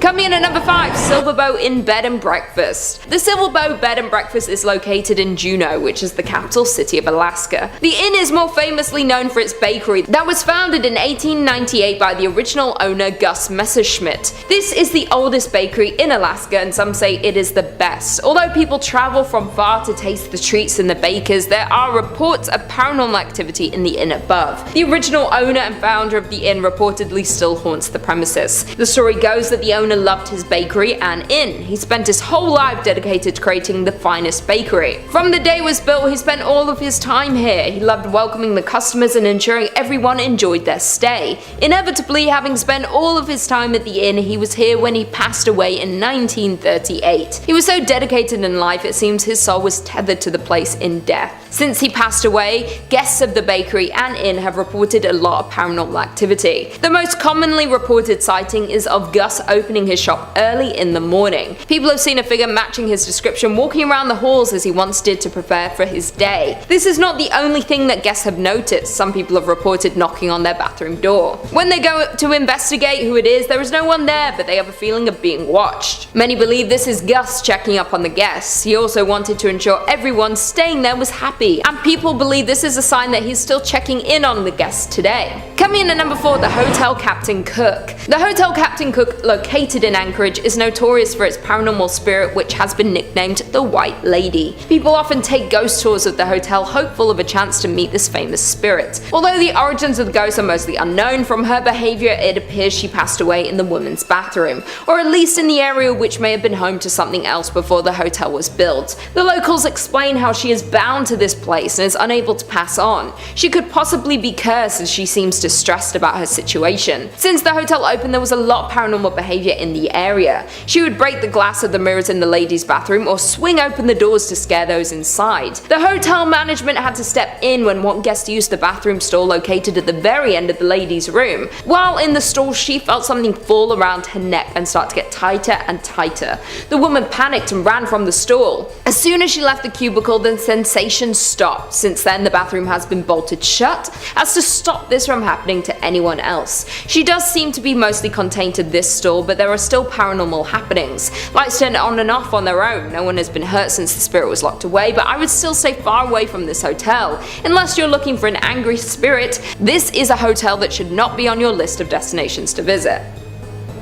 Coming in at number 5, Silverbow Inn Bed and Breakfast. The Silverbow Bed and Breakfast is located in Juneau, which is the capital city of Alaska. The inn is more famously known for its bakery that was founded in 1898 by the original owner Gus Messerschmitt. This is the oldest bakery in Alaska, and some say it is the best. Although people travel from far to taste the treats and the bakers, there are reports of paranormal activity in the inn above. The original owner and founder of the inn reportedly still haunts the premises. The story goes that the owner loved his bakery and inn. He spent his whole life dedicated to creating the finest bakery. From the day it was built, he spent all of his time here. He loved welcoming the customers and ensuring everyone enjoyed their stay. Inevitably, having spent all of his time at the inn, he was here when he passed away in 1938. He was so dedicated in life, it seems his soul was tethered to the place in death. Since he passed away, guests of the bakery and inn have reported a lot of paranormal activity. The most commonly reported sighting is of Gus opening his shop early in the morning. People have seen a figure matching his description walking around the halls as he once did to prepare for his day. This is not the only thing that guests have noticed. Some people have reported knocking on their bathroom door. When they go to investigate who it is, there is no one there, but they have a feeling of being watched. Many believe this is Gus checking up on the guests. He also wanted to ensure everyone staying there was happy, and people believe this is a sign that he's still checking in on the guests today. Coming in at number 4, the Hotel Captain Cook. The Hotel Captain Cook, located in Anchorage, is notorious for its paranormal spirit, which has been nicknamed the White Lady. People often take ghost tours of the hotel, hopeful of a chance to meet this famous spirit. Although the origins of the ghost are mostly unknown, from her behavior it appears she passed away in the women's bathroom, or at least in the area which may have been home to something else before the hotel was built. The locals explain how she is bound to this place and is unable to pass on. She could possibly be cursed, as she seems distressed about her situation. Since the hotel opened, there was a lot of paranormal behavior in the area. She would break the glass of the mirrors in the ladies' bathroom or swing open the doors to scare those inside. The hotel management had to step in when one guest used the bathroom stall located at the very end of the ladies' room. While in the stall, she felt something fall around her neck and start to get tighter and tighter. The woman panicked and ran from the stall. As soon as she left the cubicle, the sensation stopped. Since then, the bathroom has been bolted shut as to stop this from happening to anyone else. She does seem to be mostly contained to this stall, but there are still paranormal happenings. Lights turn on and off on their own. No one has been hurt since the spirit was locked away, but I would still stay far away from this hotel. Unless you're looking for an angry spirit, this is a hotel that should not be on your list of destinations to visit.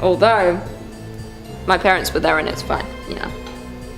Although, my parents were there and it's fine, you know.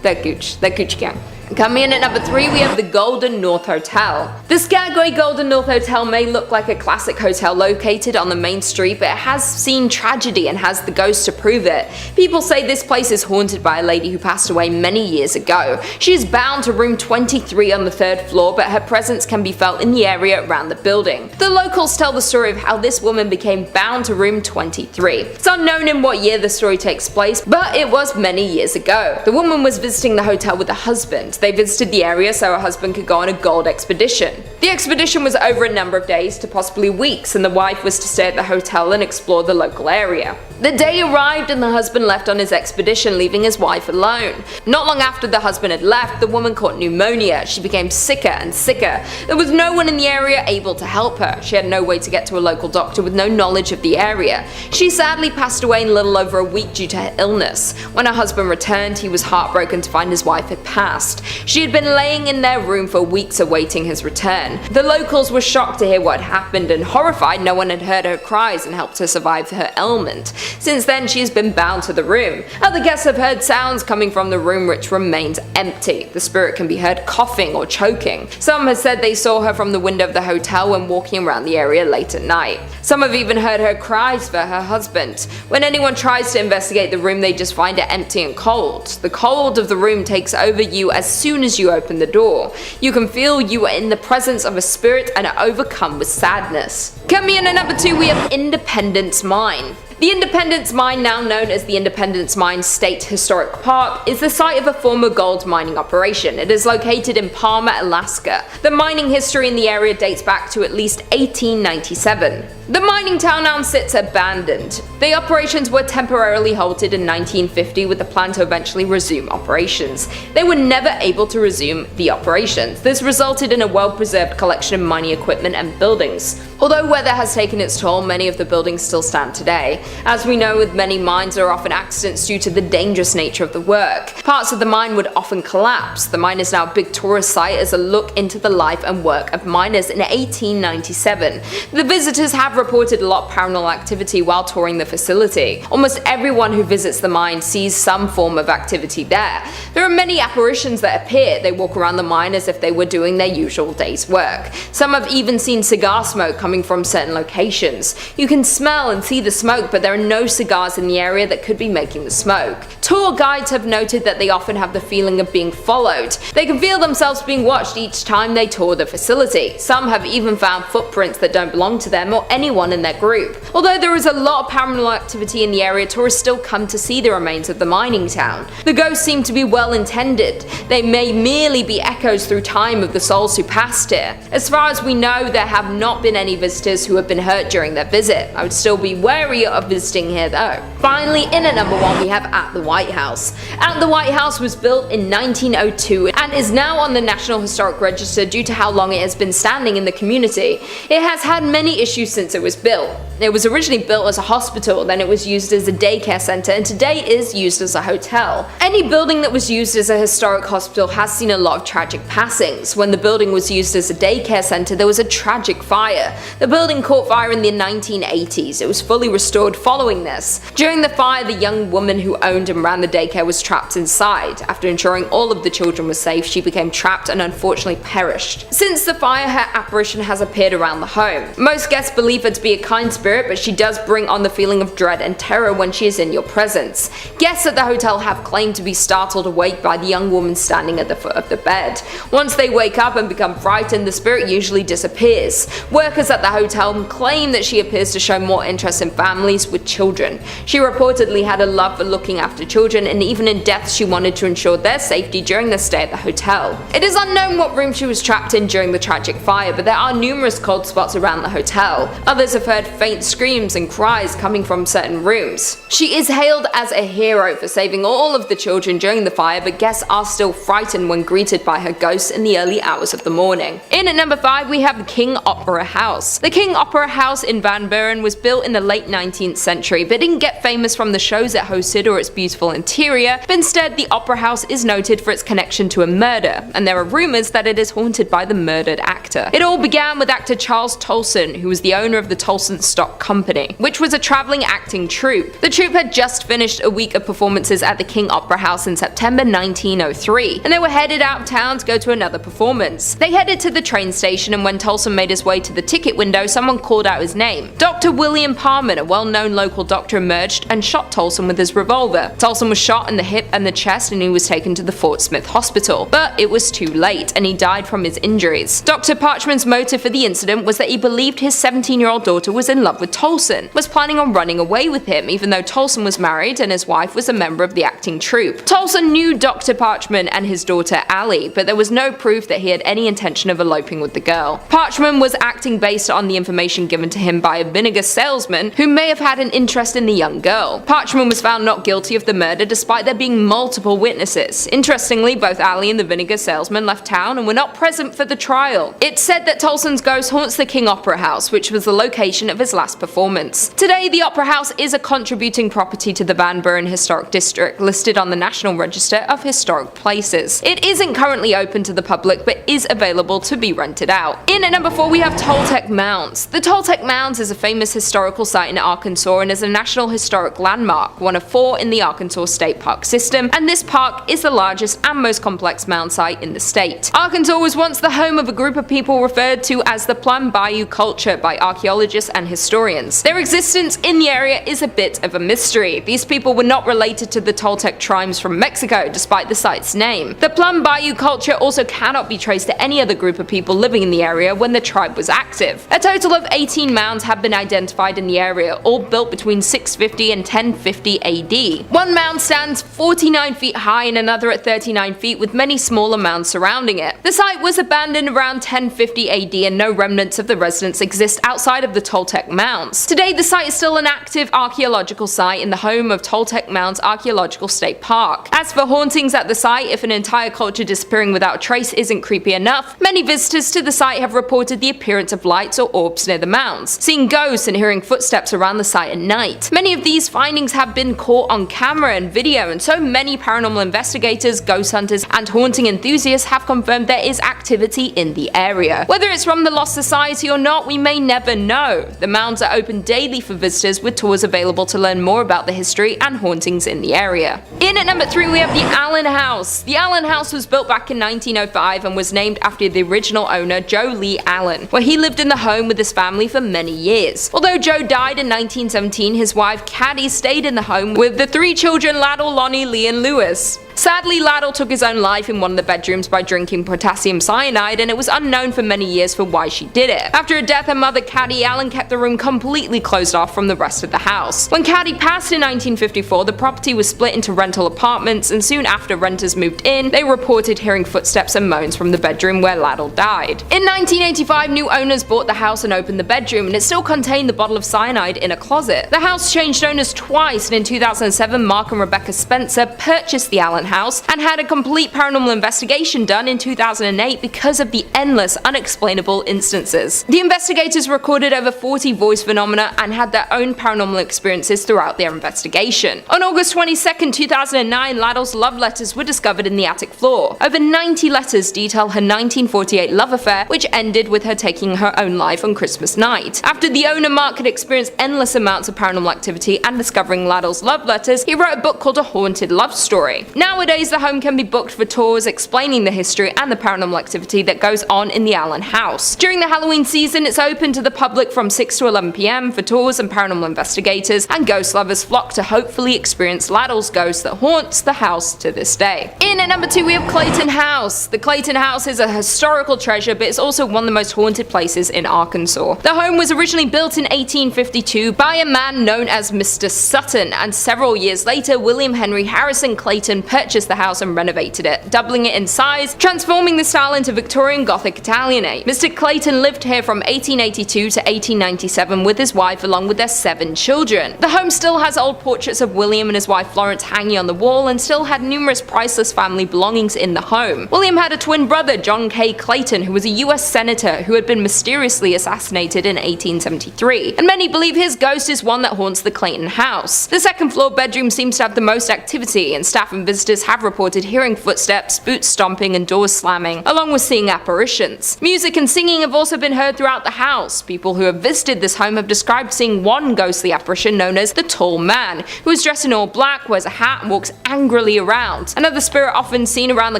They're Gooch gang. Coming in at number 3, we have the Golden North Hotel. The Skagway Golden North Hotel may look like a classic hotel located on the main street, but it has seen tragedy and has the ghost to prove it. People say this place is haunted by a lady who passed away many years ago. She is bound to room 23 on the 3rd floor, but her presence can be felt in the area around the building. The locals tell the story of how this woman became bound to room 23. It's unknown in what year the story takes place, but it was many years ago. The woman was visiting the hotel with a husband. They visited the area so her husband could go on a gold expedition. The expedition was over a number of days to possibly weeks, and the wife was to stay at the hotel and explore the local area. The day arrived and the husband left on his expedition, leaving his wife alone. Not long after the husband had left, the woman caught pneumonia. She became sicker and sicker. There was no one in the area able to help her. She had no way to get to a local doctor with no knowledge of the area. She sadly passed away in a little over a week due to her illness. When her husband returned, he was heartbroken to find his wife had passed. She had been laying in their room for weeks awaiting his return. The locals were shocked to hear what had happened, and horrified no one had heard her cries and helped her survive her ailment. Since then, she has been bound to the room. Other guests have heard sounds coming from the room which remains empty. The spirit can be heard coughing or choking. Some have said they saw her from the window of the hotel when walking around the area late at night. Some have even heard her cries for her husband. When anyone tries to investigate the room, they just find it empty and cold. The cold of the room takes over you as soon as you open the door. You can feel you are in the presence of a spirit and are overcome with sadness. Coming in at number 2, we have Independence Mine. The Independence Mine, now known as the Independence Mine State Historic Park, is the site of a former gold mining operation. It is located in Palmer, Alaska. The mining history in the area dates back to at least 1897. The mining town now sits abandoned. The operations were temporarily halted in 1950 with the plan to eventually resume operations. They were never able to resume the operations. This resulted in a well-preserved collection of mining equipment and buildings. Although weather has taken its toll, many of the buildings still stand today. As we know, with many mines there are often accidents due to the dangerous nature of the work. Parts of the mine would often collapse. The mine is now a big tourist site as a look into the life and work of miners in 1897. The visitors have reported a lot of paranormal activity while touring the facility. Almost everyone who visits the mine sees some form of activity there. There are many apparitions that appear. They walk around the mine as if they were doing their usual day's work. Some have even seen cigar smoke coming from certain locations. You can smell and see the smoke, but there are no cigars in the area that could be making the smoke. Tour guides have noted that they often have the feeling of being followed. They can feel themselves being watched each time they tour the facility. Some have even found footprints that don't belong to them or anyone in their group. Although there is a lot of paranormal activity in the area, tourists still come to see the remains of the mining town. The ghosts seem to be well intended. They may merely be echoes through time of the souls who passed here. As far as we know, there have not been any visitors who have been hurt during their visit. I would still be wary of visiting here though. Finally, in at number 1 we have At the White House. At the White House was built in 1902 and is now on the National Historic Register due to how long it has been standing in the community. It has had many issues since it was built. It was originally built as a hospital, then it was used as a daycare center, and today is used as a hotel. Any building that was used as a historic hospital has seen a lot of tragic passings. When the building was used as a daycare center, there was a tragic fire. The building caught fire in the 1980s. It was fully restored following this. During the fire, the young woman who owned and ran the daycare was trapped inside. After ensuring all of the children were safe, she became trapped and unfortunately perished. Since the fire, her apparition has appeared around the home. Most guests believe her to be a kind spirit, but she does bring on the feeling of dread and terror when she is in your presence. Guests at the hotel have claimed to be startled awake by the young woman standing at the foot of the bed. Once they wake up and become frightened, the spirit usually disappears. Workers at the hotel claim that she appears to show more interest in families with children. She reportedly had a love for looking after children, and even in death she wanted to ensure their safety during their stay at the hotel. It is unknown what room she was trapped in during the tragic fire, but there are numerous cold spots around the hotel. Others have heard faint screams and cries coming from certain rooms. She is hailed as a hero for saving all of the children during the fire, but guests are still frightened when greeted by her ghost in the early hours of the morning. In at number 5 we have the King Opera House. The King Opera House in Van Buren was built in the late 19th century, but didn't get famous from the shows it hosted or its beautiful interior, but instead the Opera House is noted for its connection to a murder, and there are rumors that it is haunted by the murdered actor. It all began with actor Charles Tolson, who was the owner of the Tolson Stock Company, which was a traveling acting troupe. The troupe had just finished a week of performances at the King Opera House in September 1903, and they were headed out of town to go to another performance. They headed to the train station, and when Tolson made his way to the ticket window, someone called out his name. Dr. William Parman, a well-known local doctor, emerged and shot Tolson with his revolver. Tolson was shot in the hip and the chest, and he was taken to the Fort Smith Hospital, but it was too late, and he died from his injuries. Dr. Parchman's motive for the incident was that he believed his 17-year-old daughter was in love with Tolson, was planning on running away with him, even though Tolson was married and his wife was a member of the acting troupe. Tolson knew Dr. Parchman and his daughter Allie, but there was no proof that he had any intention of eloping with the girl. Parchman was acting based on the information given to him by a vinegar salesman who may have had an interest in the young girl. Parchman was found not guilty of the murder despite there being multiple witnesses. Interestingly, both Allie and the vinegar salesman left town and were not present for the trial. It's said that Tolson's ghost haunts the King Opera House, which was the location of his last performance. Today, the Opera House is a contributing property to the Van Buren Historic District, listed on the National Register of Historic Places. It isn't currently open to the public, but is available to be rented out. In at number 4 we have Toltec Mounds. The Toltec Mounds is a famous historical site in Arkansas and is a National Historic Landmark, one of 4 in the Arkansas State Park system, and this park is the largest and most complex mound site in the state. Arkansas was once the home of a group of people referred to as the Plum Bayou culture by archaeologists and historians. Their existence in the area is a bit of a mystery. These people were not related to the Toltec tribes from Mexico, despite the site's name. The Plum Bayou culture also cannot be traced to any other group of people living in the area when the tribe was active. A total of 18 mounds have been identified in the area, all built between 650 and 1050 AD. One mound stands 49 feet high and another at 39 feet, with many smaller mounds surrounding it. The site was abandoned around 1050 AD and no remnants of the residents exist outside of the Toltec Mounds. Today, the site is still an active archaeological site in the home of Toltec Mounds Archaeological State Park. As for hauntings at the site, if an entire culture disappearing without a trace isn't creepy enough, many visitors to the site have reported the appearance of lights lights or orbs near the mounds, seeing ghosts and hearing footsteps around the site at night. Many of these findings have been caught on camera and video, and so many paranormal investigators, ghost hunters, and haunting enthusiasts have confirmed there is activity in the area. Whether it's from the Lost Society or not, we may never know. The mounds are open daily for visitors, with tours available to learn more about the history and hauntings in the area. In at number 3 we have the Allen House. The Allen House was built back in 1905 and was named after the original owner, Joe Lee Allen, where he lived in the home with his family for many years. Although Joe died in 1917, his wife Caddy stayed in the home with the 3 children Laddle, Lonnie, Lee, and Lewis. Sadly, Laddle took his own life in one of the bedrooms by drinking potassium cyanide, and it was unknown for many years for why she did it. After her death, her mother Caddy Allen kept the room completely closed off from the rest of the house. When Caddy passed in 1954, the property was split into rental apartments, and soon after renters moved in, they reported hearing footsteps and moans from the bedroom where Laddle died. In 1985, new owners bought the house and opened the bedroom, and it still contained the bottle of cyanide in a closet. The house changed owners twice, and in 2007, Mark and Rebecca Spencer purchased the Allen House and had a complete paranormal investigation done in 2008 because of the endless unexplainable instances. The investigators recorded over 40 voice phenomena and had their own paranormal experiences throughout their investigation. On August 22, 2009, Laddle's love letters were discovered in the attic floor. Over 90 letters detail her 1948 love affair, which ended with her taking her own life on Christmas night. After the owner Mark had experienced endless amounts of paranormal activity and discovering Laddle's love letters, he wrote a book called A Haunted Love Story. Nowadays, the home can be booked for tours explaining the history and the paranormal activity that goes on in the Allen House. During the Halloween season, it's open to the public from 6 to 11 p.m. for tours, and paranormal investigators and ghost lovers flock to hopefully experience Laddle's ghost that haunts the house to this day. In at number 2 we have Clayton House. The Clayton House is a historical treasure, but it's also one of the most haunted places in Arkansas. The home was originally built in 1852 by a man known as Mr. Sutton, and several years later, William Henry Harrison Clayton purchased the house and renovated it, doubling it in size, transforming the style into Victorian Gothic Italianate. Mr. Clayton lived here from 1882 to 1897 with his wife along with their 7 children. The home still has old portraits of William and his wife Florence hanging on the wall, and still had numerous priceless family belongings in the home. William had a twin brother, John K. Clayton, who was a US senator who had been mysteriously assassinated in 1873, and many believe his ghost is one that haunts the Clayton House. The second floor bedroom seems to have the most activity, and staff and visitors have reported hearing footsteps, boots stomping, and doors slamming, along with seeing apparitions. Music and singing have also been heard throughout the house. People who have visited this home have described seeing one ghostly apparition known as the Tall Man, who is dressed in all black, wears a hat, and walks angrily around. Another spirit often seen around the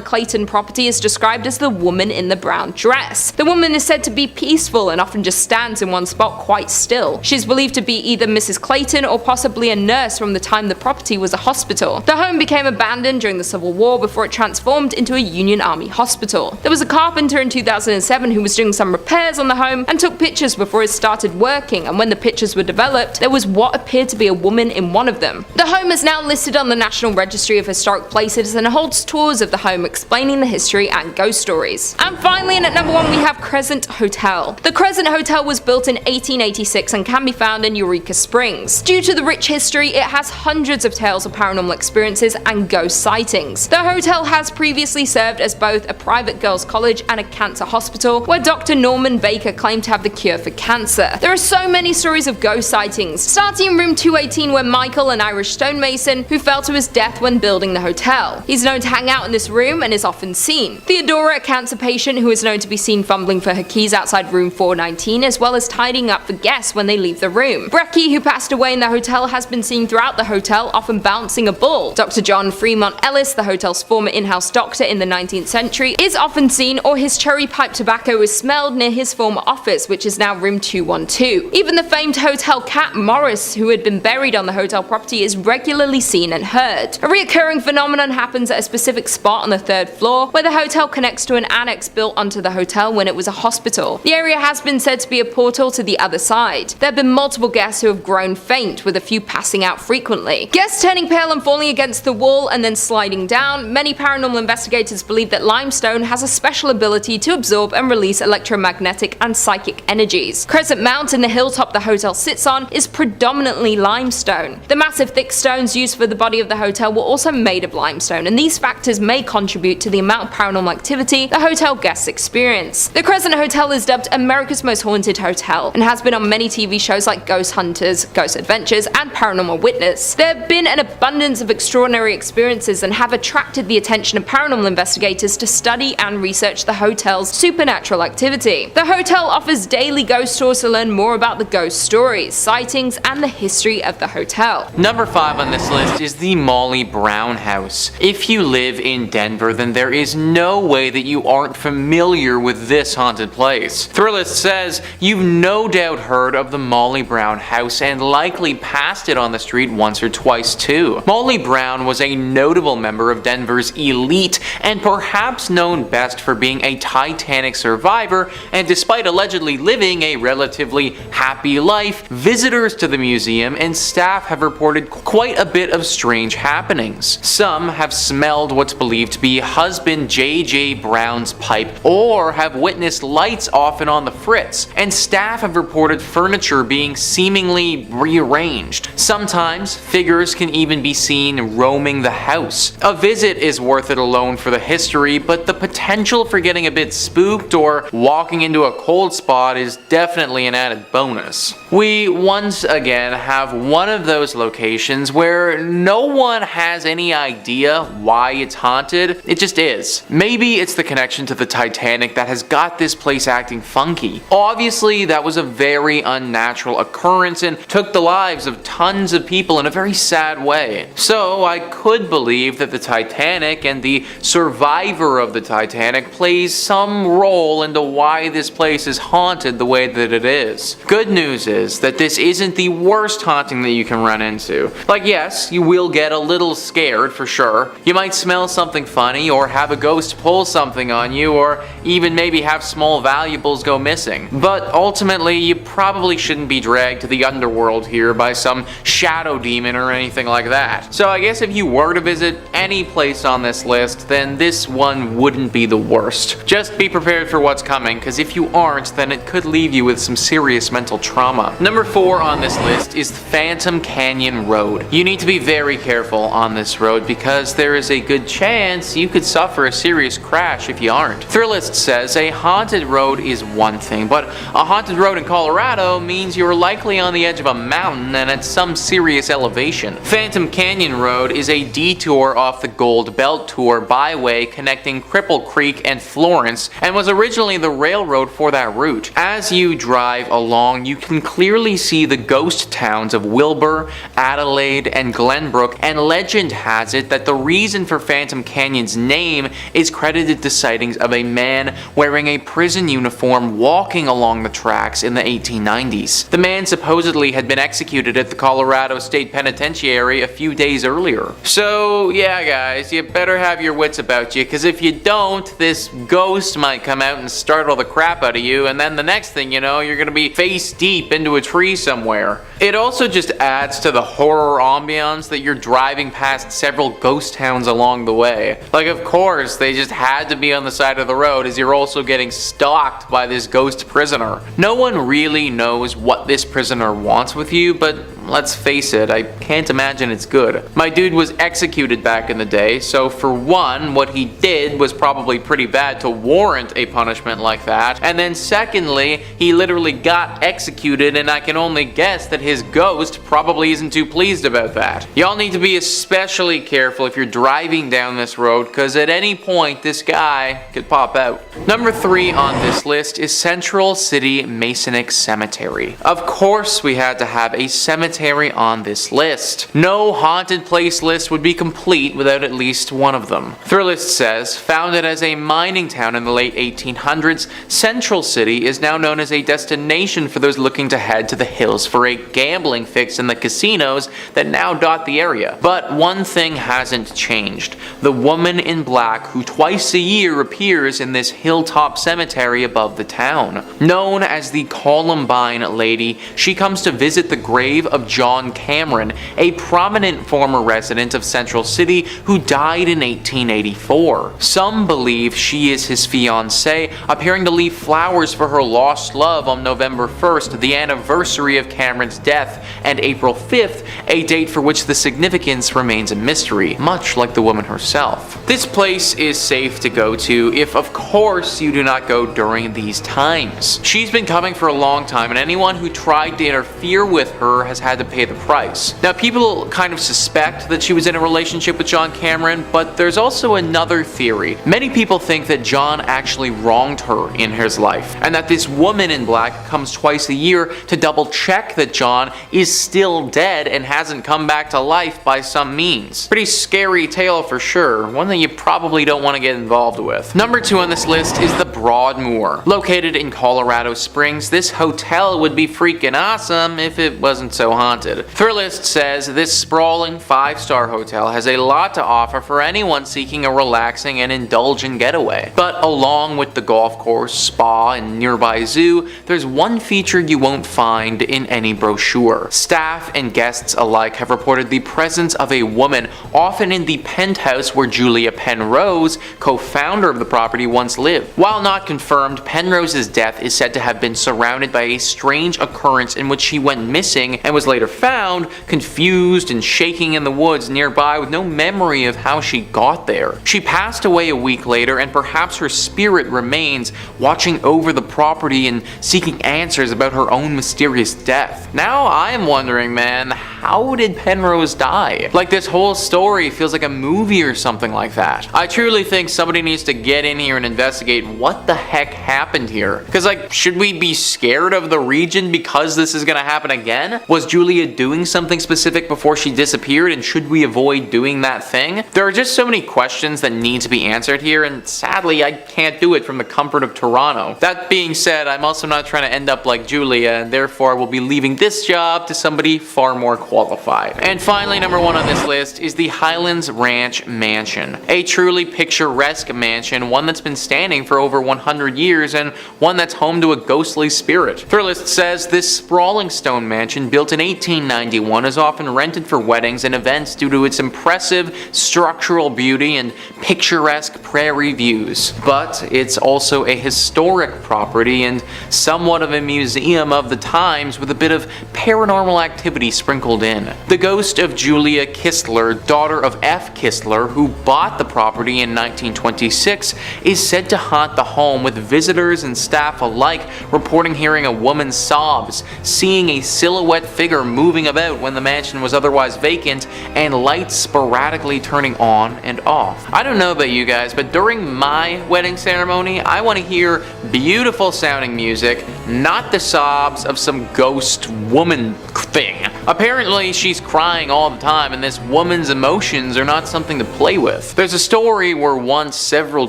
Clayton property is described as the woman in the brown dress. The woman is said to be peaceful and often just stands in one spot quite still. She is believed to be either Mrs. Clayton or possibly a nurse from the time the property was a hospital. The home became abandoned during the Civil War before it transformed into a Union Army hospital. There was a carpenter in 2007 who was doing some repairs on the home and took pictures before it started working, and when the pictures were developed, there was what appeared to be a woman in one of them. The home is now listed on the National Registry of Historic Places and holds tours of the home explaining the history and ghost stories. And finally, in at number 1 we have Crescent Hotel. The Crescent Hotel was built in 1886 and can be found in Eureka Springs. Due to the rich history, it has hundreds of tales of paranormal experiences and ghost sightings. The hotel has previously served as both a private girls' college and a cancer hospital, where Dr. Norman Baker claimed to have the cure for cancer. There are so many stories of ghost sightings, starting in room 218 where Michael, an Irish stonemason, who fell to his death when building the hotel. He's known to hang out in this room and is often seen. Theodora, a cancer patient who is known to be seen fumbling for her keys outside room 419, as well as tidying up for guests when they leave the room. Brecky, who passed away in the hotel, has been seen throughout the hotel, often bouncing a bull. Dr. John Fremont Ellis, the hotel's former in-house doctor in the 19th century, is often seen, or his cherry pipe tobacco is smelled near his former office, which is now room 212. Even the famed hotel cat Morris, who had been buried on the hotel property, is regularly seen and heard. A recurring phenomenon happens at a specific spot on the 3rd floor, where the hotel connects to an annex built onto the hotel when it was a hospital. The area has been said to be a portal to the other side. There have been multiple guests who have grown faint, with a few passing out frequently. Guests turning pale and falling against the wall, and then sliding down, many paranormal investigators believe that limestone has a special ability to absorb and release electromagnetic and psychic energies. Crescent Mounds in the hilltop the hotel sits on is predominantly limestone. The massive thick stones used for the body of the hotel were also made of limestone, and these factors may contribute to the amount of paranormal activity the hotel guests experience. The Crescent Hotel is dubbed America's Most Haunted Hotel and has been on many TV shows like Ghost Hunters, Ghost Adventures, and Paranormal Witness. There have been an abundance of extraordinary experiences and have attracted the attention of paranormal investigators to study and research the hotel's supernatural activity. The hotel offers daily ghost tours to learn more about the ghost stories, sightings, and the history of the hotel. Number 5 on this list is the Molly Brown House. If you live in Denver, then there is no way that you aren't familiar with this haunted place. Thrillist says you've no doubt heard of the Molly Brown House and likely passed it on the street once or twice too. Molly Brown was a notable member of Denver's elite and perhaps known best for being a Titanic survivor, and despite allegedly living a relatively happy life, visitors to the museum and staff have reported quite a bit of strange happenings. Some have smelled what's believed to be husband J.J. Brown's pipe or have witnessed lights off and on the fritz, and staff have reported furniture being seemingly rearranged. Sometimes figures can even be seen roaming the house. A visit is worth it alone for the history, but the potential for getting a bit spooked or walking into a cold spot is definitely an added bonus. We once again have one of those locations where no one has any idea why it's haunted, it just is. Maybe it's the connection to the Titanic that has got this place acting funky. Obviously, that was a very unnatural occurrence and took the lives of tons of people in a very sad way. So I could believe that the Titanic and the survivor of the Titanic plays some role into why this place is haunted the way that it is. Good news is that this isn't the worst haunting that you can run into. Like, yes, you will get a little scared for sure. You might smell something funny or have a ghost pull something on you, or even maybe have small valuables go missing. But ultimately, you probably shouldn't be dragged to the underworld here by some shadow demon or anything like that. So I guess if you were to visit any place on this list, then this one wouldn't be the worst. Just be prepared for what's coming, because if you aren't, then it could leave you with some serious mental trauma. Number 4 on this list is Phantom Canyon Road. You need to be very careful on this road because there is a good chance you could suffer a serious crash if you aren't. Thrillist says a haunted road is one thing, but a haunted road in Colorado means you're likely on the edge of a mountain and at some serious elevation. Phantom Canyon Road is a detour off the Gold Belt Tour byway connecting Cripple Creek and Florence, and was originally the railroad for that route. As you drive along, you can clearly see the ghost towns of Wilbur, Adelaide, and Glenbrook, and legend has it that the reason for Phantom Canyon's name is credited to sightings of a man wearing a prison uniform walking along the tracks in the 1890s. The man supposedly had been executed at the Colorado State Penitentiary a few days earlier. So yeah guys, you better have your wits about you, because if you don't, this ghost might come out and startle the crap out of you, and then the next thing you know, you're gonna be face deep into a tree somewhere. It also just adds to the horror ambiance that you're driving past several ghost towns along the way. Like, of course, they just had to be on the side of the road as you're also getting stalked by this ghost prisoner. No one really knows what this prisoner wants with you, but let's face it, I can't imagine it's good. My dude was executed back in the day, so for one, what he did was probably pretty bad to warrant a punishment like that, and then secondly, he literally got executed, and I can only guess that his ghost probably isn't too pleased about that. Y'all need to be especially careful if you're driving down this road, because at any point, this guy could pop out. Number 3 on this list is Central City Masonic Cemetery. Of course, we had to have a cemetery on this list. No haunted place list would be complete without at least one of them. Thrillist says, founded as a mining town in the late 1800s, Central City is now known as a destination for those looking to head to the hills for a gambling fix in the casinos that now dot the area. But one thing hasn't changed. The woman in black who twice a year appears in this hilltop cemetery above the town. Known as the Columbine Lady, she comes to visit the grave of of John Cameron, a prominent former resident of Central City who died in 1884. Some believe she is his fiancée, appearing to leave flowers for her lost love on November 1st, the anniversary of Cameron's death, and April 5th, a date for which the significance remains a mystery, much like the woman herself. This place is safe to go to if, of course, you do not go during these times. She's been coming for a long time, and anyone who tried to interfere with her has had to pay the price. Now, people kind of suspect that she was in a relationship with John Cameron, but there's also another theory. Many people think that John actually wronged her in his life, and that this woman in black comes twice a year to double check that John is still dead and hasn't come back to life by some means. Pretty scary tale for sure, one that you probably don't want to get involved with. Number 2 on this list is the Broadmoor. Located in Colorado Springs, this hotel would be freaking awesome if it wasn't so haunted. Thrillist says this sprawling 5-star hotel has a lot to offer for anyone seeking a relaxing and indulgent getaway. But along with the golf course, spa, and nearby zoo, there's one feature you won't find in any brochure. Staff and guests alike have reported the presence of a woman, often in the penthouse where Julia Penrose, co-founder of the property, once lived. While not confirmed, Penrose's death is said to have been surrounded by a strange occurrence in which she went missing and was later found, confused and shaking in the woods nearby with no memory of how she got there. She passed away a week later, and perhaps her spirit remains, watching over the property and seeking answers about her own mysterious death. Now I am wondering, man, how did Penrose die? Like, this whole story feels like a movie or something like that. I truly think somebody needs to get in here and investigate what the heck happened here. Because, like, should we be scared of the region because this is gonna happen again? Was Julia doing something specific before she disappeared, and should we avoid doing that thing? There are just so many questions that need to be answered here, and sadly I can't do it from the comfort of Toronto. That being said, I'm also not trying to end up like Julia, and therefore will be leaving this job to somebody far more qualified. And finally, number 1 on this list is the Highlands Ranch Mansion. A truly picturesque mansion, one that's been standing for over 100 years, and one that's home to a ghostly spirit. Thrillist says this sprawling stone mansion, built in 1891, is often rented for weddings and events due to its impressive structural beauty and picturesque prairie views. But it's also a historic property and somewhat of a museum of the times, with a bit of paranormal activity sprinkled in. The ghost of Julia Kistler, daughter of F. Kistler, who bought the property in 1926, is said to haunt the home, with visitors and staff alike reporting hearing a woman's sobs, seeing a silhouette figure moving about when the mansion was otherwise vacant, and lights sporadically turning on and off. I don't know about you guys, but during my wedding ceremony, I want to hear beautiful sounding music, not the sobs of some ghost woman thing. Apparently she's crying all the time, and this woman's emotions are not something to play with. There's a story where once several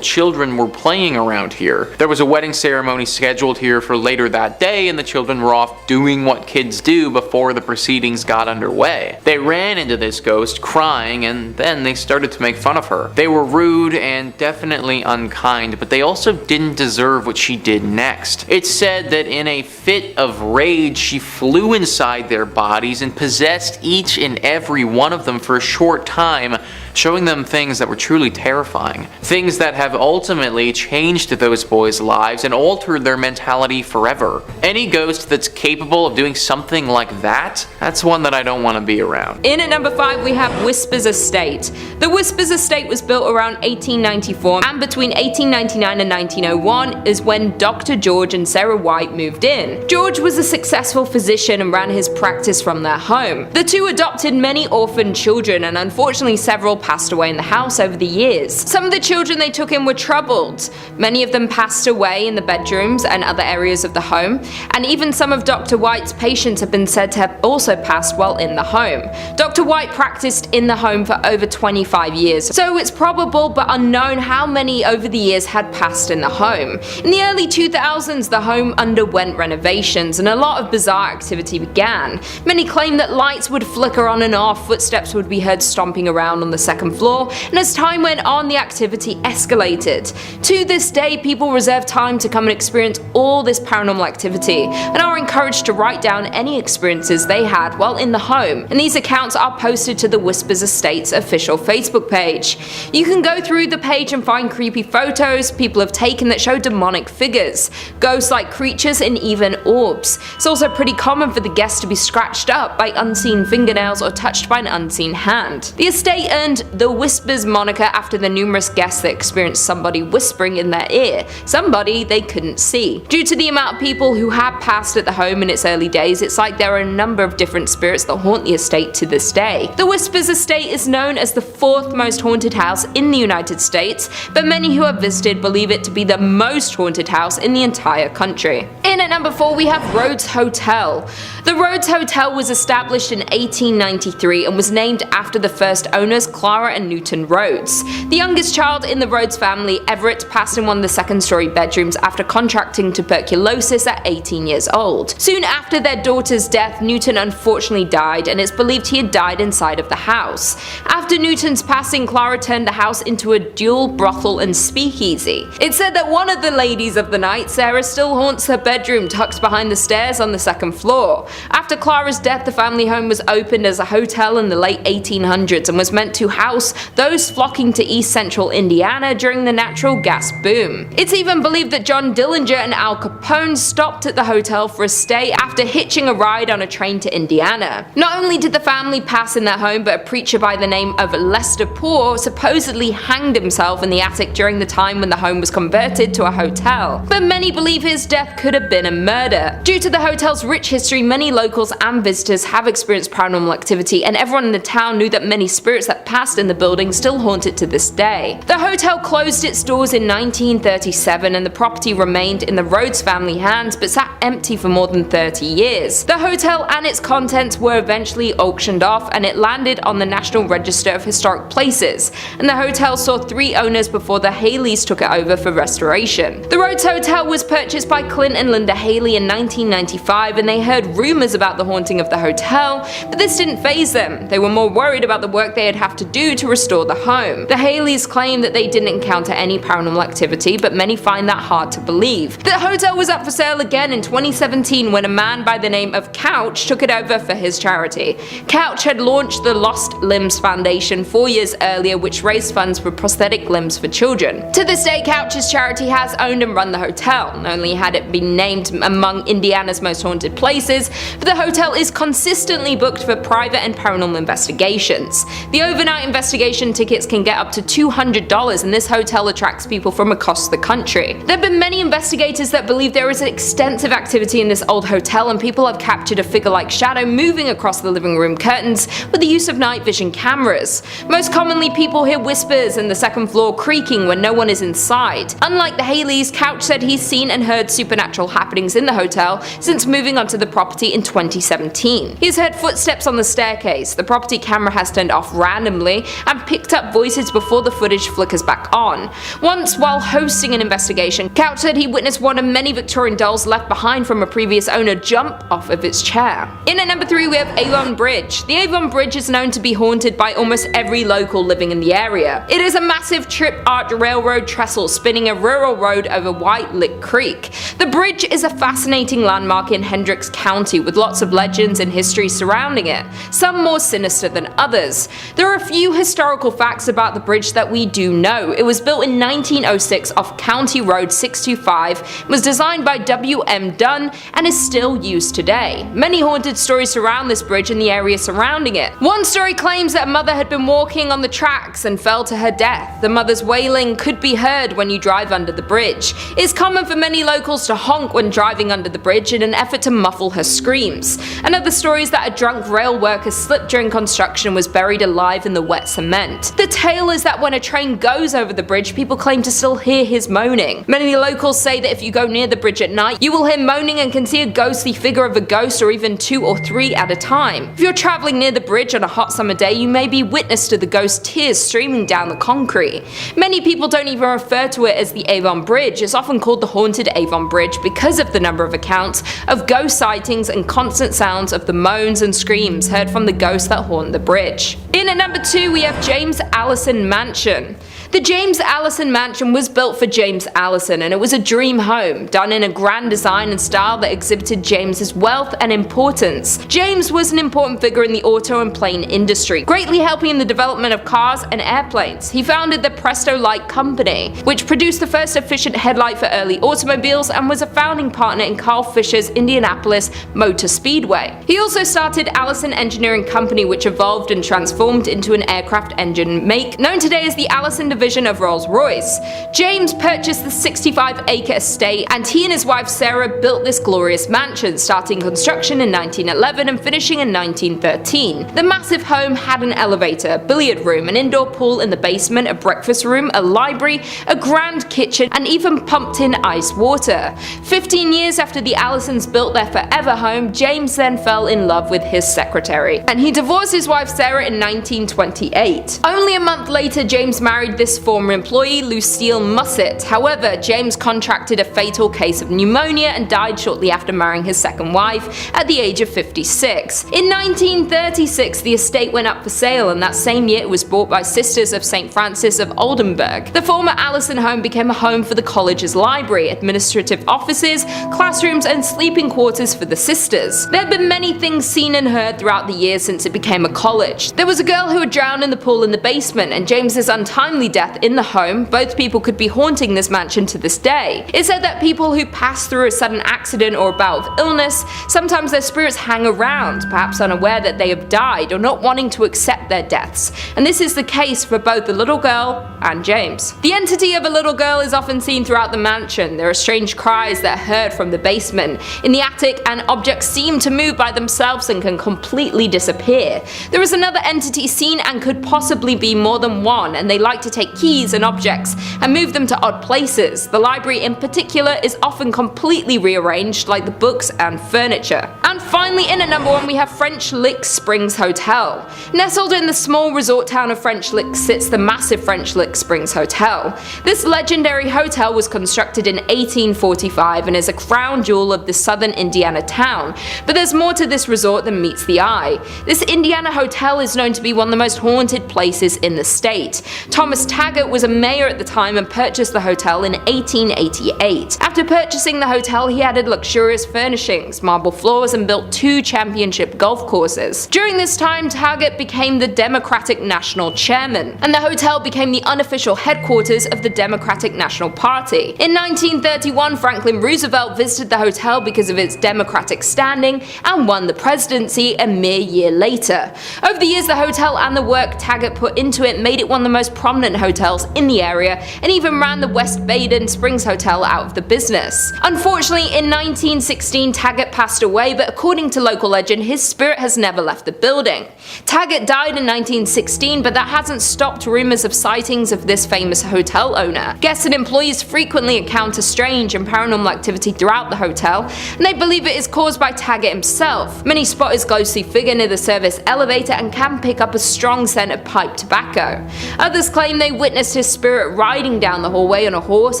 children were playing around here. There was a wedding ceremony scheduled here for later that day, and the children were off doing what kids do before the proceedings got underway. They ran into this ghost crying, and then they started to make fun of her. They were rude and definitely unkind, but they also didn't deserve what she did next. It's said that in a fit of rage, she flew inside their bodies and possessed each and every one of them for a short time, showing them things that were truly terrifying. Things that have ultimately changed those boys' lives and altered their mentality forever. Any ghost that's capable of doing something like that, that's one that I don't want to be around. In at number 5 we have Whispers Estate. The Whispers Estate was built around 1894, and between 1899 and 1901 is when Dr. George and Sarah White moved in. George was a successful physician and ran his practice from their home. The two adopted many orphaned children, and unfortunately several passed away in the house over the years. Some of the children they took in were troubled. Many of them passed away in the bedrooms and other areas of the home, and even some of Dr. White's patients have been said to have also passed while in the home. Dr. White practiced in the home for over 25 years, so it's probable but unknown how many over the years had passed in the home. In the early 2000s, the home underwent renovations and a lot of bizarre activity began. Many claim that lights would flicker on and off, footsteps would be heard stomping around on the second floor, and as time went on, the activity escalated. To this day, people reserve time to come and experience all this paranormal activity, and are encouraged to write down any experiences they had while in the home, and these accounts are posted to the Whispers Estates official Facebook page. You can go through the page and find creepy photos people have taken that show demonic figures, ghost-like creatures, and even orbs. It's also pretty common for the guests to be scratched up by unseen fingernails or touched by an unseen hand. The estate earned the Whispers moniker after the numerous guests that experienced somebody whispering in their ear, somebody they couldn't see. Due to the amount of people who have passed at the home in its early days, it's like there are a number of different spirits that haunt the estate to this day. The Whispers Estate is known as the 4th most haunted house in the United States, but many who have visited believe it to be the most haunted house in the entire country. In at number 4 we have Rhodes Hotel. The Rhodes Hotel was established in 1893 and was named after the first owners, Clara and Newton Rhodes. The youngest child in the Rhodes family, Everett, passed in one of the second-story bedrooms after contracting tuberculosis at 18 years old. Soon after their daughter's death, Newton unfortunately died, and it's believed he had died inside of the house. After Newton's passing, Clara turned the house into a dual brothel and speakeasy. It's said that one of the ladies of the night, Sarah, still haunts her bedroom tucked behind the stairs on the second floor. After Clara's death, the family home was opened as a hotel in the late 1800s and was meant to house those flocking to East Central Indiana during the natural gas boom. It's even believed that John Dillinger and Al Capone stopped at the hotel for a stay after hitching a ride on a train to Indiana. Not only did the family pass in their home, but a preacher by the name of Lester Poor supposedly hanged himself in the attic during the time when the home was converted to a hotel. But many believe his death could have been a murder. Due to the hotel's rich history, many locals and visitors have experienced paranormal activity, and everyone in the town knew that many spirits that passed in the building still haunt it to this day. The hotel closed its doors in 1937 and the property remained in the Rhodes family hands but sat empty for more than 30 years. The hotel and its contents were eventually auctioned off and it landed on the National Register of Historic Places, and the hotel saw 3 owners before the Haleys took it over for restoration. The Rhodes Hotel was purchased by Clint and Linda Haley in 1995, and they heard rumors about the haunting of the hotel, but this didn't faze them. They were more worried about the work they'd have to do to restore the home. The Haleys claim that they didn't encounter any paranormal activity, but many find that hard to believe. The hotel was up for sale again in 2017 when a man by the name of Couch took it over for his charity. Couch had launched the Lost Limbs Foundation 4 years earlier, which raised funds for prosthetic limbs for children. To this day, Couch's charity has owned and run the hotel. Not only had it been named among Indiana's most haunted places, but the hotel is consistently booked for private and paranormal investigations. The overnight investigation tickets can get up to $200, and this hotel attracts people from across the country. There have been many investigators that believe there is extensive activity in this old hotel, and people have captured a figure-like shadow moving across the living room curtains with the use of night vision cameras. Most commonly, people hear whispers and the second floor creaking when no one is inside. Unlike the Haleys, Couch said he's seen and heard supernatural happenings in the hotel since moving onto the property in 2017. He's heard footsteps on the staircase, the property camera has turned off randomly, and picked up voices before the footage flickers back on. Once, while hosting an investigation, Couch said he witnessed one of many Victorian dolls left behind from a previous owner jump off of its chair. In at number 3 we have Avon Bridge. The Avon Bridge is known to be haunted by almost every local living in the area. It is a massive trip-arch railroad trestle spinning a rural road over White Lick Creek. The bridge is a fascinating landmark in Hendricks County with lots of legends and history surrounding it, some more sinister than others. There are a few historical facts about the bridge that we do know. It was built in 1906 off County Road 625, was designed by W.M. Dunn, and is still used today. Many haunted stories surround this bridge and the area surrounding it. One story claims that a mother had been walking on the tracks and fell to her death. The mother's wailing could be heard when you drive under the bridge. It's common for many locals to honk when driving under the bridge in an effort to muffle her screams. Another story is that a drunk rail worker slipped during construction and was buried alive in the wet cement. The tale is that when a train goes over the bridge, people claim to still hear his moaning. Many locals say that if you go near the bridge at night, you will hear moaning and can see a ghostly figure of a ghost, or even 2 or 3 at a time. If you're traveling near the bridge on a hot summer day, you may be witness to the ghost tears streaming down the concrete. Many people don't even refer to it as the Avon Bridge. It's often called the Haunted Avon Bridge because of the number of accounts of ghost sightings and constant sounds of the moans moans and screams heard from the ghosts that haunt the bridge. In at number 2 we have James Allison Mansion. The James Allison Mansion was built for James Allison, and it was a dream home, done in a grand design and style that exhibited James's wealth and importance. James was an important figure in the auto and plane industry, greatly helping in the development of cars and airplanes. He founded the Presto Light Company, which produced the first efficient headlight for early automobiles, and was a founding partner in Carl Fisher's Indianapolis Motor Speedway. He also started Allison Engineering Company, which evolved and transformed into an aircraft engine make known today as the Allison division of Rolls-Royce. James purchased the 65-acre estate, and he and his wife Sarah built this glorious mansion, starting construction in 1911 and finishing in 1913. The massive home had an elevator, a billiard room, an indoor pool in the basement, a breakfast room, a library, a grand kitchen, and even pumped-in ice water. 15 years after the Allisons built their forever home, James then fell in love with his secretary, and he divorced his wife Sarah in 1928. Only a month later, James married this former employee, Lucille Musset. However, James contracted a fatal case of pneumonia and died shortly after marrying his second wife at the age of 56. In 1936, the estate went up for sale, and that same year it was bought by Sisters of St. Francis of Oldenburg. The former Allison home became a home for the college's library, administrative offices, classrooms, and sleeping quarters for the sisters. There have been many things seen and heard throughout the years since it became a college. There was a girl who had drowned in the pool in the basement, and James's untimely death in the home. Both people could be haunting this mansion to this day. It's said that people who pass through a sudden accident or a bout of illness, sometimes their spirits hang around, perhaps unaware that they have died or not wanting to accept their deaths, and this is the case for both the little girl and James. The entity of a little girl is often seen throughout the mansion. There are strange cries that are heard from the basement, in the attic, and objects seem to move by themselves and can completely disappear. There is another entity seen and could possibly be more than one, and they like to take keys and objects and move them to odd places. The library in particular is often completely rearranged, like the books and furniture. And finally, in at number 1 we have French Lick Springs Hotel. Nestled in the small resort town of French Lick sits the massive French Lick Springs Hotel. This legendary hotel was constructed in 1845 and is a crown jewel of the southern Indiana town, but there's more to this resort than meets the eye. This Indiana hotel is known to be one of the most haunted places in the state. Thomas Taggart was a mayor at the time and purchased the hotel in 1888. After purchasing the hotel, he added luxurious furnishings, marble floors, and built 2 championship golf courses. During this time, Taggart became the Democratic National Chairman, and the hotel became the unofficial headquarters of the Democratic National Party. In 1931, Franklin Roosevelt visited the hotel because of its Democratic standing and won the presidency a mere year later. Over the years, the hotel and the work Taggart put into it made it one of the most prominent hotels in the area, and even ran the West Baden Springs Hotel out of the business. Unfortunately, in 1916, Taggart passed away, but according to local legend, his spirit has never left the building. Taggart died in 1916, but that hasn't stopped rumors of sightings of this famous hotel owner. Guests and employees frequently encounter strange and paranormal activity throughout the hotel, and they believe it is caused by Taggart himself. Many spot his ghostly figure near the service elevator and can pick up a strong scent of pipe tobacco. Others claim they witnessed his spirit riding down the hallway on a horse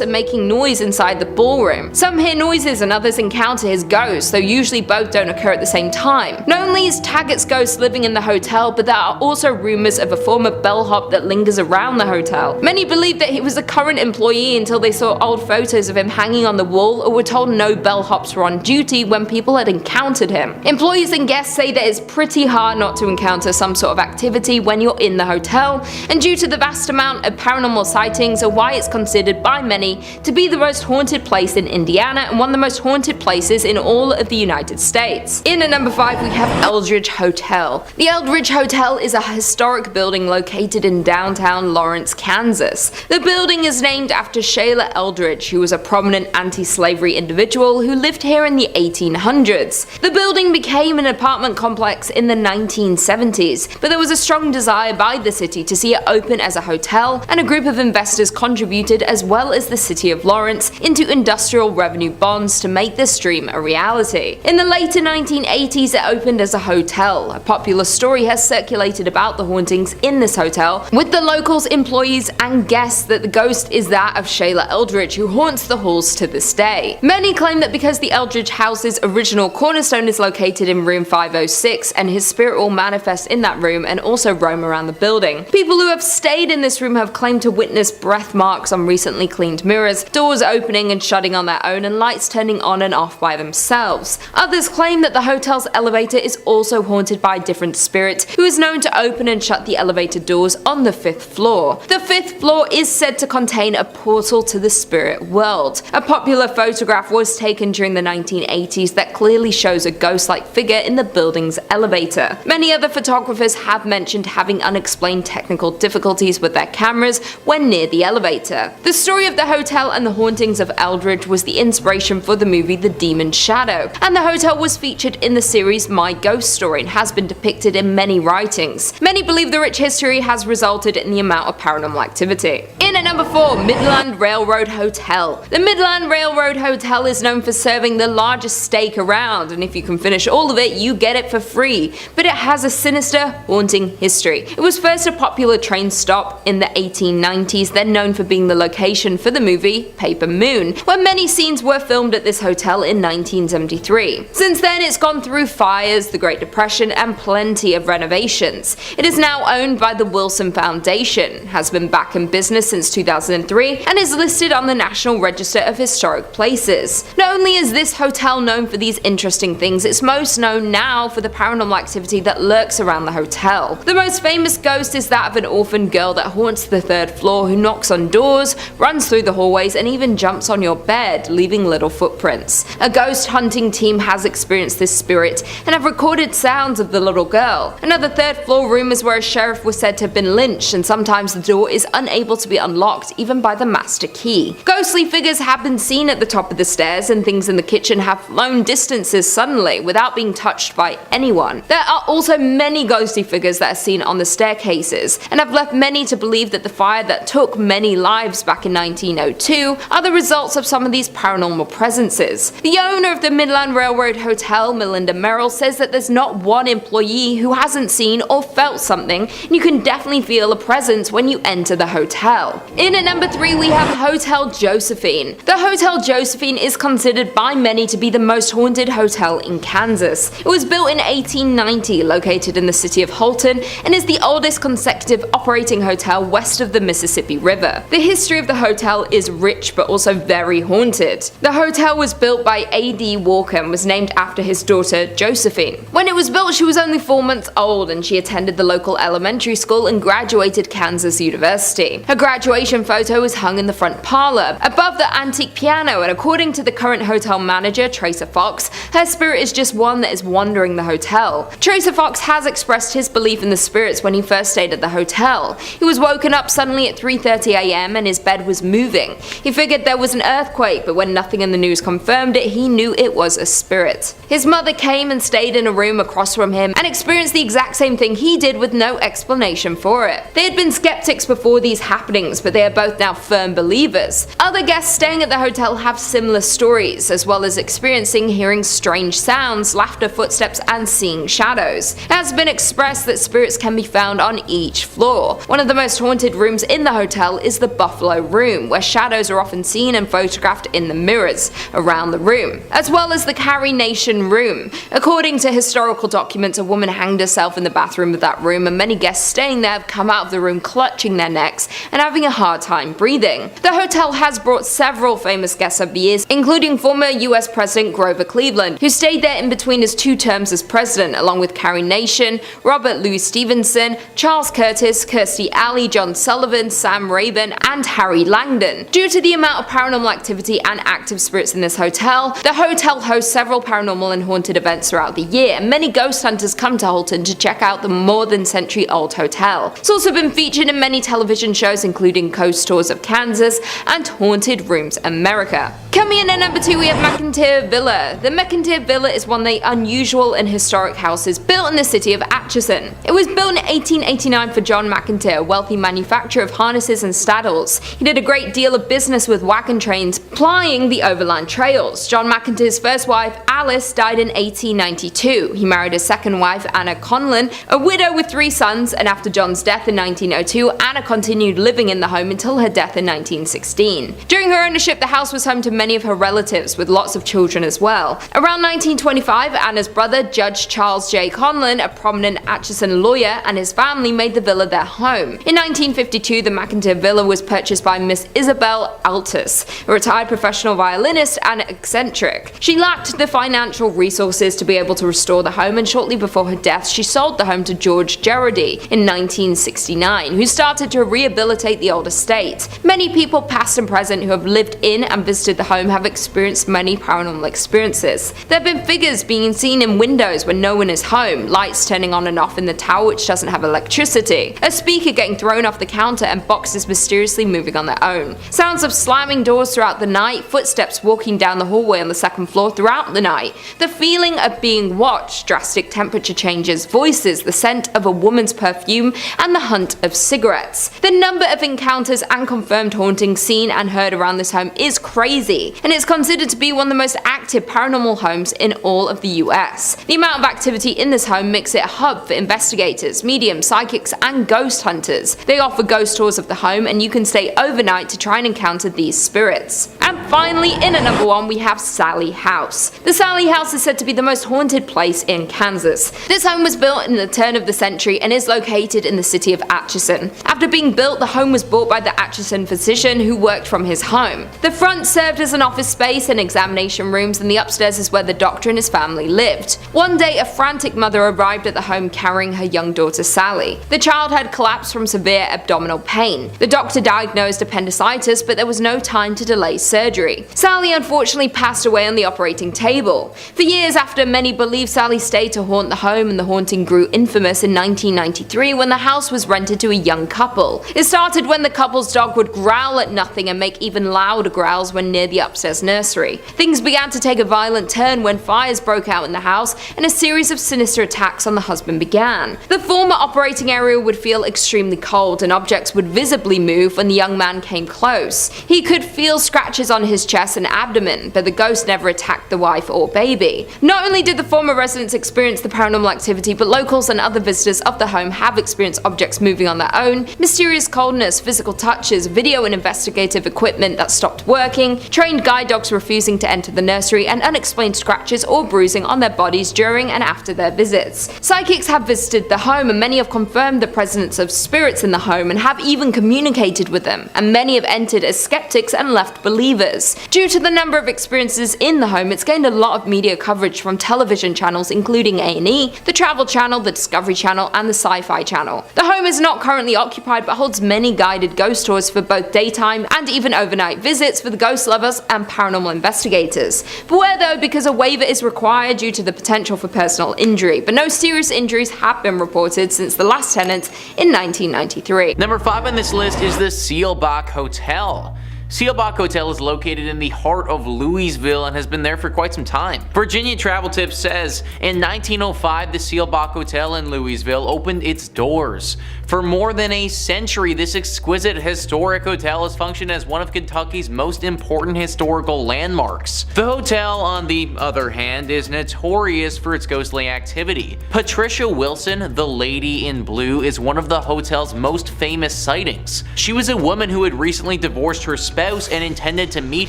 and making noise inside the ballroom. Some hear noises and others encounter his ghost, though usually both don't occur at the same time. Not only is Taggart's ghost living in the hotel, but there are also rumors of a former bellhop that lingers around the hotel. Many believe that he was a current employee until they saw old photos of him hanging on the wall, or were told no bellhops were on duty when people had encountered him. Employees and guests say that it's pretty hard not to encounter some sort of activity when you're in the hotel, and due to the vast amount of paranormal sightings are why it's considered by many to be the most haunted place in Indiana and one of the most haunted places in all of the United States. In at number 5 we have Eldridge Hotel. The Eldridge Hotel is a historic building located in downtown Lawrence, Kansas. The building is named after Sheila Eldridge, who was a prominent anti-slavery individual who lived here in the 1800s. The building became an apartment complex in the 1970s, but there was a strong desire by the city to see it open as a hotel, and a group of investors contributed, as well as the city of Lawrence, into industrial revenue bonds to make this dream a reality. In the later 1980s, it opened as a hotel. A popular story has circulated about the hauntings in this hotel, with the locals, employees, and guests that the ghost is that of Sheila Eldridge, who haunts the halls to this day. Many claim that because the Eldridge house's original cornerstone is located in room 506, and his spirit will manifest in that room and also roam around the building. People who have stayed in this room have claimed to witness breath marks on recently cleaned mirrors, doors opening and shutting on their own, and lights turning on and off by themselves. Others claim that the hotel's elevator is also haunted by a different spirit who is known to open and shut the elevator doors on the 5th floor. The 5th floor is said to contain a portal to the spirit world. A popular photograph was taken during the 1980s that clearly shows a ghost-like figure in the building's elevator. Many other photographers have mentioned having unexplained technical difficulties with their cameras when near the elevator. The story of the hotel and the hauntings of Eldridge was the inspiration for the movie The Demon's Shadow, and the hotel was featured in the series My Ghost Story and has been depicted in many writings. Many believe the rich history has resulted in the amount of paranormal activity. In at number 4, Midland Railroad Hotel. The Midland Railroad Hotel is known for serving the largest steak around, and if you can finish all of it, you get it for free. But it has a sinister, haunting history. It was first a popular train stop in the 1890s, then known for being the location for the movie Paper Moon, where many scenes were filmed at this hotel in 1973. Since then, it's gone through fires, the Great Depression, and plenty of renovations. It is now owned by the Wilson Foundation, has been back in business since 2003, and is listed on the National Register of Historic Places. Not only is this hotel known for these interesting things, it's most known now for the paranormal activity that lurks around the hotel. The most famous ghost is that of an orphan girl that haunts the 3rd floor, who knocks on doors, runs through the hallways, and even jumps on your bed, leaving little footprints. A ghost hunting team has experienced this spirit and have recorded sounds of the little girl. Another 3rd floor room is where a sheriff was said to have been lynched, and sometimes the door is unable to be unlocked even by the master key. Ghostly figures have been seen at the top of the stairs, and things in the kitchen have flown distances suddenly without being touched by anyone. There are also many ghostly figures that are seen on the staircases, and have left many to believe that the fire that took many lives back in 1902 are the results of some of these paranormal presences. The owner of the Midland Railroad Hotel, Melinda Merrill, says that there's not one employee who hasn't seen or felt something, and you can definitely feel a presence when you enter the hotel. In at number 3, we have Hotel Josephine. The Hotel Josephine is considered by many to be the most haunted hotel in Kansas. It was built in 1890, located in the city of Houghton, and is the oldest consecutive operating hotel west of the Mississippi River. The history of the hotel is rich but also very haunted. The hotel was built by A.D. Walker and was named after his daughter Josephine. When it was built, she was only 4 months old, and she attended the local elementary school and graduated Kansas University. Her graduation photo is hung in the front parlor, above the antique piano, and according to the current hotel manager, Tracer Fox, her spirit is just one that is wandering the hotel. Tracer Fox has expressed his belief in the spirits when he first stayed at the hotel. He was woken up suddenly at 3:30 a.m. and his bed was moving. He figured there was an earthquake, but when nothing in the news confirmed it, he knew it was a spirit. His mother came and stayed in a room across from him and experienced the exact same thing he did with no explanation for it. They had been skeptics before these happenings, but they are both now firm believers. Other guests staying at the hotel have similar stories, as well as experiencing hearing strange sounds, laughter, footsteps, and seeing shadows. It has been expressed that spirits can be found on each floor. One of the most haunted rooms in the hotel is the Buffalo Room, where shadows are often seen and photographed in the mirrors around the room, as well as the Carrie Nation Room. According to historical documents, a woman hanged herself in the bathroom of that room, and many guests staying there have come out of the room clutching their necks and having a hard time breathing. The hotel has brought several famous guests over the years, including former US President Grover Cleveland, who stayed there in between his 2 terms as president, along with Carrie Nation, Robert Louis Stevenson, Charles Curtis, Kirstie Alley, John Sullivan, Sam Rayburn, and Harry Langdon. Due to the amount of paranormal activity and active spirits in this hotel, the hotel hosts several paranormal and haunted events throughout the year, and many ghost hunters come to Houghton to check out the more than century-old hotel. It's also been featured in many television shows, including Coast Tours of Kansas and Haunted Rooms America. Coming in at number 2, we have McInteer Villa. The McInteer Villa is one of the unusual and historic houses built in the city of Atchison. It was built in 1889 for John McInteer, a wealthy manufacturer of harnesses and saddles. He did a great deal of business with wagon trains, plying the overland trails. John McInteer's first wife, Alice, died in 1892. He married his second wife, Anna Conlon, a widow with 3 sons, and after John's death in 1902, Anna continued living in the home until her death in 1916. During her ownership, the house was home to many of her relatives, with lots of children as well. Around 1925, Anna's brother, Judge Charles J. Conlon, a prominent Atchison lawyer, and his family made the villa their home. In 1952, the McInteer Villa was purchased by Miss Isabel Altus, a retired professional violinist and eccentric. She lacked the financial resources to be able to restore the home, and shortly before her death, she sold the home to George Gerardi in 1969, who started to rehabilitate the old estate. Many people, past and present, who have lived in and visited the home have experienced many paranormal experiences. There have been figures being seen in windows when no one is home, lights turning on and off in the tower which doesn't have electricity, a speaker getting thrown off the counter, and boxes mysteriously moving on their own. Sounds of slamming doors throughout the night, footsteps walking down the hallway on the second floor throughout the night, the feeling of being watched, drastic temperature changes, voices, the scent of a woman's perfume, and the hunt of cigarettes. The number of encounters and confirmed hauntings seen and heard around this home is crazy, and it's considered to be one of the most active paranormal homes in all of the US. The amount of activity in this home makes it a hub for investigators, mediums, psychics, and ghost hunters. They offer ghost tours of the home, and you can stay overnight to try and encounter these spirits. And finally, in at number 1, we have Sallie House. The Sallie House is said to be the most haunted place in Kansas. This home was built in the turn of the century and is located in the city of Atchison. After being built, the home was bought by the Atchison physician who worked from his home. The front served as an office space and examination rooms, and the upstairs is where the doctor and his family lived. One day, a frantic mother arrived at the home carrying her young daughter Sally. The child had collapsed from severe abdominal pain. The doctor diagnosed appendicitis, but there was no time to delay surgery. Sally unfortunately passed away on the operating table. For years after, many believe Sally stayed to haunt the home, and the haunting grew infamous in 1993 when the house was rented to a young couple. It started when the couple's dog would growl at nothing and make even louder growls when near the upstairs nursery. Things began to take a violent turn when fires broke out in the house and a series of sinister attacks on the husband began. The former operating area would feel extremely cold, and objects would visibly move when the young man came close. He could feel scratches on his chest and abdomen, but the ghost never attacked the wife or baby. Not only did the former residents experience the paranormal activity, but locals and other visitors of the home have experienced objects moving on their own, mysterious coldness, physical touches, video and investigative equipment that stopped working, trained guide dogs refusing to enter the nursery, and unexplained scratches or bruising on their bodies during and after their visits. Psychics have visited the home, and many have confirmed the presence of spirits in the home and have even communicated with them, and many have entered as skeptics and left believers. Due to the number of experiences in the home, it's gained a lot of media coverage from television channels including A&E, the Travel Channel, the Discovery Channel, and the Sci-Fi Channel. The home is not currently occupied but holds many guided ghost tours for both daytime and even overnight visits for the ghost lovers and paranormal investigators. Beware though, because a waiver is required due to the potential for personal injury, but no serious injuries have been reported since the last tenant in 1993. Number 5 on this list is the Seelbach Hotel. Seelbach Hotel is located in the heart of Louisville and has been there for quite some time. Virginia Travel Tips says, in 1905 the Seelbach Hotel in Louisville opened its doors. For more than a century, this exquisite historic hotel has functioned as one of Kentucky's most important historical landmarks. The hotel, on the other hand, is notorious for its ghostly activity. Patricia Wilson, the Lady in Blue, is one of the hotel's most famous sightings. She was a woman who had recently divorced her spouse and intended to meet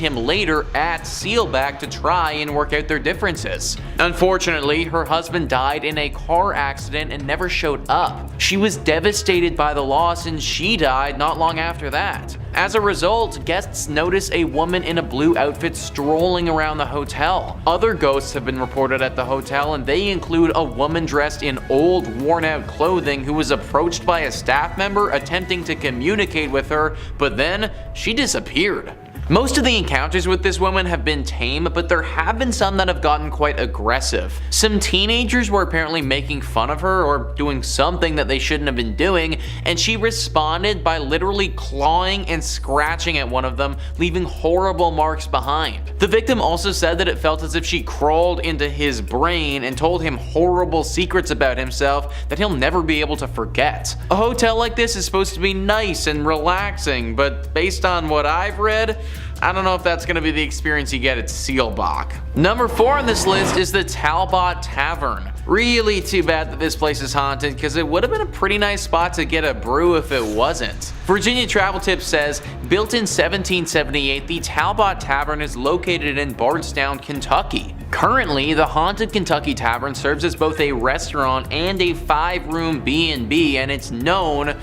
him later at Seelbach to try and work out their differences. Unfortunately, her husband died in a car accident and never showed up. She was devastated by the loss, and she died not long after that. As a result, guests notice a woman in a blue outfit strolling around the hotel. Other ghosts have been reported at the hotel, and they include a woman dressed in old, worn-out clothing who was approached by a staff member attempting to communicate with her, but then she disappeared. Most of the encounters with this woman have been tame, but there have been some that have gotten quite aggressive. Some teenagers were apparently making fun of her or doing something that they shouldn't have been doing, and she responded by literally clawing and scratching at one of them, leaving horrible marks behind. The victim also said that it felt as if she crawled into his brain and told him horrible secrets about himself that he'll never be able to forget. A hotel like this is supposed to be nice and relaxing, but based on what I've read, I don't know if that's going to be the experience you get at Seelbach. Number 4 on this list is the Talbot Tavern. Really too bad that this place is haunted, because it would have been a pretty nice spot to get a brew if it wasn't. Virginia Travel Tips says, built in 1778, the Talbot Tavern is located in Bardstown, Kentucky. Currently, the Haunted Kentucky Tavern serves as both a restaurant and a 5-room B&B, and it's known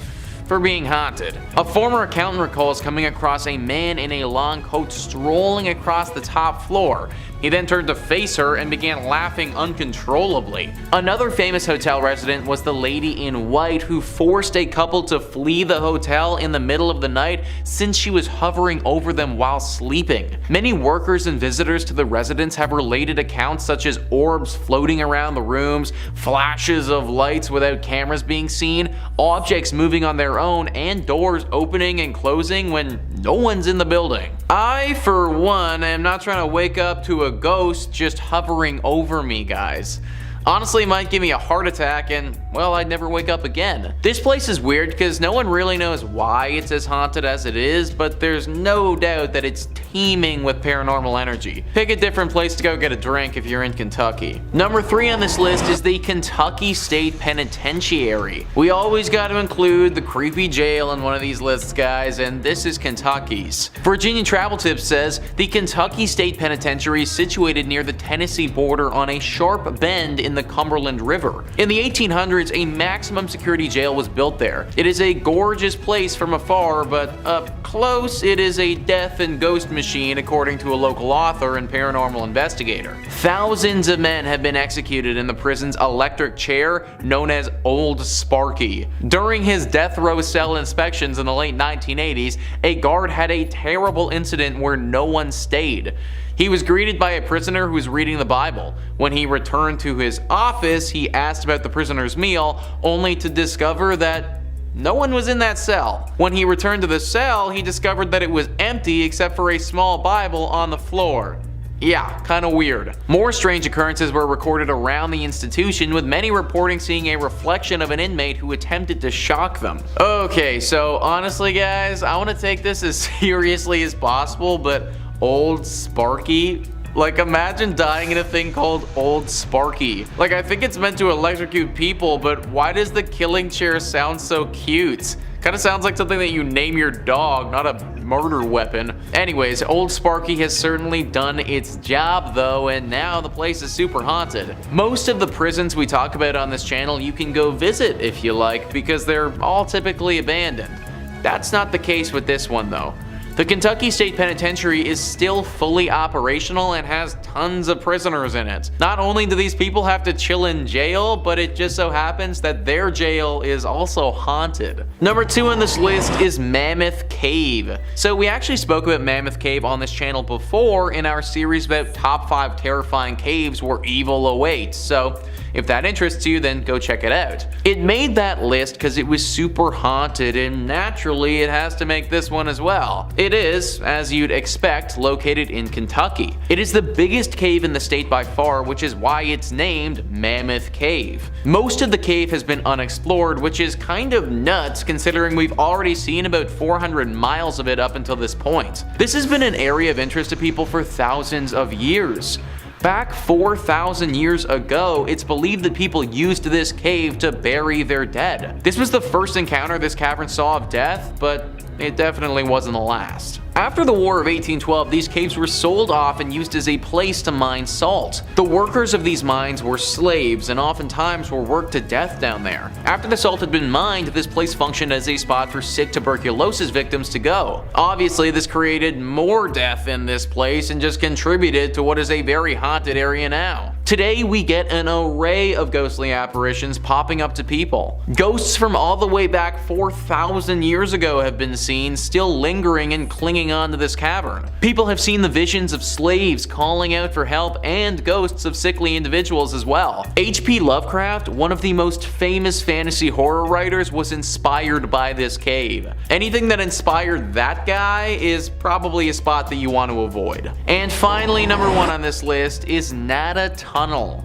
for being haunted. A former accountant recalls coming across a man in a long coat strolling across the top floor. He then turned to face her and began laughing uncontrollably. Another famous hotel resident was the lady in white who forced a couple to flee the hotel in the middle of the night since she was hovering over them while sleeping. Many workers and visitors to the residence have related accounts such as orbs floating around the rooms, flashes of lights without cameras being seen, objects moving on their own, and doors opening and closing when no one's in the building. I, for one, am not trying to wake up to a ghost just hovering over me, guys. Honestly, it might give me a heart attack and, well, I'd never wake up again. This place is weird because no one really knows why it's as haunted as it is, but there's no doubt that it's teeming with paranormal energy. Pick a different place to go get a drink if you're in Kentucky. Number 3 on this list is the Kentucky State Penitentiary. We always got to include the creepy jail in one of these lists, guys, and this is Kentucky's. Virginia Travel Tips says, the Kentucky State Penitentiary is situated near the Tennessee border on a sharp bend in the Cumberland River. In the 1800s, a maximum security jail was built there. It is a gorgeous place from afar, but up close, it is a death and ghost machine, according to a local author and paranormal investigator. Thousands of men have been executed in the prison's electric chair, known as Old Sparky. During his death row cell inspections in the late 1980s, a guard had a terrible incident where no one stayed. He was greeted by a prisoner who was reading the Bible. When he returned to his office, he asked about the prisoner's meal, only to discover that no one was in that cell. When he returned to the cell, he discovered that it was empty except for a small Bible on the floor. Yeah, kinda weird. More strange occurrences were recorded around the institution, with many reporting seeing a reflection of an inmate who attempted to shock them. Okay, so honestly guys, I want to take this as seriously as possible, but Old Sparky? Like, imagine dying in a thing called Old Sparky. Like, I think it's meant to electrocute people, but why does the killing chair sound so cute? Kinda sounds like something that you name your dog, not a murder weapon. Anyways, Old Sparky has certainly done its job though, and now the place is super haunted. Most of the prisons we talk about on this channel you can go visit if you like, because they're all typically abandoned. That's not the case with this one though. The Kentucky State Penitentiary is still fully operational and has tons of prisoners in it. Not only do these people have to chill in jail, but it just so happens that their jail is also haunted. Number 2 on this list is Mammoth Cave. So we actually spoke about Mammoth Cave on this channel before in our series about top 5 terrifying caves where evil awaits, so if that interests you, then go check it out. It made that list because it was super haunted, and naturally it has to make this one as well. It is, as you'd expect, located in Kentucky. It is the biggest cave in the state by far, which is why it's named Mammoth Cave. Most of the cave has been unexplored, which is kind of nuts considering we've already seen about 400 miles of it up until this point. This has been an area of interest to people for thousands of years. Back 4,000 years ago, it's believed that people used this cave to bury their dead. This was the first encounter this cavern saw of death, but it definitely wasn't the last. After the War of 1812, these caves were sold off and used as a place to mine salt. The workers of these mines were slaves and oftentimes were worked to death down there. After the salt had been mined, this place functioned as a spot for sick tuberculosis victims to go. Obviously, this created more death in this place and just contributed to what is a very haunted area now. Today we get an array of ghostly apparitions popping up to people. Ghosts from all the way back 4,000 years ago have been seen, still lingering and clinging on to this cavern. People have seen the visions of slaves calling out for help and ghosts of sickly individuals as well. H.P. Lovecraft, one of the most famous fantasy horror writers, was inspired by this cave. Anything that inspired that guy is probably a spot that you want to avoid. And finally, number 1 on this list is Nada Tunnel.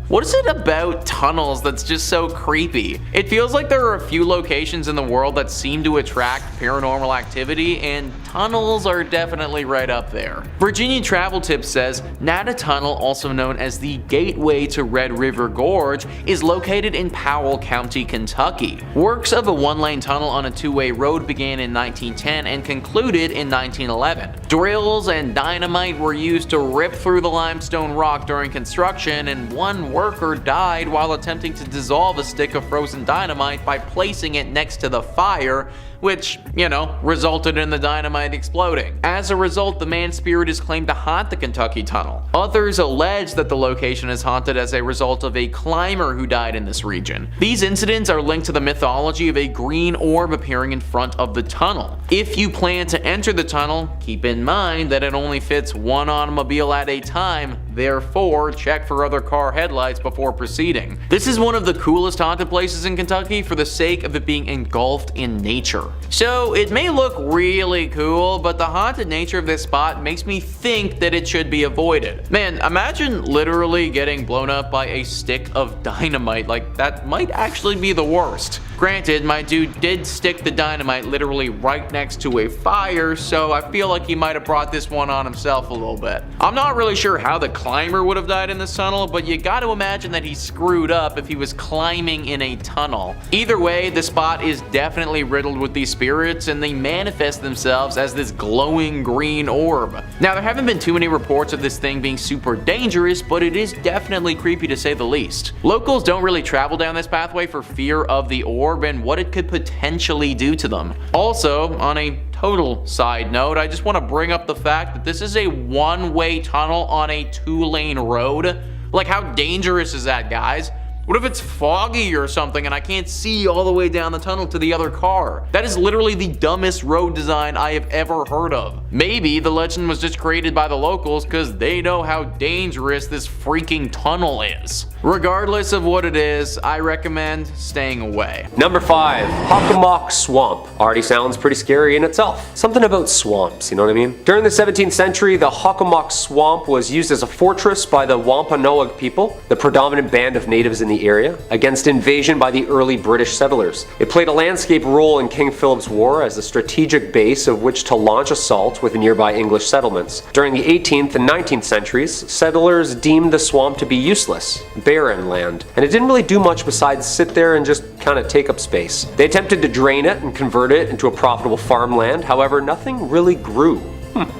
What is it about tunnels that's just so creepy? It feels like there are a few locations in the world that seem to attract paranormal activity, and tunnels are definitely right up there. Virginia Travel Tips says Nada Tunnel, also known as the Gateway to Red River Gorge, is located in Powell County, Kentucky. Works of a one-lane tunnel on a two-way road began in 1910 and concluded in 1911. Drills and dynamite were used to rip through the limestone rock during construction, and one worker died while attempting to dissolve a stick of frozen dynamite by placing it next to the fire, which, resulted in the dynamite exploding. As a result, the man's spirit is claimed to haunt the Kentucky Tunnel. Others allege that the location is haunted as a result of a climber who died in this region. These incidents are linked to the mythology of a green orb appearing in front of the tunnel. If you plan to enter the tunnel, keep in mind that it only fits one automobile at a time, therefore check for other car headlights before proceeding. This is one of the coolest haunted places in Kentucky for the sake of it being engulfed in nature. So it may look really cool, but the haunted nature of this spot makes me think that it should be avoided. Man, imagine literally getting blown up by a stick of dynamite. Like, that might actually be the worst. Granted, my dude did stick the dynamite literally right next to a fire, so I feel like he might have brought this one on himself a little bit. I'm not really sure how the climber would have died in this tunnel, but you gotta imagine that he screwed up if he was climbing in a tunnel. Either way, the spot is definitely riddled with these spirits, and they manifest themselves as this glowing green orb. Now, there haven't been too many reports of this thing being super dangerous, but it is definitely creepy to say the least. Locals don't really travel down this pathway for fear of the orb and what it could potentially do to them. Also, on a total side note, I just want to bring up the fact that this is a one-way tunnel on a two-lane road. Like, how dangerous is that, guys? What if it's foggy or something and I can't see all the way down the tunnel to the other car? That is literally the dumbest road design I have ever heard of. Maybe the legend was just created by the locals because they know how dangerous this freaking tunnel is. Regardless of what it is, I recommend staying away. Number 5, Hokomok Swamp. Already sounds pretty scary in itself. Something about swamps, you know what I mean? During the 17th century, the Hokomok Swamp was used as a fortress by the Wampanoag people, the predominant band of natives in the area, against invasion by the early British settlers. It played a landscape role in King Philip's War as a strategic base of which to launch assaults with nearby English settlements. During the 18th and 19th centuries, settlers deemed the swamp to be useless, barren land, and it didn't really do much besides sit there and just kind of take up space. They attempted to drain it and convert it into a profitable farmland, however, nothing really grew.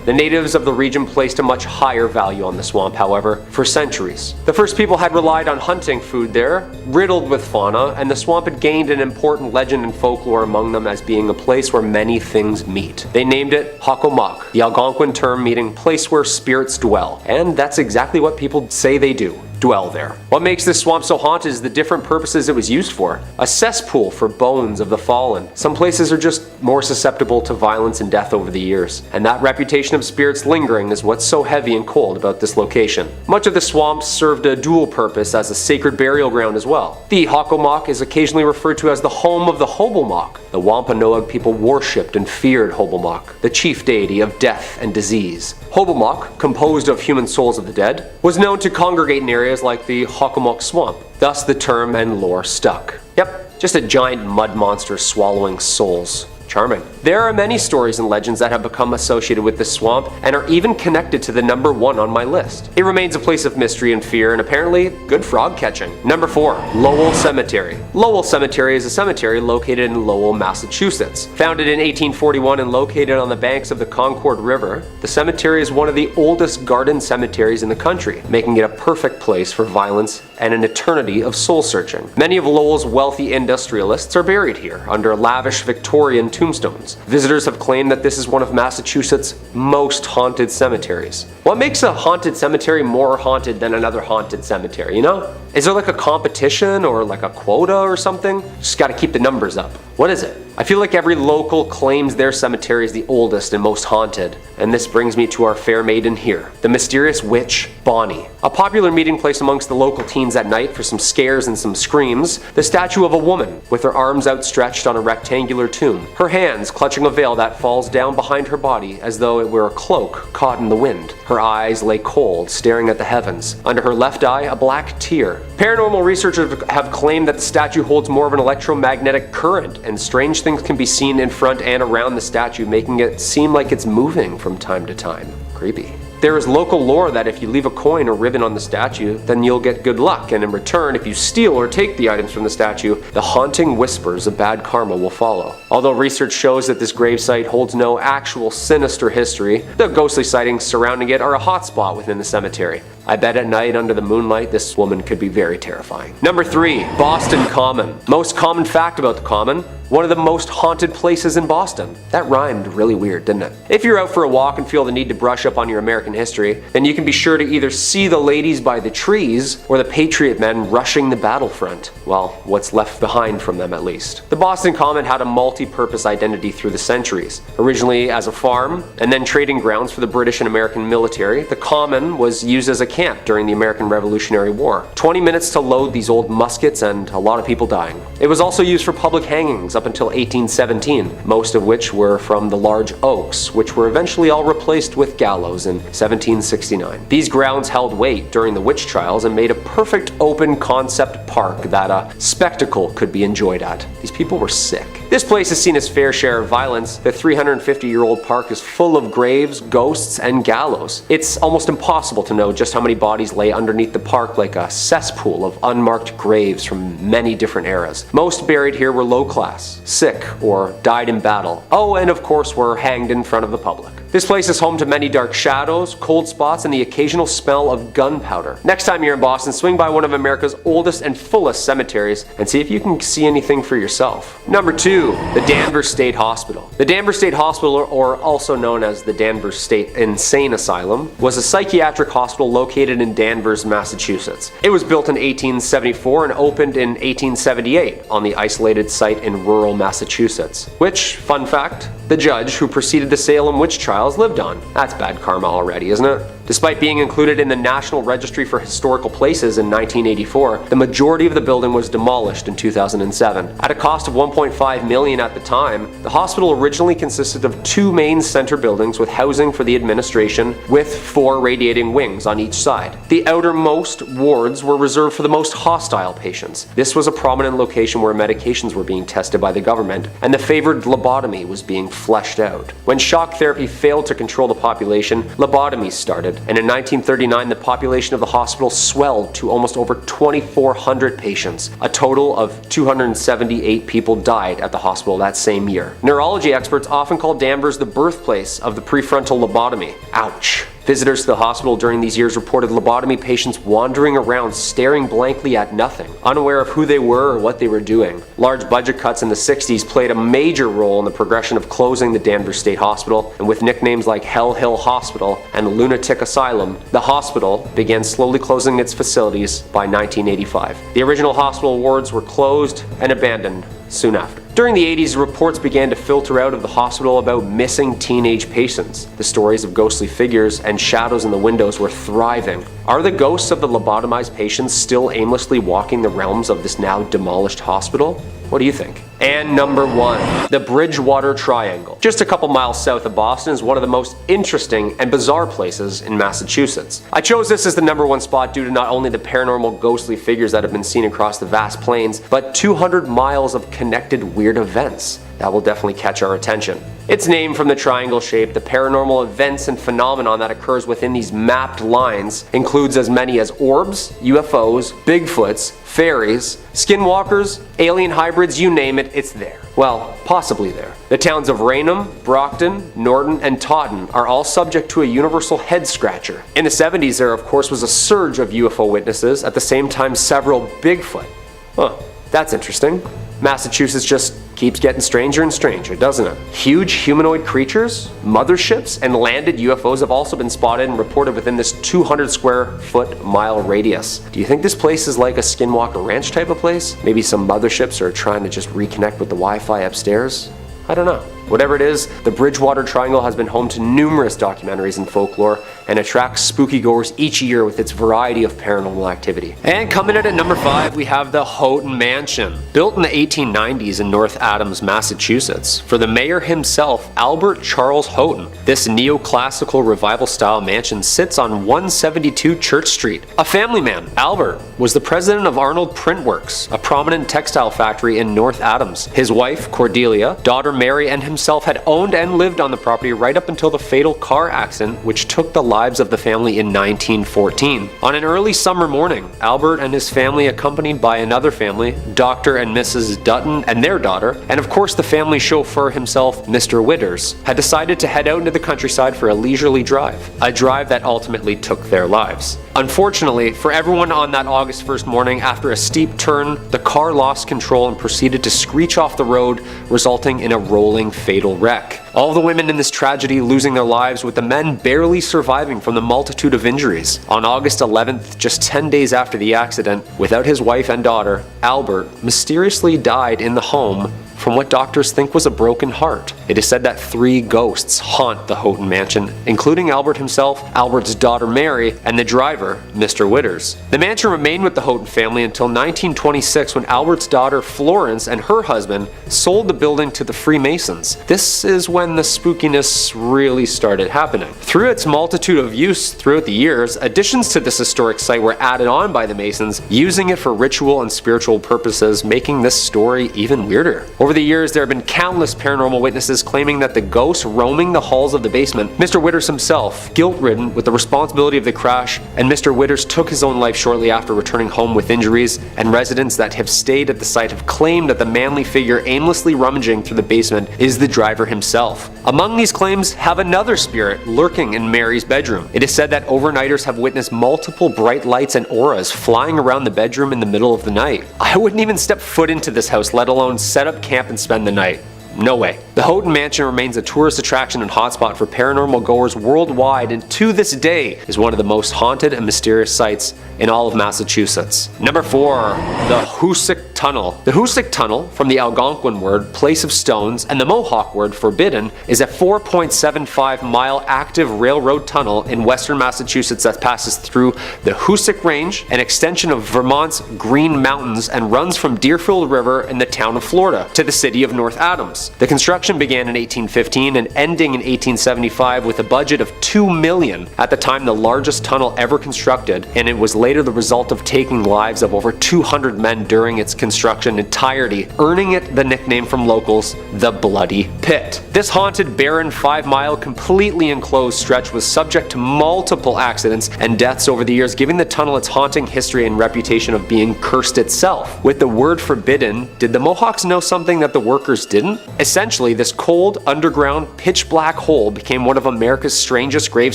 The natives of the region placed a much higher value on the swamp, however, for centuries. The first people had relied on hunting food there, riddled with fauna, and the swamp had gained an important legend and folklore among them as being a place where many things meet. They named it Hokomok, the Algonquin term meaning place where spirits dwell, and that's exactly what people say they do. Dwell there. What makes this swamp so haunted is the different purposes it was used for. A cesspool for bones of the fallen. Some places are just more susceptible to violence and death over the years, and that reputation of spirits lingering is what's so heavy and cold about this location. Much of the swamp served a dual purpose as a sacred burial ground as well. The Hokomok is occasionally referred to as the home of the Hobomok. The Wampanoag people worshipped and feared Hobomok, the chief deity of death and disease. Hobomok, composed of human souls of the dead, was known to congregate in areas like the Hokomok Swamp. Thus the term and lore stuck. Yep, just a giant mud monster swallowing souls. Charming. There are many stories and legends that have become associated with this swamp and are even connected to the number 1 on my list. It remains a place of mystery and fear and apparently good frog catching. Number 4, Lowell Cemetery. Lowell Cemetery is a cemetery located in Lowell, Massachusetts. Founded in 1841 and located on the banks of the Concord River, the cemetery is one of the oldest garden cemeteries in the country, making it a perfect place for violence and an eternity of soul searching. Many of Lowell's wealthy industrialists are buried here under lavish Victorian tombstones. Visitors have claimed that this is one of Massachusetts' most haunted cemeteries. What makes a haunted cemetery more haunted than another haunted cemetery, you know? Is there like a competition or like a quota or something? Just gotta keep the numbers up. What is it? I feel like every local claims their cemetery is the oldest and most haunted. And this brings me to our fair maiden here, the mysterious witch, Bonnie. A popular meeting place amongst the local teens at night for some scares and some screams, the statue of a woman with her arms outstretched on a rectangular tomb, her hands clutching a veil that falls down behind her body as though it were a cloak caught in the wind. Her eyes lay cold, staring at the heavens. Under her left eye, a black tear. Paranormal researchers have claimed that the statue holds more of an electromagnetic current, and strange things can be seen in front and around the statue, making it seem like it's moving from time to time. Creepy. There is local lore that if you leave a coin or ribbon on the statue, then you'll get good luck, and in return, if you steal or take the items from the statue, the haunting whispers of bad karma will follow. Although research shows that this gravesite holds no actual sinister history, the ghostly sightings surrounding it are a hotspot within the cemetery. I bet at night under the moonlight this woman could be very terrifying. Number 3. Boston Common. Most common fact about the Common, one of the most haunted places in Boston. That rhymed really weird, didn't it? If you're out for a walk and feel the need to brush up on your American history, then you can be sure to either see the ladies by the trees or the Patriot men rushing the battlefront. Well, what's left behind from them at least. The Boston Common had a multi-purpose identity through the centuries. Originally as a farm, and then trading grounds for the British and American military, the Common was used as a camp during the American Revolutionary War. 20 minutes to load these old muskets and a lot of people dying. It was also used for public hangings up until 1817, most of which were from the large oaks, which were eventually all replaced with gallows in 1769. These grounds held weight during the witch trials and made a perfect open concept park that a spectacle could be enjoyed at. These people were sick. This place has seen its fair share of violence. The 350-year-old park is full of graves, ghosts, and gallows. It's almost impossible to know just how many bodies lay underneath the park, like a cesspool of unmarked graves from many different eras. Most buried here were low class, sick, or died in battle. Oh, and of course were hanged in front of the public. This place is home to many dark shadows, cold spots, and the occasional smell of gunpowder. Next time you're in Boston, swing by one of America's oldest and fullest cemeteries and see if you can see anything for yourself. Number 2, the Danvers State Hospital. The Danvers State Hospital, or also known as the Danvers State Insane Asylum, was a psychiatric hospital located in Danvers, Massachusetts. It was built in 1874 and opened in 1878 on the isolated site in rural Massachusetts, which, fun fact, the judge who preceded the Salem witch trials lived on. That's bad karma already, isn't it? Despite being included in the National Registry for Historical Places in 1984, the majority of the building was demolished in 2007. At a cost of $1.5 million at the time, the hospital originally consisted of 2 main center buildings with housing for the administration, with 4 radiating wings on each side. The outermost wards were reserved for the most hostile patients. This was a prominent location where medications were being tested by the government, and the favored lobotomy was being fleshed out. When shock therapy failed to control the population, lobotomies started, and in 1939 the population of the hospital swelled to almost over 2,400 patients. A total of 278 people died at the hospital that same year. Neurology experts often call Danvers the birthplace of the prefrontal lobotomy. Ouch. Visitors to the hospital during these years reported lobotomy patients wandering around staring blankly at nothing, unaware of who they were or what they were doing. Large budget cuts in the 60s played a major role in the progression of closing the Danvers State Hospital, and with nicknames like Hell Hill Hospital and Lunatic Asylum, the hospital began slowly closing its facilities by 1985. The original hospital wards were closed and abandoned soon after. During the 80s, reports began to filter out of the hospital about missing teenage patients. The stories of ghostly figures and shadows in the windows were thriving. Are the ghosts of the lobotomized patients still aimlessly walking the realms of this now demolished hospital? What do you think? And number 1, the Bridgewater Triangle. Just a couple miles south of Boston is one of the most interesting and bizarre places in Massachusetts. I chose this as the number 1 spot due to not only the paranormal ghostly figures that have been seen across the vast plains, but 200 miles of connected weird events. That will definitely catch our attention. It's named from the triangle shape. The paranormal events and phenomenon that occurs within these mapped lines includes as many as orbs, UFOs, Bigfoots, fairies, skinwalkers, alien hybrids, you name it, it's there. Well, possibly there. The towns of Raynham, Brockton, Norton, and Taunton are all subject to a universal head scratcher. In the 70s, there of course was a surge of UFO witnesses, at the same time several Bigfoot. Huh, that's interesting. Massachusetts just keeps getting stranger and stranger, doesn't it? Huge humanoid creatures, motherships, and landed UFOs have also been spotted and reported within this 200 square foot mile radius. Do you think this place is like a Skinwalker Ranch type of place? Maybe some motherships are trying to just reconnect with the Wi-Fi upstairs? I don't know. Whatever it is, the Bridgewater Triangle has been home to numerous documentaries and folklore and attracts spooky goers each year with its variety of paranormal activity. And coming in at number 5, we have the Houghton Mansion. Built in the 1890s in North Adams, Massachusetts, for the mayor himself, Albert Charles Houghton. This neoclassical revival-style mansion sits on 172 Church Street. A family man, Albert, was the president of Arnold Print Works, a prominent textile factory in North Adams. His wife, Cordelia, daughter Mary, and himself had owned and lived on the property right up until the fatal car accident which took the lives of the family in 1914. On an early summer morning, Albert and his family, accompanied by another family, Dr. and Mrs. Dutton and their daughter, and of course the family chauffeur himself, Mr. Witters, had decided to head out into the countryside for a leisurely drive, a drive that ultimately took their lives. Unfortunately, for everyone on that August 1st morning, after a steep turn, the car lost control and proceeded to screech off the road, resulting in a rolling fatal wreck. All the women in this tragedy losing their lives, with the men barely surviving from the multitude of injuries. On August 11th, just 10 days after the accident, without his wife and daughter, Albert mysteriously died in the home from what doctors think was a broken heart. It is said that 3 ghosts haunt the Houghton Mansion, including Albert himself, Albert's daughter Mary, and the driver, Mr. Witters. The mansion remained with the Houghton family until 1926, when Albert's daughter Florence and her husband sold the building to the Freemasons. This is when the spookiness really started happening. Through its multitude of use throughout the years, additions to this historic site were added on by the Masons, using it for ritual and spiritual purposes, making this story even weirder. Over the years, there have been countless paranormal witnesses claiming that the ghosts roaming the halls of the basement, Mr. Witters himself, guilt-ridden with the responsibility of the crash, and Mr. Witters took his own life shortly after returning home with injuries, and residents that have stayed at the site have claimed that the manly figure aimlessly rummaging through the basement is the driver himself. Among these claims have another spirit lurking in Mary's bedroom. It is said that overnighters have witnessed multiple bright lights and auras flying around the bedroom in the middle of the night. I wouldn't even step foot into this house, let alone set up camp and spend the night. No way. The Houghton Mansion remains a tourist attraction and hotspot for paranormal goers worldwide, and to this day is one of the most haunted and mysterious sites in all of Massachusetts. Number 4. The Hoosac Tunnel. The Hoosac Tunnel, from the Algonquin word place of stones and the Mohawk word forbidden, is a 4.75 mile active railroad tunnel in western Massachusetts that passes through the Hoosac Range, an extension of Vermont's Green Mountains, and runs from Deerfield River in the town of Florida to the city of North Adams. The construction began in 1815 and ending in 1875 with a budget of $2 million, at the time the largest tunnel ever constructed, and it was later the result of taking lives of over 200 men during its construction entirety, earning it the nickname from locals, the Bloody Pit. This haunted, barren 5-mile, completely enclosed stretch was subject to multiple accidents and deaths over the years, giving the tunnel its haunting history and reputation of being cursed itself. With the word forbidden, did the Mohawks know something that the workers didn't? Essentially, this cold, underground, pitch-black hole became one of America's strangest grave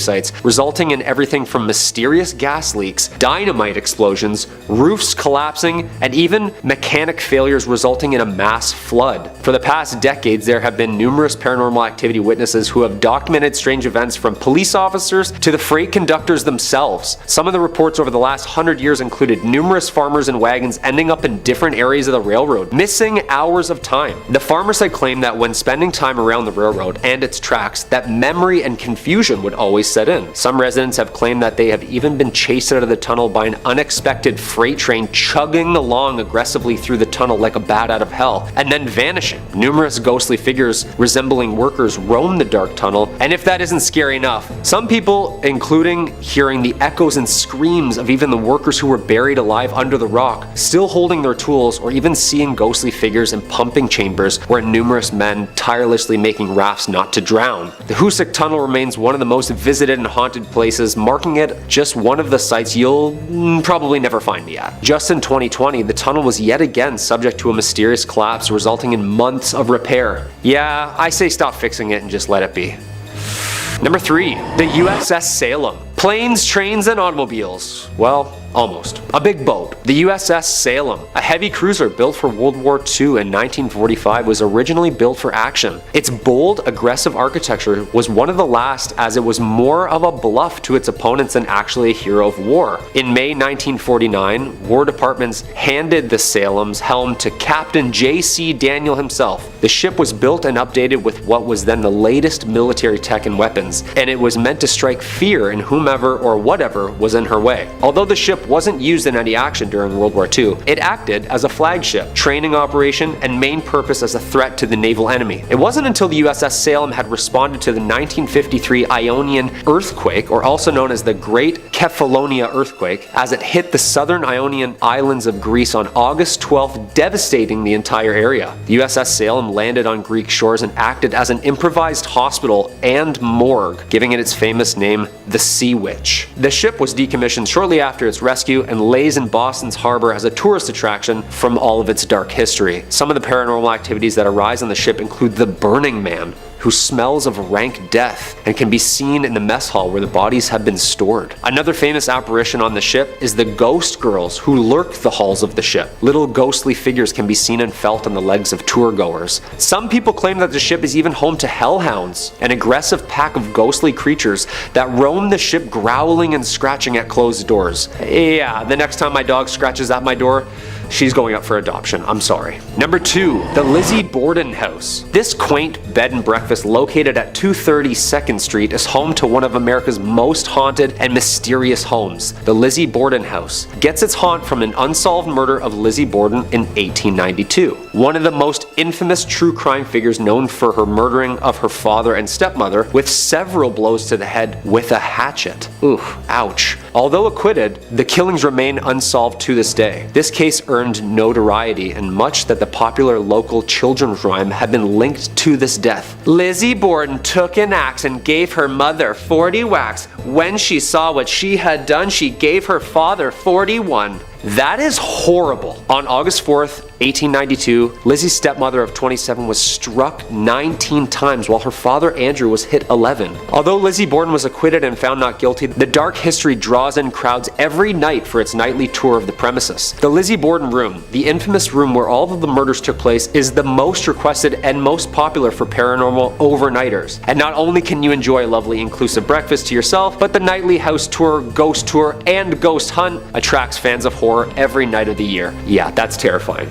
sites, resulting in everything from mysterious gas leaks, dynamite explosions, roofs collapsing, and even mechanic failures resulting in a mass flood. For the past decades, there have been numerous paranormal activity witnesses who have documented strange events, from police officers to the freight conductors themselves. Some of the reports over the last 100 years included numerous farmers and wagons ending up in different areas of the railroad, missing hours of time. The farmers had claimed that when spending time around the railroad and its tracks, that memory and confusion would always set in. Some residents have claimed that they have even been chased out of the tunnel by an unexpected freight train chugging along aggressively through the tunnel like a bat out of hell, and then vanishing. Numerous ghostly figures resembling workers roam the dark tunnel, and if that isn't scary enough, some people, including hearing the echoes and screams of even the workers who were buried alive under the rock, still holding their tools, or even seeing ghostly figures in pumping chambers where numerous men tirelessly making rafts not to drown. The Hoosac Tunnel remains one of the most visited and haunted places, marking it just one of the sites you'll probably never find me at. Just in 2020, the tunnel was yet again subject to a mysterious collapse, resulting in months of repair. Yeah, I say stop fixing it and just let it be. Number 3. The USS Salem. Planes, trains, and automobiles. Well, almost. A big boat. The USS Salem, a heavy cruiser built for World War II in 1945, was originally built for action. Its bold, aggressive architecture was one of the last, as it was more of a bluff to its opponents than actually a hero of war. In May 1949, War Departments handed the Salem's helm to Captain J.C. Daniel himself. The ship was built and updated with what was then the latest military tech and weapons, and it was meant to strike fear in whomever or whatever was in her way. Although the ship wasn't used in any action during World War II, it acted as a flagship, training operation, and main purpose as a threat to the naval enemy. It wasn't until the USS Salem had responded to the 1953 Ionian earthquake, or also known as the Great Kefalonia earthquake, as it hit the southern Ionian islands of Greece on August 12th, devastating the entire area. The USS Salem landed on Greek shores and acted as an improvised hospital and morgue, giving it its famous name, the Sea Witch. The ship was decommissioned shortly after its rescue and lays in Boston's harbor as a tourist attraction from all of its dark history. Some of the paranormal activities that arise on the ship include the Burning Man, who smells of rank death and can be seen in the mess hall where the bodies have been stored. Another famous apparition on the ship is the Ghost Girls, who lurk the halls of the ship. Little ghostly figures can be seen and felt on the legs of tour goers. Some people claim that the ship is even home to hellhounds, an aggressive pack of ghostly creatures that roam the ship, growling and scratching at closed doors. Yeah, the next time my dog scratches at my door, she's going up for adoption. I'm sorry. Number 2, the Lizzie Borden House. This quaint bed and breakfast located at 230 2nd Street is home to one of America's most haunted and mysterious homes. The Lizzie Borden House gets its haunt from an unsolved murder of Lizzie Borden in 1892. One of the most infamous true crime figures, known for her murdering of her father and stepmother with several blows to the head with a hatchet. Oof, ouch. Although acquitted, the killings remain unsolved to this day. This case earned notoriety, and much that the popular local children's rhyme had been linked to this death. Lizzie Borden took an axe and gave her mother 40 whacks. When she saw what she had done, she gave her father 41. That is horrible. On August 4th, 1892, Lizzie's stepmother of 27 was struck 19 times while her father Andrew was hit 11. Although Lizzie Borden was acquitted and found not guilty, the dark history draws in crowds every night for its nightly tour of the premises. The Lizzie Borden room, the infamous room where all of the murders took place, is the most requested and most popular for paranormal overnighters. And not only can you enjoy a lovely inclusive breakfast to yourself, but the nightly house tour, ghost tour, and ghost hunt attracts fans of horror every night of the year. Yeah, that's terrifying.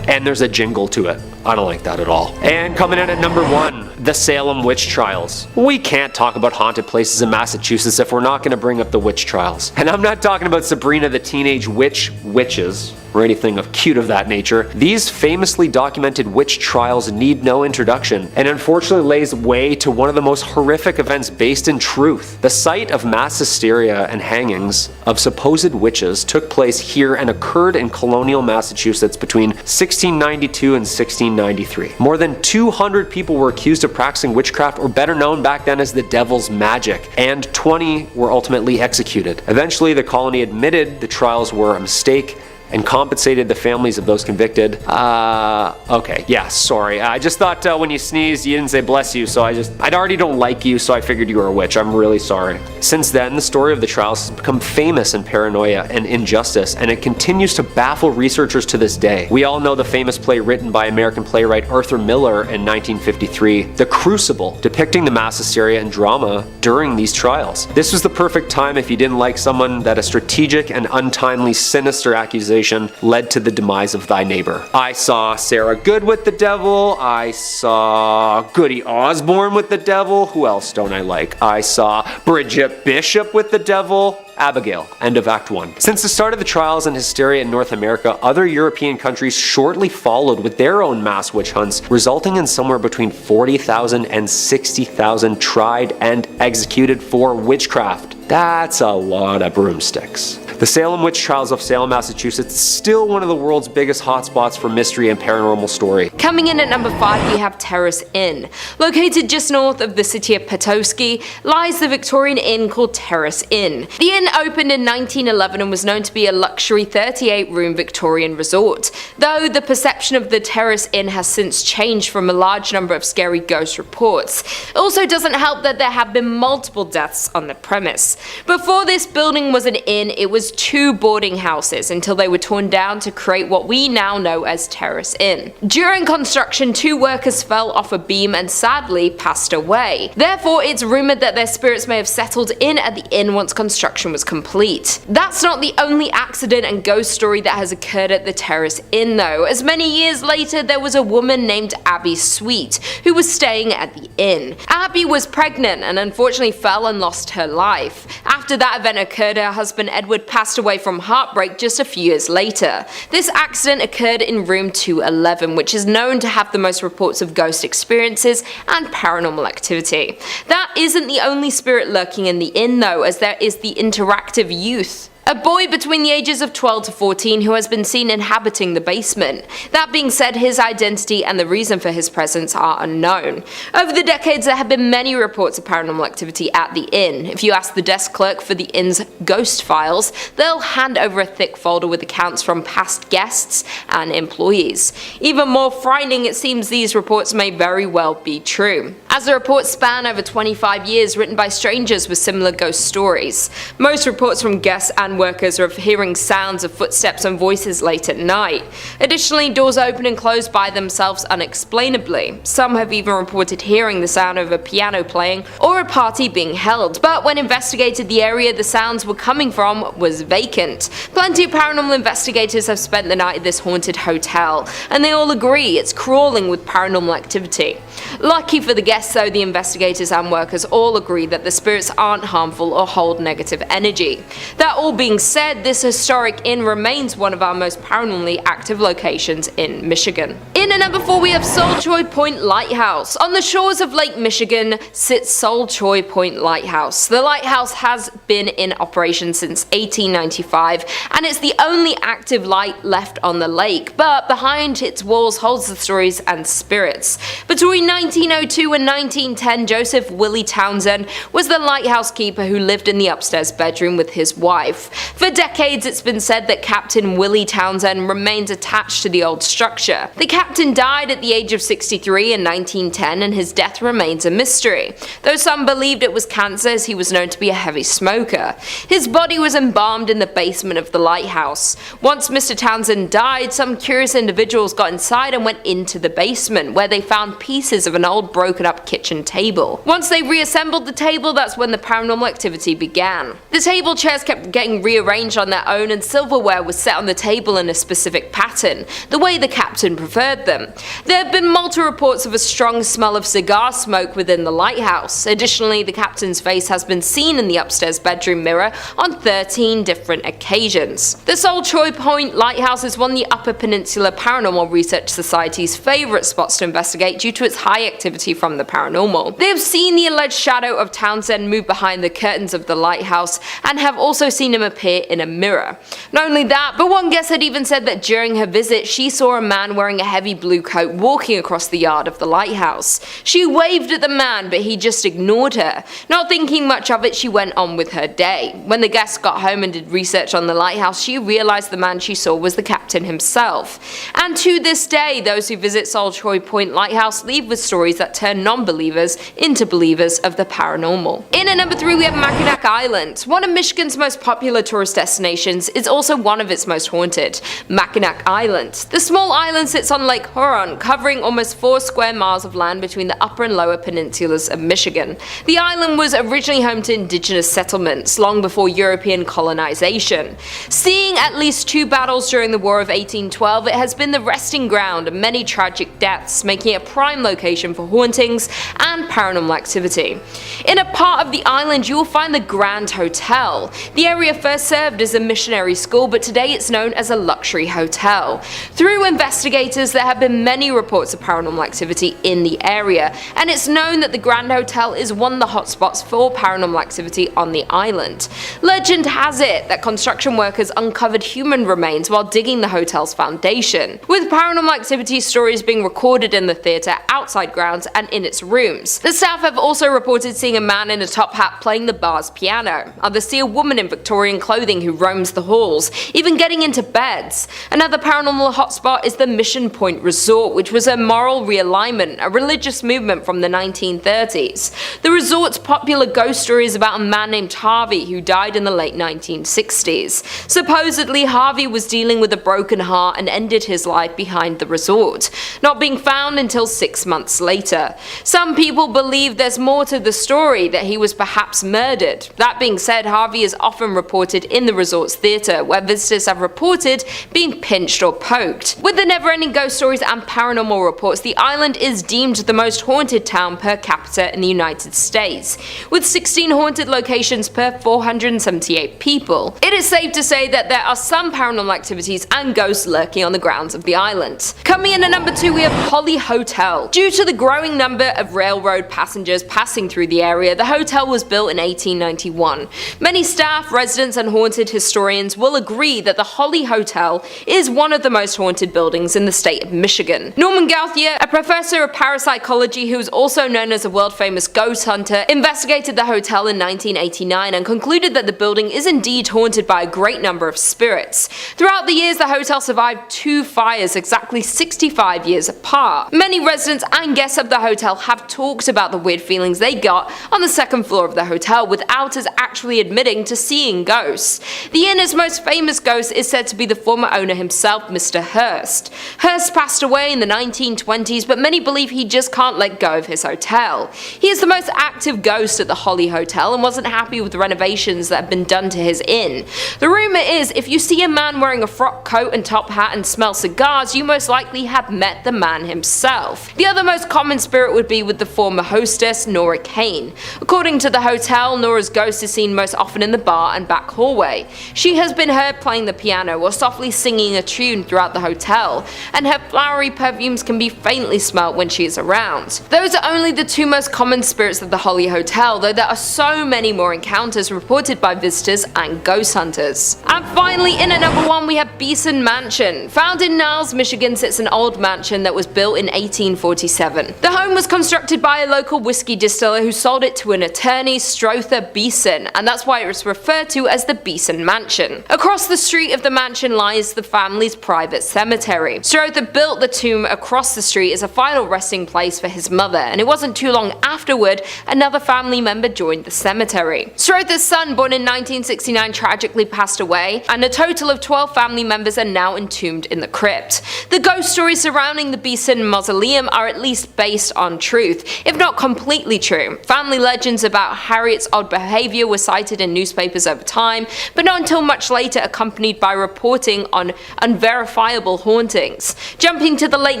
And there's a jingle to it. I don't like that at all. And coming in at number 1, the Salem Witch Trials. We can't talk about haunted places in Massachusetts if we're not going to bring up the witch trials. And I'm not talking about Sabrina the Teenage Witches, or anything of cute of that nature. These famously documented witch trials need no introduction, and unfortunately lays way to one of the most horrific events based in truth. The site of mass hysteria and hangings of supposed witches took place here and occurred in colonial Massachusetts between 1692 and 1693. More than 200 people were accused of practicing witchcraft, or better known back then as the devil's magic, and 20 were ultimately executed. Eventually, the colony admitted the trials were a mistake and compensated the families of those convicted. Okay, yeah, sorry. I just thought when you sneezed, you didn't say bless you, so I already don't like you, so I figured you were a witch. I'm really sorry. Since then, the story of the trials has become famous in paranoia and injustice, and it continues to baffle researchers to this day. We all know the famous play written by American playwright Arthur Miller in 1953, The Crucible, depicting the mass hysteria and drama during these trials. This was the perfect time if you didn't like someone that a strategic and untimely sinister accusation led to the demise of thy neighbor. I saw Sarah Good with the devil. I saw Goody Osborne with the devil. Who else don't I like? I saw Bridget Bishop with the devil. Abigail. End of Act 1. Since the start of the trials and hysteria in North America, other European countries shortly followed with their own mass witch hunts, resulting in somewhere between 40,000 and 60,000 tried and executed for witchcraft. That's a lot of broomsticks. The Salem witch trials of Salem, Massachusetts is still one of the world's biggest hotspots for mystery and paranormal story. Coming in at number 5, we have Terrace Inn. Located just north of the city of Petoskey lies the Victorian inn called Terrace Inn. The inn opened in 1911 and was known to be a luxury 38-room Victorian resort, though the perception of the Terrace Inn has since changed from a large number of scary ghost reports. It also doesn't help that there have been multiple deaths on the premise. Before this building was an inn, it was 2 boarding houses until they were torn down to create what we now know as Terrace Inn. During construction, 2 workers fell off a beam and sadly passed away. Therefore, it's rumored that their spirits may have settled in at the inn once construction was complete. That's not the only accident and ghost story that has occurred at the Terrace Inn though, as many years later there was a woman named Abby Sweet who was staying at the inn. Abby was pregnant and unfortunately fell and lost her life. After that event occurred, her husband Edward passed away from heartbreak just a few years later. This accident occurred in room 211, which is known to have the most reports of ghost experiences and paranormal activity. That isn't the only spirit lurking in the inn though, as there is the interactive youth, a boy between the ages of 12 to 14 who has been seen inhabiting the basement. That being said, his identity and the reason for his presence are unknown. Over the decades, there have been many reports of paranormal activity at the inn. If you ask the desk clerk for the inn's ghost files, they'll hand over a thick folder with accounts from past guests and employees. Even more frightening, it seems these reports may very well be true, as the reports span over 25 years, written by strangers with similar ghost stories. Most reports from guests and workers are of hearing sounds of footsteps and voices late at night. Additionally, doors open and close by themselves unexplainably. Some have even reported hearing the sound of a piano playing or a party being held, but when investigated, the area the sounds were coming from was vacant. Plenty of paranormal investigators have spent the night at this haunted hotel, and they all agree it's crawling with paranormal activity. Lucky for the guests though, the investigators and workers all agree that the spirits aren't harmful or hold negative energy. That all being said, this historic inn remains one of our most paranormally active locations in Michigan. In at number 4, we have Solchoy Point Lighthouse. On the shores of Lake Michigan sits Solchoy Point Lighthouse. The lighthouse has been in operation since 1895, and it's the only active light left on the lake, but behind its walls holds the stories and spirits. Between 1902 and 1910, Joseph Willie Townsend was the lighthouse keeper who lived in the upstairs bedroom with his wife. For decades, it's been said that Captain Willie Townsend remains attached to the old structure. The captain died at the age of 63 in 1910, and his death remains a mystery, though some believed it was cancer as he was known to be a heavy smoker. His body was embalmed in the basement of the lighthouse. Once Mr. Townsend died, some curious individuals got inside and went into the basement, where they found pieces of an old broken up kitchen table. Once they reassembled the table, that's when the paranormal activity began. The table chairs kept getting rearranged on their own, and silverware was set on the table in a specific pattern, the way the captain preferred them. There have been multiple reports of a strong smell of cigar smoke within the lighthouse. Additionally, the captain's face has been seen in the upstairs bedroom mirror on 13 different occasions. The Solchoy Point Lighthouse is one of the Upper Peninsula Paranormal Research Society's favourite spots to investigate due to its high activity from the paranormal. They have seen the alleged shadow of Townsend move behind the curtains of the lighthouse, and have also seen him appear in a mirror. Not only that, but one guest had even said that during her visit she saw a man wearing a heavy blue coat walking across the yard of the lighthouse. She waved at the man, but he just ignored her. Not thinking much of it, she went on with her day. When the guest got home and did research on the lighthouse, she realized the man she saw was the captain himself. And to this day, those who visit Solchoy Point Lighthouse leave with stories that turn non-believers into believers of the paranormal. In at number 3, we have Mackinac Island. One of Michigan's most popular tourist destinations is also one of its most haunted, Mackinac Island. The small island sits on Lake Huron, covering almost 4 square miles of land between the upper and lower peninsulas of Michigan. The island was originally home to indigenous settlements long before European colonization. Seeing at least 2 battles during the War of 1812, it has been the resting ground of many tragic deaths, making it a prime location for hauntings and paranormal activity. In a part of the island you will find the Grand Hotel. The area first served as a missionary school, but today it's known as a luxury hotel. Through investigators, there have been many reports of paranormal activity in the area, and it's known that the Grand Hotel is one of the hotspots for paranormal activity on the island. Legend has it that construction workers uncovered human remains while digging the hotel's foundation, with paranormal activity stories being recorded in the theatre, outside grounds, and in its rooms. The staff have also reported seeing a man in a top hat playing the bar's piano. Others see a woman in Victorian clothing who roams the halls, even getting into beds. Another paranormal hotspot is the Mission Point Resort, which was a moral realignment, a religious movement from the 1930s. The resort's popular ghost story is about a man named Harvey who died in the late 1960s. Supposedly, Harvey was dealing with a broken heart and ended his life behind the resort, not being found until 6 months later. Some people believe there's more to the story, that he was perhaps murdered. That being said, Harvey is often reported in the resort's theatre, where visitors have reported being pinched or poked. With the never-ending ghost stories and paranormal reports, the island is deemed the most haunted town per capita in the United States, with 16 haunted locations per 478 people. It is safe to say that there are some paranormal activities and ghosts lurking on the grounds of the island. Coming in at number 2, we have Holly Hotel. Due to the growing number of railroad passengers passing through the area, the hotel was built in 1891. Many staff, residents, and haunted historians will agree that the Holly Hotel is one of the most haunted buildings in the state of Michigan. Norman Gauthier, a professor of parapsychology who is also known as a world-famous ghost hunter, investigated the hotel in 1989 and concluded that the building is indeed haunted by a great number of spirits. Throughout the years, the hotel survived 2 fires exactly 65 years apart. Many residents and guests of the hotel have talked about the weird feelings they got on the second floor of the hotel, without us actually admitting to seeing ghosts. The inn's most famous ghost is said to be the former owner himself, Mr. Hurst. Hurst passed away in the 1920s, but many believe he just can't let go of his hotel. He is the most active ghost at the Holly Hotel and wasn't happy with the renovations that have been done to his inn. The rumor is, if you see a man wearing a frock coat and top hat and smell cigars, you most likely have met the man himself. The other most common spirit would be with the former hostess, Nora Kane. According to the hotel, Nora's ghost is seen most often in the bar and back hallway. She has been heard playing the piano or softly singing a tune throughout the hotel, and her flowery perfumes can be faintly smelt when she is around. Those are only the 2 most common spirits of the Holly Hotel, though there are so many more encounters reported by visitors and ghost hunters. And finally, in at number 1, we have Beeson Mansion. Found in Niles, Michigan, sits an old mansion that was built in 1847. The home was constructed by a local whiskey distiller who sold it to an attorney, Strother Beeson, and that's why it was referred to as the Beeson Mansion. Across the street of the mansion lies the family's private cemetery. Strother built the tomb across the street as a final resting place for his mother, and it wasn't too long afterward another family member joined the cemetery. Strother's son, born in 1969, tragically passed away, and a total of 12 family members are now entombed in the crypt. The ghost stories surrounding the Beeson Mausoleum are at least based on truth, if not completely true. Family legends about Harriet's odd behavior were cited in newspapers over time, but not until much later, accompanied by reporting on unverifiable hauntings. Jumping to the late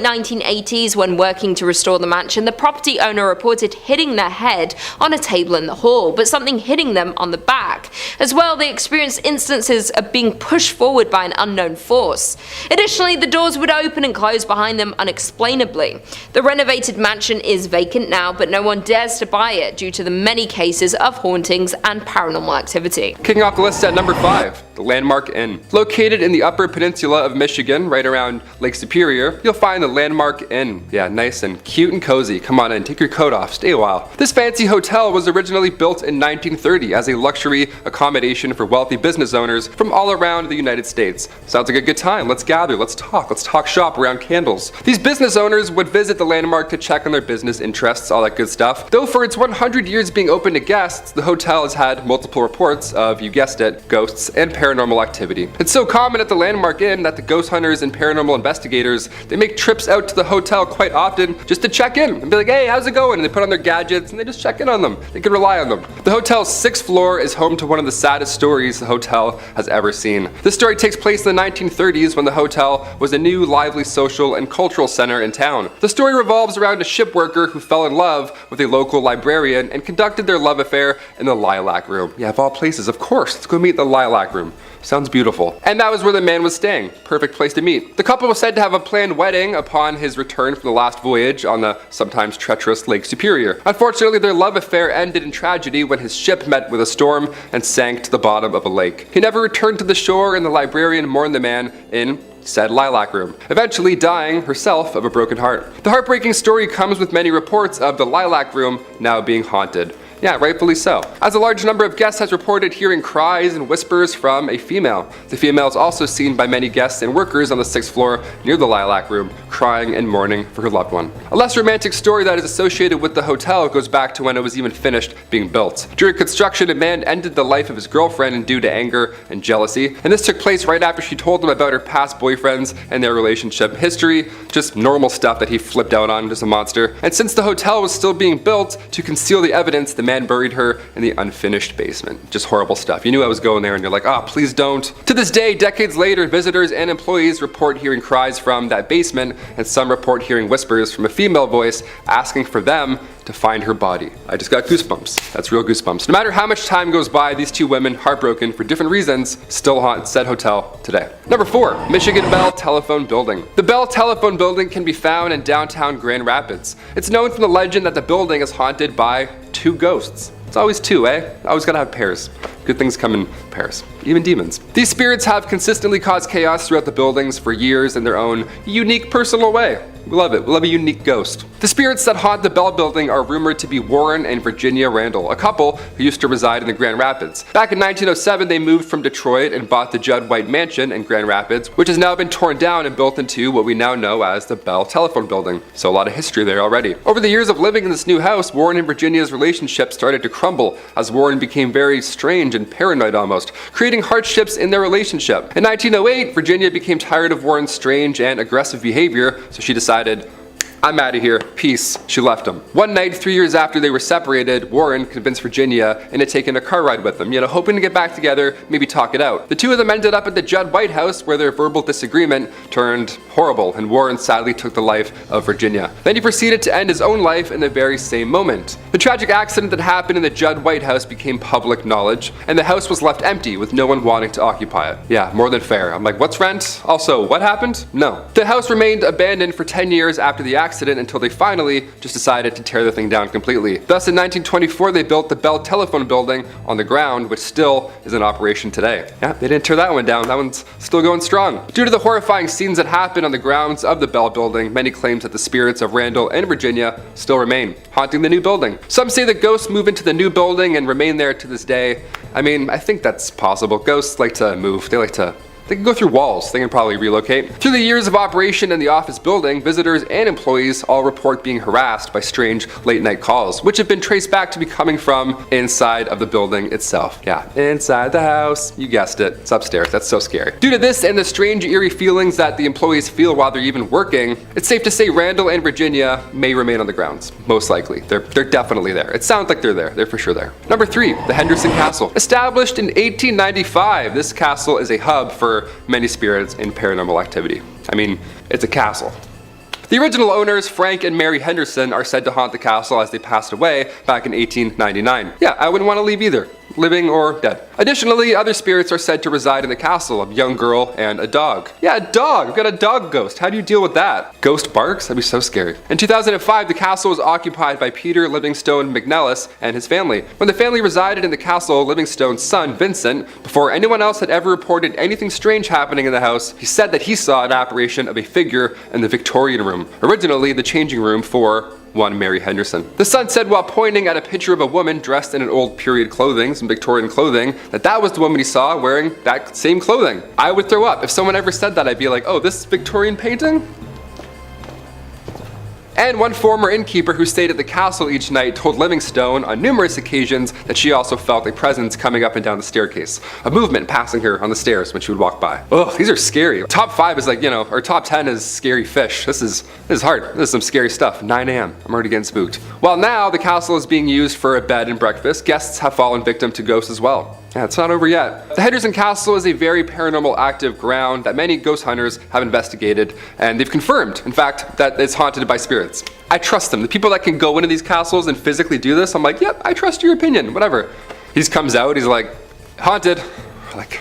1980s, when working to restore the mansion, the property owner reported hitting their head on a table in the hall, but something hitting them on the back. As well, they experienced instances of being pushed forward by an unknown force. Additionally, the doors would open and close behind them unexplainably. The renovated mansion is vacant now, but no one dares to buy it due to the many cases of hauntings and paranormal activity. Kicking off the list at number 5, the Landmark Inn. Located in the Upper Peninsula of Michigan, right around Lake Superior, you'll find the Landmark Inn. Yeah, nice and cute and cozy. Come on in, take your coat off, stay a while. This fancy hotel was originally built in 1930 as a luxury accommodation for wealthy business owners from all around the United States. Sounds like a good time. Let's gather, let's talk shop around candles. These business owners would visit the Landmark to check on their business interests, all that good stuff. Though for its 100 years being open to guests, the hotel has had multiple reports of, you guessed it, ghosts and paranormal paranormal activity. It's so common at the Landmark Inn that the ghost hunters and paranormal investigators, they make trips out to the hotel quite often just to check in and be like, hey, how's it going? And they put on their gadgets and they just check in on them. They can rely on them. The hotel's 6th floor is home to one of the saddest stories the hotel has ever seen. This story takes place in the 1930s when the hotel was a new, lively social and cultural center in town. The story revolves around a ship worker who fell in love with a local librarian and conducted their love affair in the Lilac Room. Yeah, of all places, of course. Let's go meet the Lilac Room. Sounds beautiful. And that was where the man was staying. Perfect place to meet. The couple was said to have a planned wedding upon his return from the last voyage on the sometimes treacherous Lake Superior. Unfortunately, their love affair ended in tragedy when his ship met with a storm and sank to the bottom of a lake. He never returned to the shore, and the librarian mourned the man in said Lilac Room, eventually dying herself of a broken heart. The heartbreaking story comes with many reports of the Lilac Room now being haunted. Yeah, rightfully so. As a large number of guests has reported hearing cries and whispers from a female. The female is also seen by many guests and workers on the 6th floor near the Lilac Room, crying and mourning for her loved one. A less romantic story that is associated with the hotel goes back to when it was even finished being built. During construction, a man ended the life of his girlfriend due to anger and jealousy, and this took place right after she told him about her past boyfriends and their relationship history, just normal stuff that he flipped out on, just a monster. And since the hotel was still being built, to conceal the evidence, the man buried her in the unfinished basement. Just horrible stuff. You knew I was going there and you're like, ah, please don't. To this day, decades later, visitors and employees report hearing cries from that basement, and some report hearing whispers from a female voice asking for them to find her body. I just got goosebumps. That's real goosebumps. No matter how much time goes by, these two women, heartbroken for different reasons, still haunt said hotel today. Number 4, Michigan Bell Telephone Building. The Bell Telephone Building can be found in downtown Grand Rapids. It's known from the legend that the building is haunted by 2 ghosts. It's always 2, eh? Always gotta have pairs. Good things come in pairs. Even demons. These spirits have consistently caused chaos throughout the buildings for years in their own unique personal way. We love it. We love a unique ghost. The spirits that haunt the Bell Building are rumored to be Warren and Virginia Randall, a couple who used to reside in the Grand Rapids. Back in 1907, they moved from Detroit and bought the Judd White Mansion in Grand Rapids, which has now been torn down and built into what we now know as the Bell Telephone Building. So a lot of history there already. Over the years of living in this new house, Warren and Virginia's relationship started to crumble as Warren became very strange and paranoid almost, creating hardships in their relationship. In 1908, Virginia became tired of Warren's strange and aggressive behavior, so she decided, I'm out of here, peace. She left him. One night, 3 years after they were separated, Warren convinced Virginia into taking a car ride with him, hoping to get back together, maybe talk it out. The two of them ended up at the Judd White house where their verbal disagreement turned horrible, and Warren sadly took the life of Virginia. Then he proceeded to end his own life in the very same moment. The tragic accident that happened in the Judd White house became public knowledge, and the house was left empty with no one wanting to occupy it. Yeah, more than fair. I'm like, what's rent? Also, what happened? No. The house remained abandoned for 10 years after the accident until they finally just decided to tear the thing down completely. Thus, in 1924, they built the Bell Telephone Building on the ground, which still is in operation today. Yeah, they didn't tear that one down. That one's still going strong. Due to the horrifying scenes that happened on the grounds of the Bell Building, many claim that the spirits of Randall and Virginia still remain, haunting the new building. Some say that ghosts move into the new building and remain there to this day. I mean, I think that's possible. Ghosts like to move. They can go through walls. They can probably relocate. Through the years of operation in the office building, visitors and employees all report being harassed by strange late-night calls, which have been traced back to be coming from inside of the building itself. Yeah, inside the house. You guessed it. It's upstairs. That's so scary. Due to this and the strange, eerie feelings that the employees feel while they're even working, it's safe to say Randall and Virginia may remain on the grounds. Most likely. They're definitely there. It sounds like they're there. They're for sure there. Number 3, the Henderson Castle. Established in 1895, this castle is a hub for many spirits and paranormal activity. I mean, it's a castle. The original owners, Frank and Mary Henderson, are said to haunt the castle as they passed away back in 1899. Yeah, I wouldn't want to leave either, living or dead. Additionally, other spirits are said to reside in the castle, a young girl and a dog. Yeah, a dog! We've got a dog ghost. How do you deal with that? Ghost barks? That'd be so scary. In 2005, the castle was occupied by Peter Livingstone McNellis and his family. When the family resided in the castle, Livingstone's son, Vincent, before anyone else had ever reported anything strange happening in the house, he said that he saw an apparition of a figure in the Victorian room, originally the changing room for one Mary Henderson. The son said while pointing at a picture of a woman dressed in an old period clothing, some Victorian clothing, that was the woman he saw wearing that same clothing. I would throw up. If someone ever said that, I'd be like, oh, this Victorian painting? And one former innkeeper who stayed at the castle each night told Livingstone on numerous occasions that she also felt a presence coming up and down the staircase, a movement passing her on the stairs when she would walk by. Ugh, these are scary. Top 5 is like, or top 10 is scary fish. This is hard. This is some scary stuff. 9 a.m. I'm already getting spooked. While now the castle is being used for a bed and breakfast, guests have fallen victim to ghosts as well. Yeah, it's not over yet. The Henderson Castle is a very paranormal active ground that many ghost hunters have investigated, and they've confirmed, in fact, that it's haunted by spirits. I trust them. The people that can go into these castles and physically do this, I'm like, yep, I trust your opinion, whatever. He just comes out, he's like, haunted. We're like,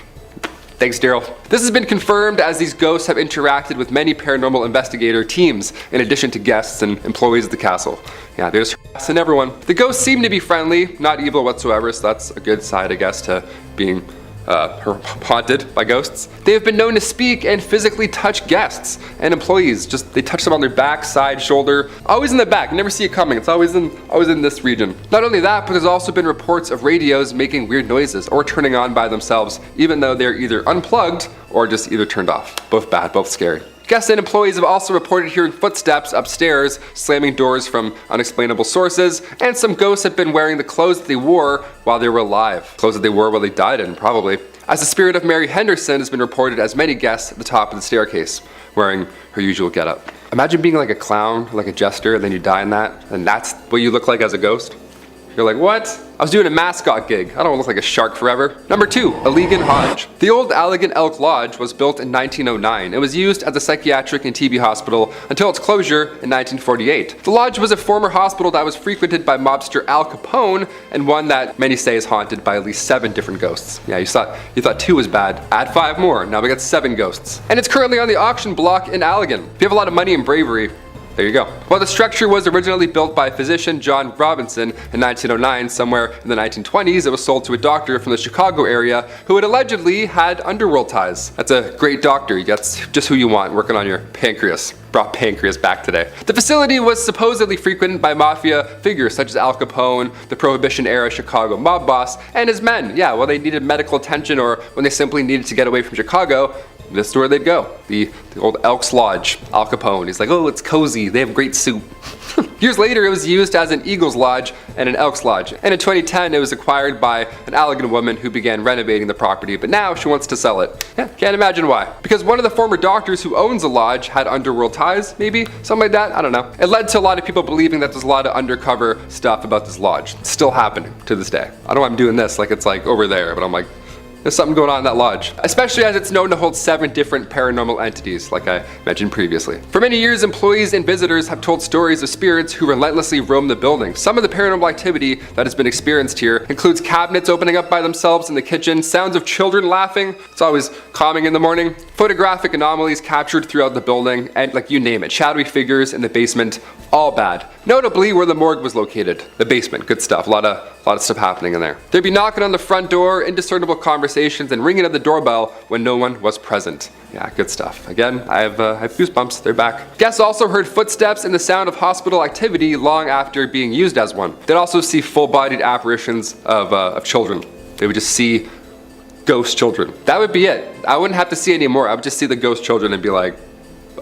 thanks, Daryl. This has been confirmed as these ghosts have interacted with many paranormal investigator teams, in addition to guests and employees of the castle. Yeah, they're just harassing everyone. The ghosts seem to be friendly, not evil whatsoever, so that's a good side, I guess, to being haunted by ghosts. They have been known to speak and physically touch guests and employees. Just they touch them on their back, side, shoulder, always in the back. Never see it coming. It's always in this region. Not only that, but there's also been reports of radios making weird noises or turning on by themselves, even though they're either unplugged or just either turned off. Both bad, both scary. Guests and employees have also reported hearing footsteps upstairs, slamming doors from unexplainable sources, and some ghosts have been wearing the clothes that they wore while they were alive. Clothes that they wore while they died in, probably. As the spirit of Mary Henderson has been reported as many guests at the top of the staircase, wearing her usual getup. Imagine being like a clown, like a jester, and then you die in that, and that's what you look like as a ghost. You're like, what? I was doing a mascot gig. I don't look like a shark forever. Number 2, Allegan Lodge. The old Allegan Elk Lodge was built in 1909. It was used as a psychiatric and TB hospital until its closure in 1948. The lodge was a former hospital that was frequented by mobster Al Capone, and one that many say is haunted by at least 7 different ghosts. Yeah, you thought 2 was bad. Add 5 more. Now we got 7 ghosts. And it's currently on the auction block in Allegan. If you have a lot of money and bravery, there you go. While the structure was originally built by physician John Robinson in 1909, somewhere in the 1920s, it was sold to a doctor from the Chicago area who had allegedly had underworld ties. That's a great doctor. That's just who you want working on your pancreas. Brought pancreas back today. The facility was supposedly frequented by mafia figures such as Al Capone, the Prohibition-era Chicago mob boss, and his men. Yeah, well, they needed medical attention or when they simply needed to get away from Chicago, this is where they'd go. The old Elks Lodge, Al Capone. He's like, oh, it's cozy. They have great soup. Years later, it was used as an Eagles Lodge and an Elks Lodge. And in 2010, it was acquired by an Allegan woman who began renovating the property, but now she wants to sell it. Yeah, can't imagine why. Because one of the former doctors who owns the lodge had underworld ties, maybe? Something like that? I don't know. It led to a lot of people believing that there's a lot of undercover stuff about this lodge. It's still happening to this day. I don't know why I'm doing this like it's like over there, but I'm like, there's something going on in that lodge, especially as it's known to hold 7 different paranormal entities, like I mentioned previously. For many years, employees and visitors have told stories of spirits who relentlessly roam the building. Some of the paranormal activity that has been experienced here includes cabinets opening up by themselves in the kitchen, sounds of children laughing, it's always calming in the morning, photographic anomalies captured throughout the building, and like you name it, shadowy figures in the basement, all bad. Notably where the morgue was located, the basement, good stuff, a lot of stuff happening in there. They'd be knocking on the front door, indiscernible conversations, and ringing at the doorbell when no one was present. Yeah, good stuff. Again, I have goosebumps, they're back. Guests also heard footsteps and the sound of hospital activity long after being used as one. They'd also see full-bodied apparitions of children. They would just see ghost children. That would be it. I wouldn't have to see any more. I would just see the ghost children and be like,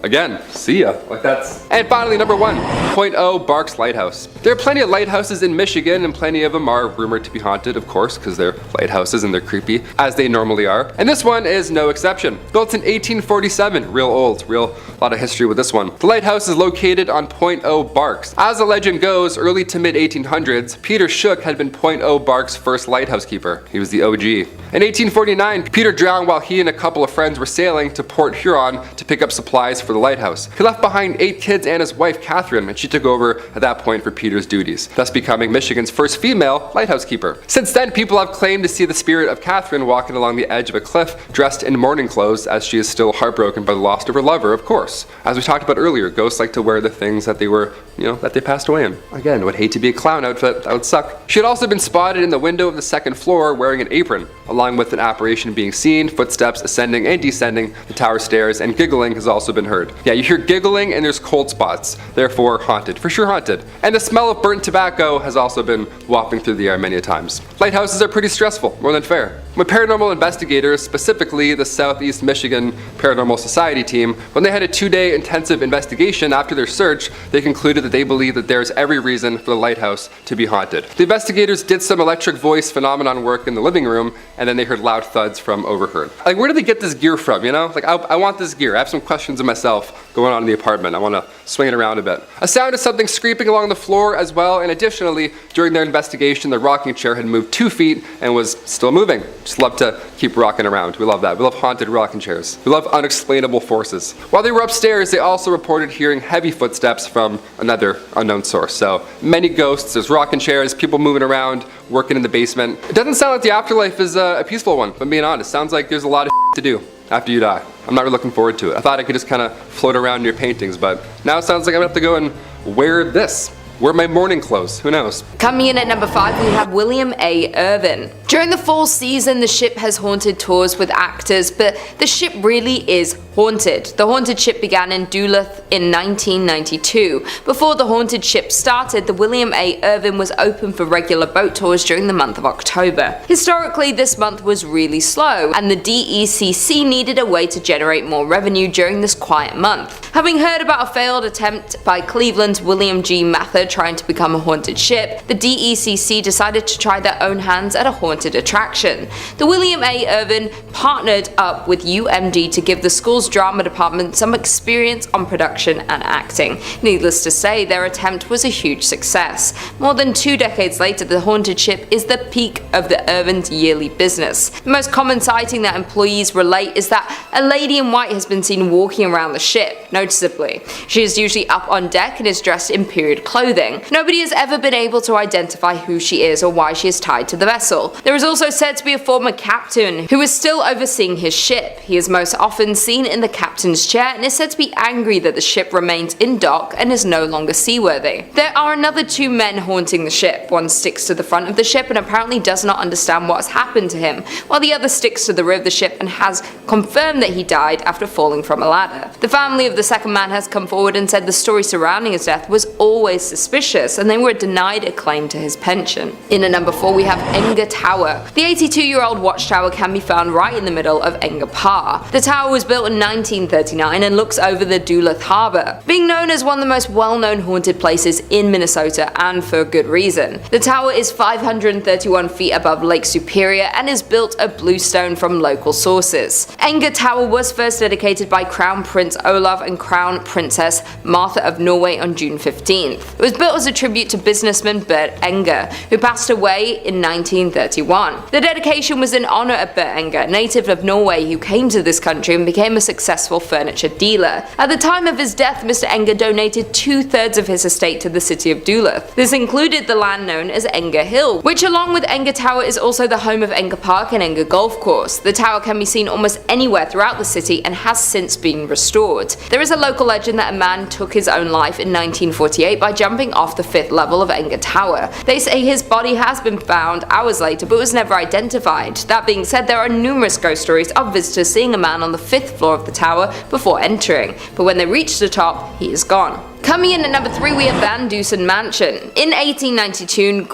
again, see ya. Like that's. And finally, number 1, Point O Barks Lighthouse. There are plenty of lighthouses in Michigan, and plenty of them are rumored to be haunted, of course, because they're lighthouses and they're creepy, as they normally are. And this one is no exception. Built in 1847, real old, a lot of history with this one. The lighthouse is located on Point O Barks. As the legend goes, early to mid 1800s, Peter Shook had been Point O Barks' first lighthouse keeper. He was the OG. In 1849, Peter drowned while he and a couple of friends were sailing to Port Huron to pick up supplies for the lighthouse. He left behind 8 kids and his wife Catherine, and she took over at that point for Peter's duties, thus becoming Michigan's first female lighthouse keeper. Since then, people have claimed to see the spirit of Catherine walking along the edge of a cliff dressed in mourning clothes, as she is still heartbroken by the loss of her lover, of course. As we talked about earlier, ghosts like to wear the things that they were, that they passed away in. Again, would hate to be a clown outfit, that would suck. She had also been spotted in the window of the 2nd floor wearing an apron, along with an apparition being seen, footsteps ascending and descending the tower stairs, and giggling has also been heard. overheard. Yeah, you hear giggling and there's cold spots, therefore haunted, for sure haunted. And the smell of burnt tobacco has also been wafting through the air many a times. Lighthouses are pretty stressful, more than fair. When paranormal investigators, specifically the Southeast Michigan Paranormal Society team, when they had a 2-day intensive investigation after their search, they concluded that they believe that there's every reason for the lighthouse to be haunted. The investigators did some electric voice phenomenon work in the living room, and then they heard loud thuds from overheard. Like, where did they get this gear from, you know? Like, I want this gear. I have some questions of myself going on in the apartment. I want to swing it around a bit. A sound of something scraping along the floor as well, and additionally, during their investigation, the rocking chair had moved 2 feet and was still moving. Just love to keep rocking around. We love that. We love haunted rocking chairs. We love unexplainable forces. While they were upstairs, they also reported hearing heavy footsteps from another unknown source. So many ghosts, there's rocking chairs, people moving around, working in the basement. It doesn't sound like the afterlife is a peaceful one, if I'm being honest. Sounds like there's a lot of to do after you die. I'm not really looking forward to it. I thought I could just kind of float around in your paintings, but now it sounds like I'm gonna have to go and wear this. Wear my morning clothes, who knows? Coming in at number 5, we have William A. Irvin. During the fall season, the ship has haunted tours with actors, but the ship really is haunted. The haunted ship began in Duluth in 1992. Before the haunted ship started, the William A. Irvin was open for regular boat tours during the month of October. Historically, this month was really slow, and the DECC needed a way to generate more revenue during this quiet month. Having heard about a failed attempt by Cleveland's William G. Mather trying to become a haunted ship, the DECC decided to try their own hands at a haunted attraction. The William A. Irvin partnered up with UMD to give the school's drama department some experience on production and acting. Needless to say, their attempt was a huge success. More than 2 decades later, the haunted ship is the peak of the Irvin's yearly business. The most common sighting that employees relate is that a lady in white has been seen walking around the ship, noticeably. She is usually up on deck and is dressed in period clothing. Nobody has ever been able to identify who she is or why she is tied to the vessel. There is also said to be a former captain who is still overseeing his ship. He is most often seen in the captain's chair and is said to be angry that the ship remains in dock and is no longer seaworthy. There are another 2 men haunting the ship. One sticks to the front of the ship and apparently does not understand what has happened to him, while the other sticks to the rear of the ship and has confirmed that he died after falling from a ladder. The family of the second man has come forward and said the story surrounding his death was always suspicious, and they were denied a claim to his pension. In at number 4, we have Enger Tower. The 82-year-old watchtower can be found right in the middle of Enger Park. The tower was built in 1939 and looks over the Duluth Harbor, being known as one of the most well-known haunted places in Minnesota, and for good reason. The tower is 531 feet above Lake Superior and is built of bluestone from local sources. Enger Tower was first dedicated by Crown Prince Olav and Crown Princess Martha of Norway on June 15th. It was built as a tribute to businessman Bert Enger, who passed away in 1931. The dedication was in honor of Bert Enger, a native of Norway who came to this country and became a successful furniture dealer. At the time of his death, Mr. Enger donated 2/3 of his estate to the city of Duluth. This included the land known as Enger Hill, which along with Enger Tower is also the home of Enger Park and Enger Golf Course. The tower can be seen almost anywhere throughout the city and has since been restored. There is a local legend that a man took his own life in 1948 by jumping off the 5th level of Enger Tower. They say his body has been found hours later but was never identified. That being said, there are numerous ghost stories of visitors seeing a man on the 5th floor of the tower before entering, but when they reach the top, he is gone. Coming in at number 3, we have Van Dusen Mansion. In 1892,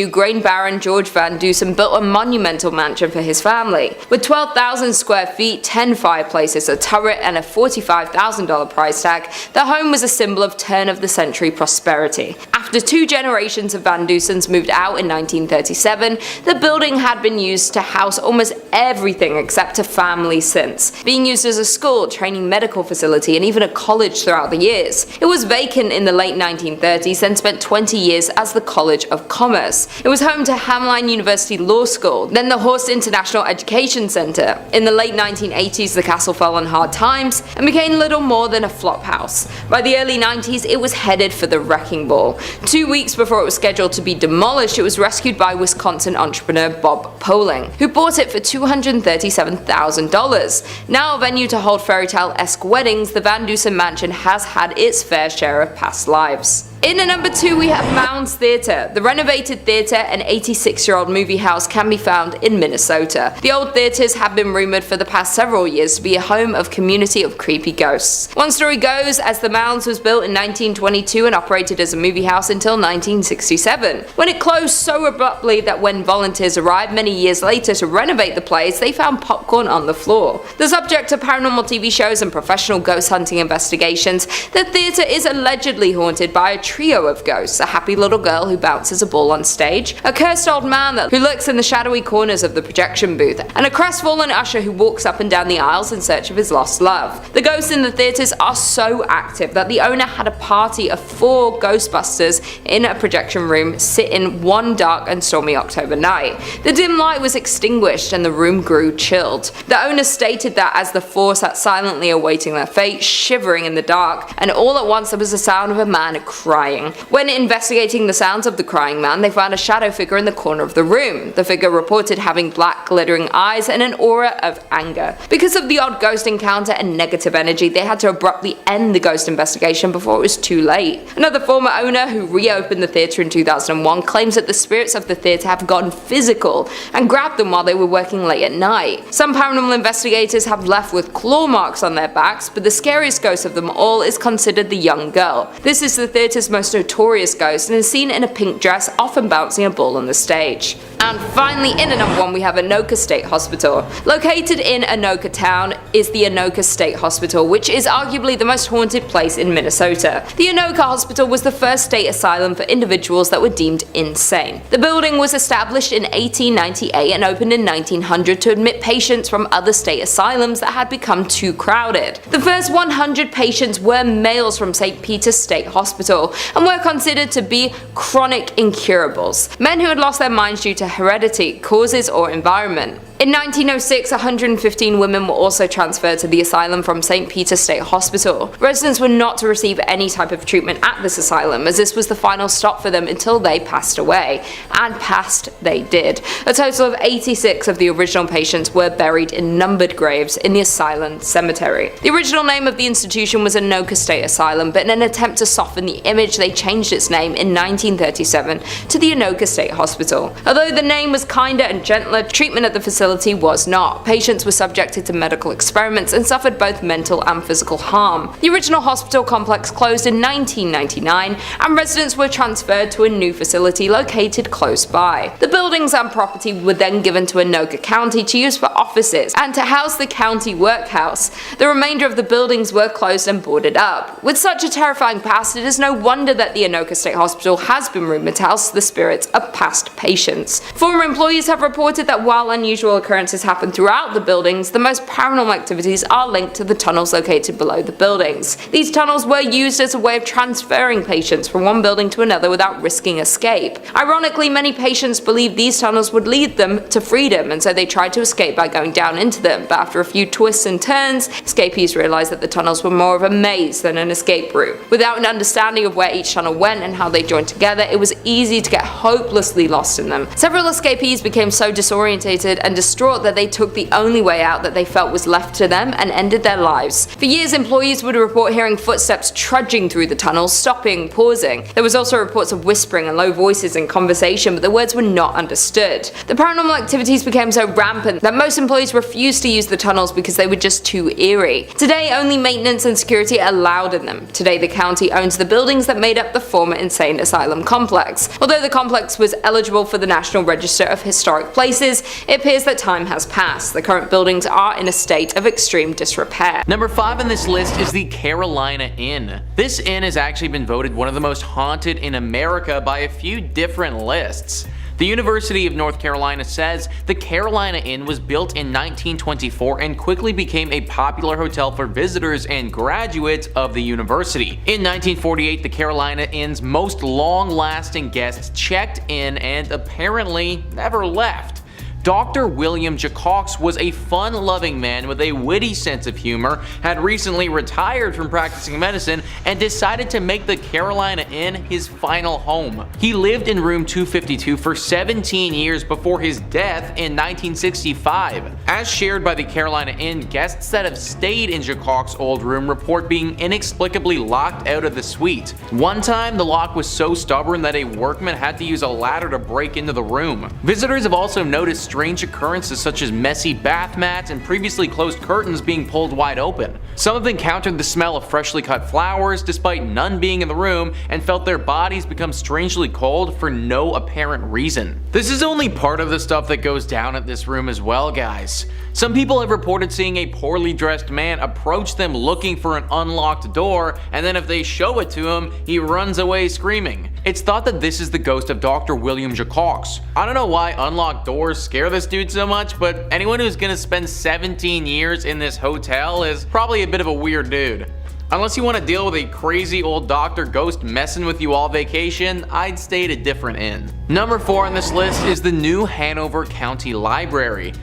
grain baron George Van Dusen built a monumental mansion for his family. With 12,000 square feet, 10 fireplaces, a turret, and a $45,000 price tag, the home was a symbol of turn-of-the-century prosperity. After 2 generations of Van Dusens moved out in 1937, the building had been used to house almost everything except a family since, being used as a school, training medical facility, and even a college throughout the years. It was vacant in the late 1930s and spent 20 years as the College of Commerce. It was home to Hamline University Law School, then the Horst International Education Center. In the late 1980s, the castle fell on hard times and became little more than a flop house. By the early 90s, it was headed for the wrecking ball. 2 weeks before it was scheduled to be demolished, it was rescued by Wisconsin entrepreneur Bob Poling, who bought it for $237,000. Now a venue to hold fairy tale-esque weddings, the Van Dusen Mansion has had its fair share of past lives. In at number 2 we have Mounds Theater. The renovated theater, an 86-year-old movie house, can be found in Minnesota. The old theaters have been rumored for the past several years to be a home of community of creepy ghosts. One story goes as the Mounds was built in 1922 and operated as a movie house until 1967, when it closed so abruptly that when volunteers arrived many years later to renovate the place, they found popcorn on the floor. The subject of paranormal TV shows and professional ghost hunting investigations, the theater is allegedly haunted by a trio of ghosts: a happy little girl who bounces a ball on stage, a cursed old man who lurks in the shadowy corners of the projection booth, and a crestfallen usher who walks up and down the aisles in search of his lost love. The ghosts in the theaters are so active that the owner had a party of 4 Ghostbusters in a projection room sit in one dark and stormy October night. The dim light was extinguished and the room grew chilled. The owner stated that as the 4 sat silently awaiting their fate, shivering in the dark, and all at once there was the sound of a man crying. When investigating the sounds of the crying man, they found a shadow figure in the corner of the room. The figure reported having black glittering eyes and an aura of anger. Because of the odd ghost encounter and negative energy, they had to abruptly end the ghost investigation before it was too late. Another former owner who reopened the theatre in 2001 claims that the spirits of the theatre have gone physical and grabbed them while they were working late at night. Some paranormal investigators have left with claw marks on their backs, but the scariest ghost of them all is considered the young girl. This is the theatre's most notorious ghost and is seen in a pink dress, often bouncing a ball on the stage. And finally, in at number 1 we have Anoka State Hospital. Located in Anoka town is the Anoka State Hospital, which is arguably the most haunted place in Minnesota. The Anoka Hospital was the first state asylum for individuals that were deemed insane. The building was established in 1898 and opened in 1900 to admit patients from other state asylums that had become too crowded. The first 100 patients were males from St. Peter's State Hospital and were considered to be chronic incurables, men who had lost their minds due to heredity, causes, or environment. In 1906, 115 women were also transferred to the asylum from St. Peter's State Hospital. Residents were not to receive any type of treatment at this asylum, as this was the final stop for them until they passed away. And passed they did. A total of 86 of the original patients were buried in numbered graves in the Asylum Cemetery. The original name of the institution was Anoka State Asylum, but in an attempt to soften the image, they changed its name in 1937 to the Anoka State Hospital. Although the name was kinder and gentler, treatment at the facility was not. Patients were subjected to medical experiments and suffered both mental and physical harm. The original hospital complex closed in 1999 and residents were transferred to a new facility located close by. The buildings and property were then given to Anoka County to use for offices and to house the county workhouse. The remainder of the buildings were closed and boarded up. With such a terrifying past, it is no wonder that the Anoka State Hospital has been rumored to house the spirits of past patients. Former employees have reported that while unusual occurrences happen throughout the buildings, the most paranormal activities are linked to the tunnels located below the buildings. These tunnels were used as a way of transferring patients from one building to another without risking escape. Ironically, many patients believed these tunnels would lead them to freedom, and so they tried to escape by going down into them, but after a few twists and turns, escapees realized that the tunnels were more of a maze than an escape route. Without an understanding of where each tunnel went and how they joined together, it was easy to get hopelessly lost in them. Several escapees became so disorientated and distraught that they took the only way out that they felt was left to them and ended their lives. For years, employees would report hearing footsteps trudging through the tunnels, stopping, pausing. There was also reports of whispering and low voices in conversation, but the words were not understood. The paranormal activities became so rampant that most employees refused to use the tunnels because they were just too eerie. Today, only maintenance and security are allowed in them. Today, the county owns the buildings that made up the former insane asylum complex. Although the complex was eligible for the National Register of Historic Places, it appears that time has passed. The current buildings are in a state of extreme disrepair. Number 5 on this list is the Carolina Inn. This inn has actually been voted one of the most haunted in America by a few different lists. The University of North Carolina says the Carolina Inn was built in 1924 and quickly became a popular hotel for visitors and graduates of the university. In 1948, the Carolina Inn's most long-lasting guests checked in and apparently never left. Dr. William Jacaux was a fun-loving man with a witty sense of humor, had recently retired from practicing medicine, and decided to make the Carolina Inn his final home. He lived in room 252 for 17 years before his death in 1965. As shared by the Carolina Inn, guests that have stayed in Jacaux' old room report being inexplicably locked out of the suite. One time, the lock was so stubborn that a workman had to use a ladder to break into the room. Visitors have also noticed strange occurrences such as messy bath mats and previously closed curtains being pulled wide open. Some have encountered the smell of freshly cut flowers despite none being in the room, and felt their bodies become strangely cold for no apparent reason. This is only part of the stuff that goes down at this room as well, guys. Some people have reported seeing a poorly dressed man approach them looking for an unlocked door, and then if they show it to him, he runs away screaming. It's thought that this is the ghost of Dr. William Jacaux. I don't know why unlocked doors scare this dude so much, but anyone who's gonna spend 17 years in this hotel is probably a bit of a weird dude. Unless you want to deal with a crazy old doctor ghost messing with you all vacation, I'd stay at a different inn. Number 4 on this list is the New Hanover County Library.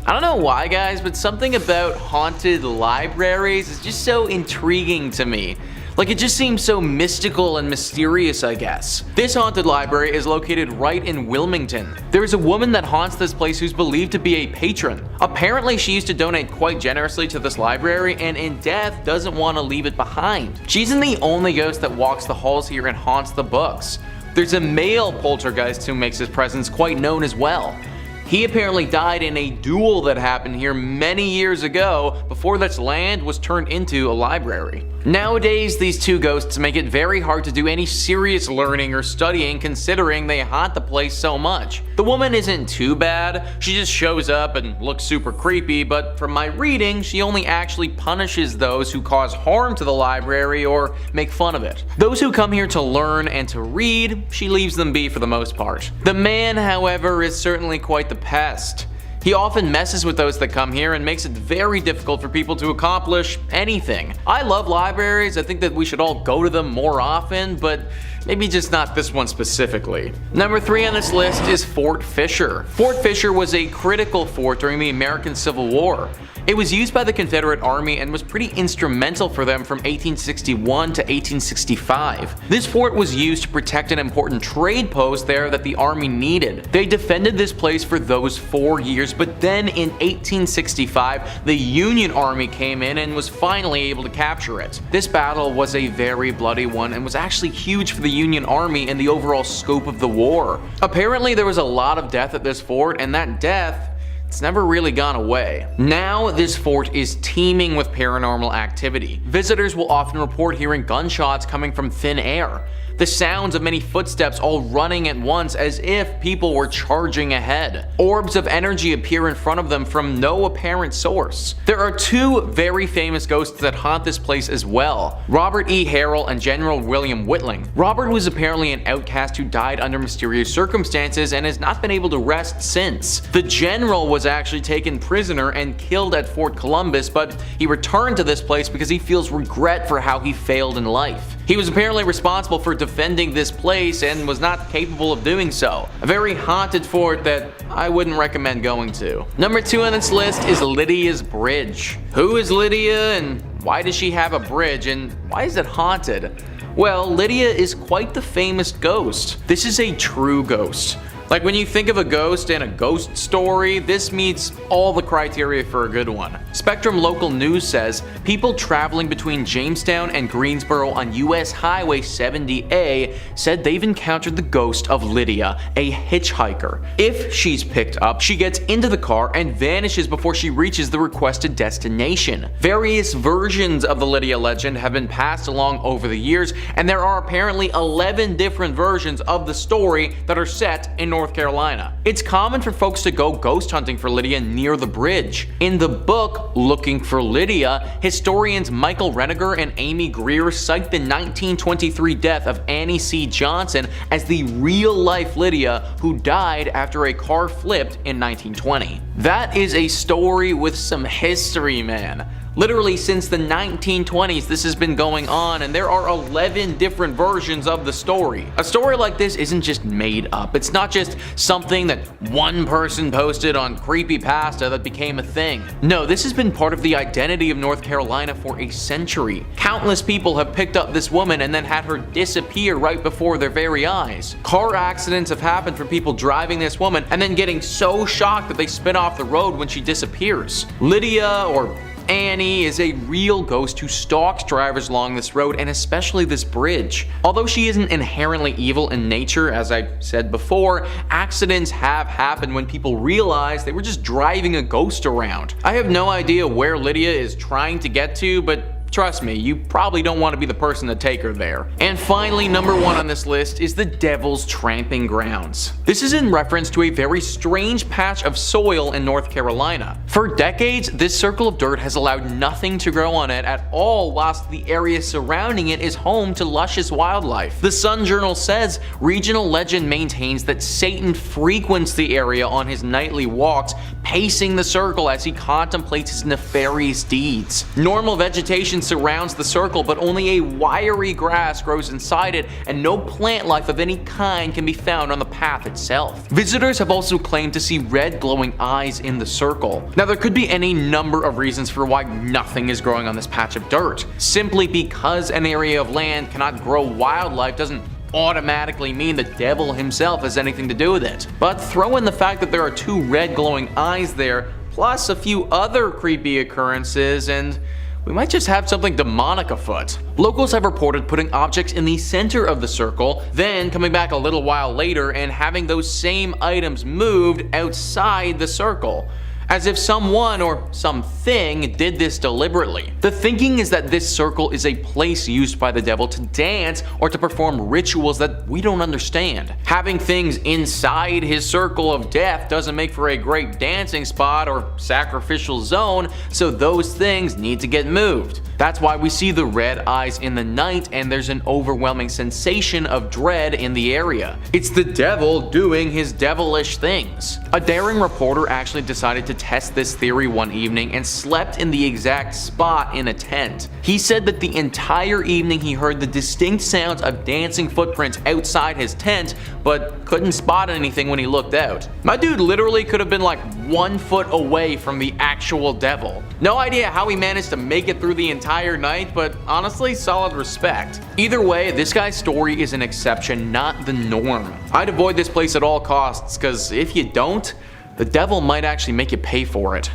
I don't know why, guys, but something about haunted libraries is just so intriguing to me. Like, it just seems so mystical and mysterious, I guess. This haunted library is located right in Wilmington. There is a woman that haunts this place who's believed to be a patron. Apparently, she used to donate quite generously to this library, and in death doesn't want to leave it behind. She isn't the only ghost that walks the halls here and haunts the books. There's a male poltergeist who makes his presence quite known as well. He apparently died in a duel that happened here many years ago before this land was turned into a library. Nowadays, these two ghosts make it very hard to do any serious learning or studying considering they haunt the place so much. The woman isn't too bad, she just shows up and looks super creepy, but from my reading, she only actually punishes those who cause harm to the library or make fun of it. Those who come here to learn and to read, she leaves them be for the most part. The man, however, is certainly quite the pest. He often messes with those that come here and makes it very difficult for people to accomplish anything. I love libraries, I think that we should all go to them more often, but maybe just not this one specifically. Number 3 on this list is Fort Fisher. Fort Fisher was a critical fort during the American Civil War. It was used by the Confederate Army and was pretty instrumental for them from 1861 to 1865. This fort was used to protect an important trade post there that the Army needed. They defended this place for those 4 years, but then in 1865, the Union Army came in and was finally able to capture it. This battle was a very bloody one and was actually huge for the Union Army and the overall scope of the war. Apparently, there was a lot of death at this fort, and that death, it's never really gone away. Now, this fort is teeming with paranormal activity. Visitors will often report hearing gunshots coming from thin air. The sounds of many footsteps all running at once as if people were charging ahead. Orbs of energy appear in front of them from no apparent source. There are 2 very famous ghosts that haunt this place as well, Robert E. Harrell and General William Whitling. Robert was apparently an outcast who died under mysterious circumstances and has not been able to rest since. The general was actually taken prisoner and killed at Fort Columbus, but he returned to this place because he feels regret for how he failed in life. He was apparently responsible for defending this place and was not capable of doing so. A very haunted fort that I wouldn't recommend going to. Number 2 on this list is Lydia's Bridge. Who is Lydia and why does she have a bridge and why is it haunted? Well, Lydia is quite the famous ghost. This is a true ghost. Like when you think of a ghost and a ghost story, this meets all the criteria for a good one. Spectrum Local News says, people traveling between Jamestown and Greensboro on US Highway 70A said they've encountered the ghost of Lydia, a hitchhiker. If she's picked up, she gets into the car and vanishes before she reaches the requested destination. Various versions of the Lydia legend have been passed along over the years, and there are apparently 11 different versions of the story that are set in North Carolina. It's common for folks to go ghost hunting for Lydia near the bridge. In the book, Looking for Lydia, historians Michael Reniger and Amy Greer cite the 1923 death of Annie C. Johnson as the real-life Lydia who died after a car flipped in 1920. That is a story with some history, man. Literally since the 1920s this has been going on, and there are 11 different versions of the story. A story like this isn't just made up. It's not just something that one person posted on Creepypasta that became a thing. No, this has been part of the identity of North Carolina for a century. Countless people have picked up this woman and then had her disappear right before their very eyes. Car accidents have happened from people driving this woman and then getting so shocked that they spin off the road when she disappears. Lydia, or Annie, is a real ghost who stalks drivers along this road and especially this bridge. Although she isn't inherently evil in nature, as I said before, accidents have happened when people realize they were just driving a ghost around. I have no idea where Lydia is trying to get to, but trust me, you probably don't want to be the person to take her there. And finally, number 1 on this list is the Devil's Tramping Grounds. This is in reference to a very strange patch of soil in North Carolina. For decades, this circle of dirt has allowed nothing to grow on it at all, whilst the area surrounding it is home to luscious wildlife. The Sun Journal says regional legend maintains that Satan frequents the area on his nightly walks, pacing the circle as he contemplates his nefarious deeds. Normal vegetation surrounds the circle, but only a wiry grass grows inside it, and no plant life of any kind can be found on the path itself. Visitors have also claimed to see red glowing eyes in the circle. Now, there could be any number of reasons for why nothing is growing on this patch of dirt. Simply because an area of land cannot grow wildlife doesn't automatically mean the devil himself has anything to do with it. But throw in the fact that there are 2 red glowing eyes there, plus a few other creepy occurrences, and we might just have something demonic afoot. Locals have reported putting objects in the center of the circle, then coming back a little while later and having those same items moved outside the circle, as if someone or something did this deliberately. The thinking is that this circle is a place used by the devil to dance or to perform rituals that we don't understand. Having things inside his circle of death doesn't make for a great dancing spot or sacrificial zone, so those things need to get moved. That's why we see the red eyes in the night, and there's an overwhelming sensation of dread in the area. It's the devil doing his devilish things. A daring reporter actually decided to test this theory one evening and slept in the exact spot in a tent. He said that the entire evening he heard the distinct sounds of dancing footprints outside his tent, but couldn't spot anything when he looked out. My dude literally could have been like 1 foot away from the actual devil. No idea how he managed to make it through the entire night, but honestly, solid respect. Either way, this guy's story is an exception, not the norm. I'd avoid this place at all costs, cause if you don't, the devil might actually make you pay for it.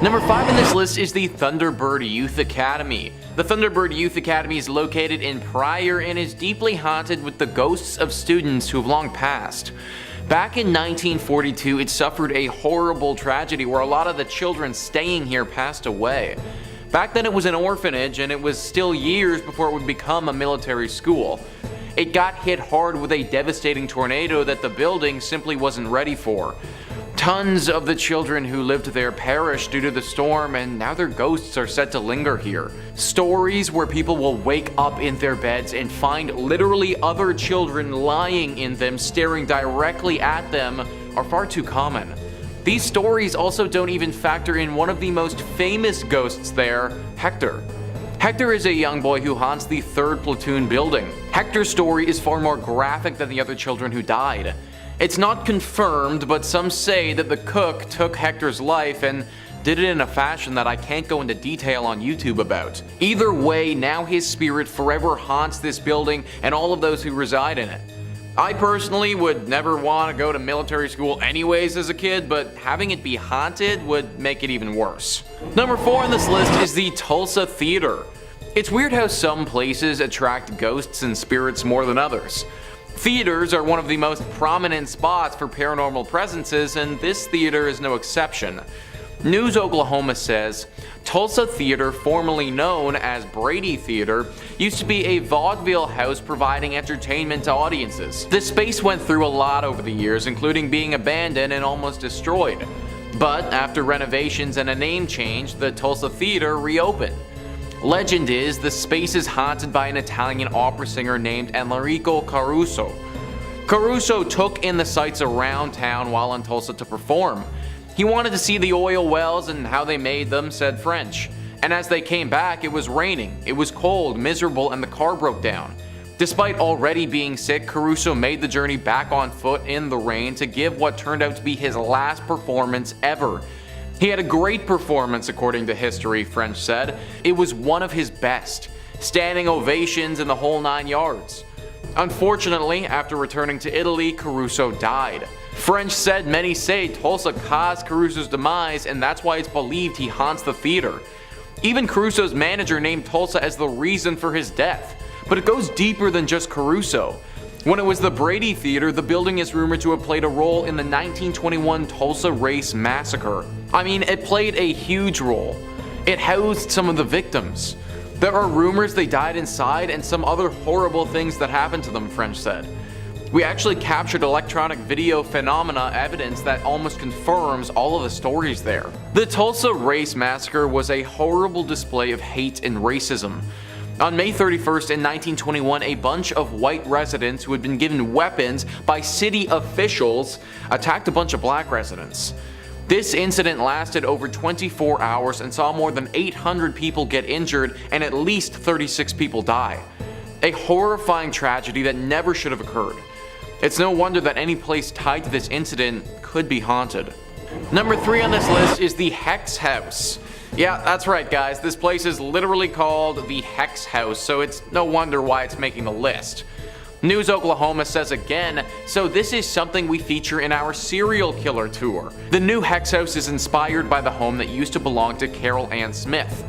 Number 5 on this list is the Thunderbird Youth Academy. The Thunderbird Youth Academy is located in Pryor and is deeply haunted with the ghosts of students who have long passed. Back in 1942, it suffered a horrible tragedy where a lot of the children staying here passed away. Back then it was an orphanage, and it was still years before it would become a military school. It got hit hard with a devastating tornado that the building simply wasn't ready for. Tons of the children who lived there perished due to the storm, and now their ghosts are set to linger here. Stories where people will wake up in their beds and find literally other children lying in them, staring directly at them, are far too common. These stories also don't even factor in one of the most famous ghosts there, Hector. Hector is a young boy who haunts the 3rd Platoon building. Hector's story is far more graphic than the other children who died. It's not confirmed, but some say that the cook took Hector's life and did it in a fashion that I can't go into detail on YouTube about. Either way, now his spirit forever haunts this building and all of those who reside in it. I personally would never want to go to military school anyways as a kid, but having it be haunted would make it even worse. Number 4 on this list is the Tulsa Theater. It's weird how some places attract ghosts and spirits more than others. Theaters are one of the most prominent spots for paranormal presences, and this theater is no exception. News Oklahoma says, Tulsa Theater, formerly known as Brady Theater, used to be a vaudeville house providing entertainment to audiences. The space went through a lot over the years, including being abandoned and almost destroyed. But after renovations and a name change, the Tulsa Theater reopened. Legend is the space is haunted by an Italian opera singer named Enrico Caruso. Caruso took in the sights around town while in Tulsa to perform. He wanted to see the oil wells and how they made them, said French. and as they came back it was raining, it was cold, miserable, and the car broke down. Despite already being sick, Caruso made the journey back on foot in the rain to give what turned out to be his last performance ever. He had a great performance according to history, French said. It was one of his best. Standing ovations in the whole 9 yards. Unfortunately, after returning to Italy, Caruso died. French said many say Tulsa caused Caruso's demise, and that's why it's believed he haunts the theater. Even Caruso's manager named Tulsa as the reason for his death. But it goes deeper than just Caruso. When it was the Brady Theater, the building is rumored to have played a role in the 1921 Tulsa Race Massacre. I mean, it played a huge role. It housed some of the victims. There are rumors they died inside and some other horrible things that happened to them, French said. We actually captured electronic video phenomena evidence that almost confirms all of the stories there. The Tulsa Race Massacre was a horrible display of hate and racism. On May 31st in 1921, a bunch of white residents who had been given weapons by city officials attacked a bunch of black residents. This incident lasted over 24 hours and saw more than 800 people get injured and at least 36 people die. A horrifying tragedy that never should have occurred. It's no wonder that any place tied to this incident could be haunted. Number 3 on this list is the Hex House. Yeah, that's right guys, this place is literally called the Hex House, so it's no wonder why it's making the list. News Oklahoma says again, so this is something we feature in our serial killer tour. The new Hex House is inspired by the home that used to belong to Carol Ann Smith.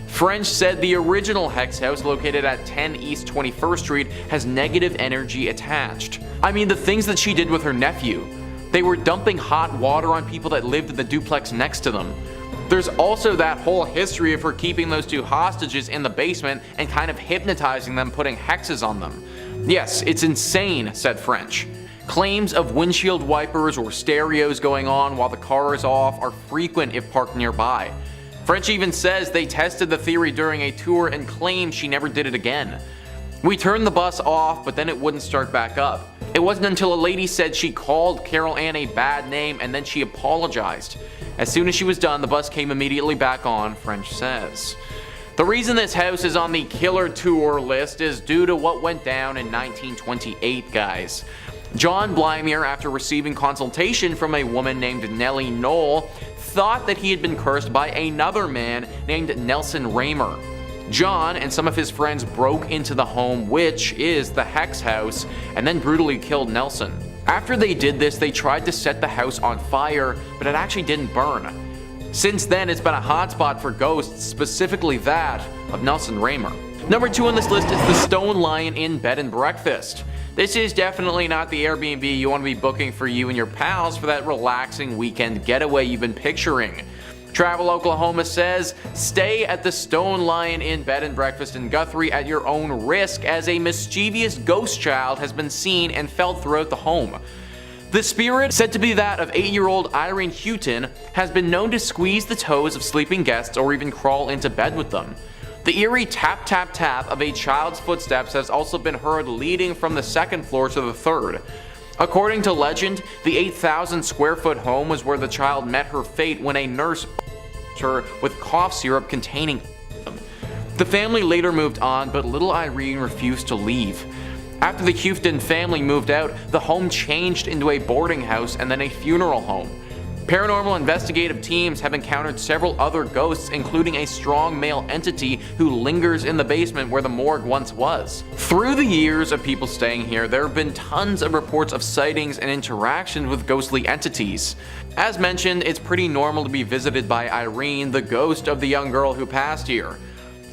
French said the original Hex House, located at 10 East 21st Street, has negative energy attached. I mean, the things that she did with her nephew. They were dumping hot water on people that lived in the duplex next to them. There's also that whole history of her keeping those 2 hostages in the basement and kind of hypnotizing them, putting hexes on them. Yes, it's insane, said French. Claims of windshield wipers or stereos going on while the car is off are frequent if parked nearby. French even says they tested the theory during a tour and claimed she never did it again. We turned the bus off, but then it wouldn't start back up. It wasn't until a lady said she called Carol Ann a bad name and then she apologized. As soon as she was done, the bus came immediately back on, French says. The reason this house is on the killer tour list is due to what went down in 1928, guys. John Blymier, after receiving consultation from a woman named Nellie Knoll, thought that he had been cursed by another man named Nelson Raymer. John and some of his friends broke into the home, which is the Hex House, and then brutally killed Nelson. After they did this, they tried to set the house on fire, but it actually didn't burn. Since then, it's been a hotspot for ghosts, specifically that of Nelson Raymer. Number 2 on this list is the Stone Lion Inn Bed and Breakfast. This is definitely not the Airbnb you want to be booking for you and your pals for that relaxing weekend getaway you've been picturing. Travel Oklahoma says, stay at the Stone Lion Inn Bed and Breakfast in Guthrie at your own risk, as a mischievous ghost child has been seen and felt throughout the home. The spirit, said to be that of 8-year-old Irene Houghton, has been known to squeeze the toes of sleeping guests or even crawl into bed with them. The eerie tap tap tap of a child's footsteps has also been heard leading from the 2nd floor to the 3rd. According to legend, the 8,000 square foot home was where the child met her fate when a nurse her with cough syrup containing them. The family later moved on, but little Irene refused to leave. After the Houghton family moved out, the home changed into a boarding house and then a funeral home. Paranormal investigative teams have encountered several other ghosts, including a strong male entity who lingers in the basement where the morgue once was. Through the years of people staying here, there have been tons of reports of sightings and interactions with ghostly entities. As mentioned, it's pretty normal to be visited by Irene, the ghost of the young girl who passed here.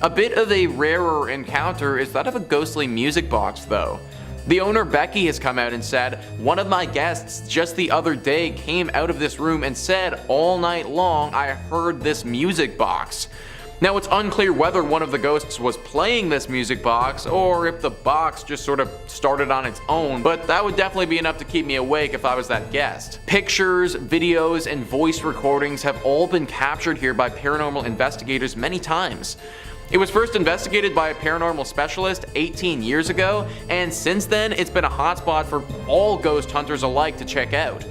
A bit of a rarer encounter is that of a ghostly music box, though. The owner, Becky, has come out and said, one of my guests just the other day came out of this room and said, all night long I heard this music box. Now, it's unclear whether one of the ghosts was playing this music box or if the box just sort of started on its own, but that would definitely be enough to keep me awake if I was that guest. Pictures, videos, and voice recordings have all been captured here by paranormal investigators many times. It was first investigated by a paranormal specialist 18 years ago, and since then it's been a hotspot for all ghost hunters alike to check out.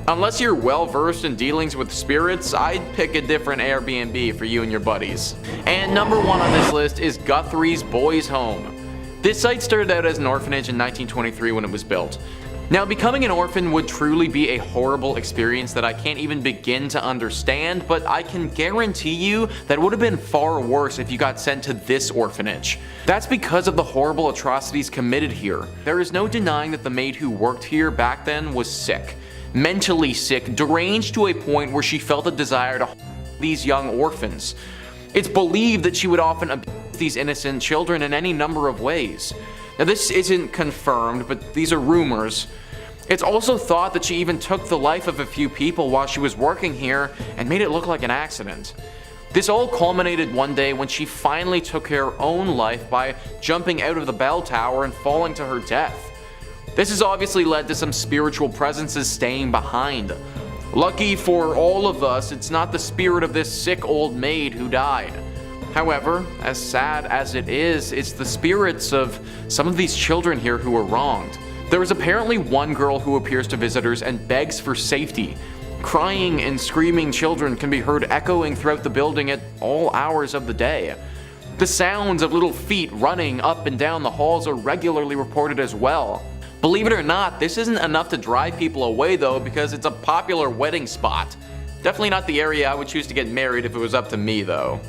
Unless you're well versed in dealings with spirits, I'd pick a different Airbnb for you and your buddies. And number 1 on this list is Guthrie's Boys Home. This site started out as an orphanage in 1923 when it was built. Now, becoming an orphan would truly be a horrible experience that I can't even begin to understand, but I can guarantee you that it would have been far worse if you got sent to this orphanage. That's because of the horrible atrocities committed here. There is no denying that the maid who worked here back then was sick. Mentally sick, deranged to a point where she felt a desire to these young orphans. It's believed that she would often abuse these innocent children in any number of ways. Now, this isn't confirmed, but these are rumors. It's also thought that she even took the life of a few people while she was working here and made it look like an accident. This all culminated one day when she finally took her own life by jumping out of the bell tower and falling to her death. This has obviously led to some spiritual presences staying behind. Lucky for all of us, it's not the spirit of this sick old maid who died. However, as sad as it is, it's the spirits of some of these children here who were wronged. There is apparently one girl who appears to visitors and begs for safety. Crying and screaming children can be heard echoing throughout the building at all hours of the day. The sounds of little feet running up and down the halls are regularly reported as well. Believe it or not, this isn't enough to drive people away though, because it's a popular wedding spot. Definitely not the area I would choose to get married if it was up to me though.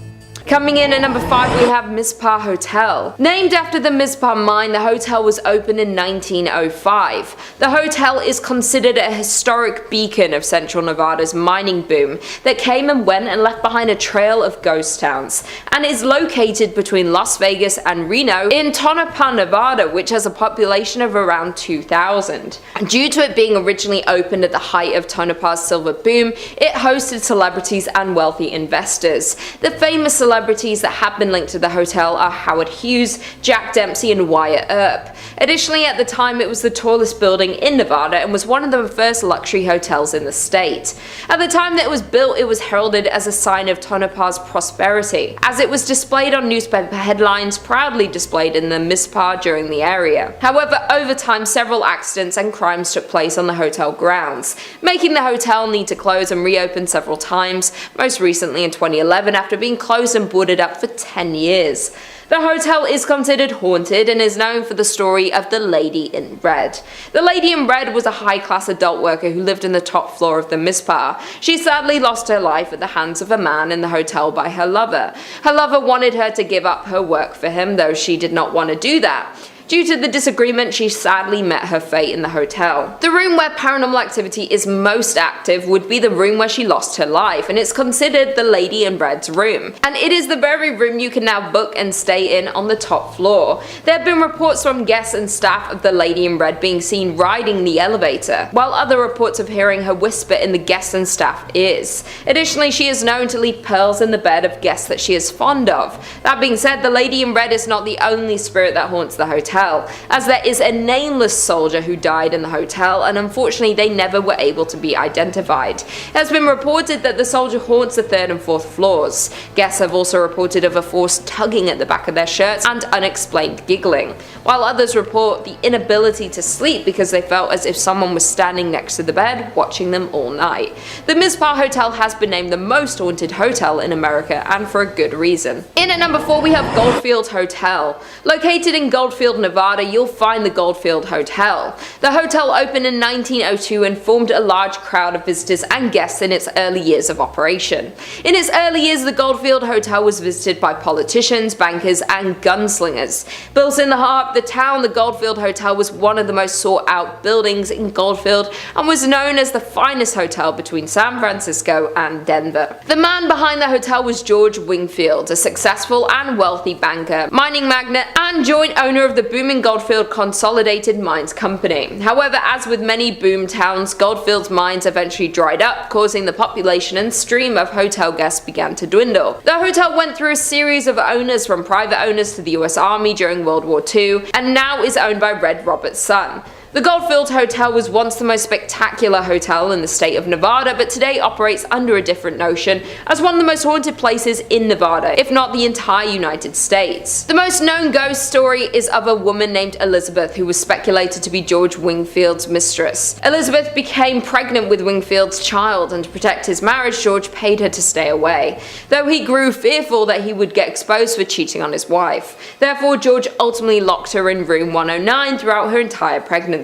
Coming in at number 5, we have Mizpah Hotel. Named after the Mizpah mine, the hotel was opened in 1905. The hotel is considered a historic beacon of central Nevada's mining boom that came and went and left behind a trail of ghost towns, and is located between Las Vegas and Reno in Tonopah, Nevada, which has a population of around 2,000. Due to it being originally opened at the height of Tonopah's silver boom, it hosted celebrities and wealthy investors. The famous celebrities that have been linked to the hotel are Howard Hughes, Jack Dempsey, and Wyatt Earp. Additionally, at the time it was the tallest building in Nevada and was one of the first luxury hotels in the state. At the time that it was built, it was heralded as a sign of Tonopah's prosperity, as it was displayed on newspaper headlines proudly displayed in the Mizpah during the area. However, over time several accidents and crimes took place on the hotel grounds, making the hotel need to close and reopen several times, most recently in 2011 after being closed and boarded up for 10 years. The hotel is considered haunted and is known for the story of the Lady in Red. The Lady in Red was a high-class adult worker who lived in the top floor of the Mizpah. She sadly lost her life at the hands of a man in the hotel by her lover. Her lover wanted her to give up her work for him, though she did not want to do that. Due to the disagreement, she sadly met her fate in the hotel. The room where paranormal activity is most active would be the room where she lost her life, and it's considered the Lady in Red's room. And it is the very room you can now book and stay in on the top floor. There have been reports from guests and staff of the Lady in Red being seen riding the elevator, while other reports of hearing her whisper in the guests and staff ears. Additionally, she is known to leave pearls in the bed of guests that she is fond of. That being said, the Lady in Red is not the only spirit that haunts the hotel, as there is a nameless soldier who died in the hotel, and unfortunately they never were able to be identified. It has been reported that the soldier haunts the 3rd and 4th floors. Guests have also reported of a force tugging at the back of their shirts and unexplained giggling, while others report the inability to sleep because they felt as if someone was standing next to the bed watching them all night. The Mizpah Hotel has been named the most haunted hotel in America, and for a good reason. In at number 4 we have Goldfield Hotel. Located in Goldfield, Nevada, you'll find the Goldfield Hotel. The hotel opened in 1902 and formed a large crowd of visitors and guests in its early years of operation. In its early years, the Goldfield Hotel was visited by politicians, bankers, and gunslingers. Built in the heart of the town, the Goldfield Hotel was one of the most sought out buildings in Goldfield and was known as the finest hotel between San Francisco and Denver. The man behind the hotel was George Wingfield, a successful and wealthy banker, mining magnate, and joint owner of the booming Goldfield Consolidated Mines Company. However, as with many boom towns, Goldfield's mines eventually dried up, causing the population and stream of hotel guests began to dwindle. The hotel went through a series of owners, from private owners to the US Army during World War II, and now is owned by Red Roberts' son. The Goldfield Hotel was once the most spectacular hotel in the state of Nevada, but today operates under a different notion as one of the most haunted places in Nevada, if not the entire United States. The most known ghost story is of a woman named Elizabeth who was speculated to be George Wingfield's mistress. Elizabeth became pregnant with Wingfield's child, and to protect his marriage, George paid her to stay away, though he grew fearful that he would get exposed for cheating on his wife. Therefore, George ultimately locked her in room 109 throughout her entire pregnancy.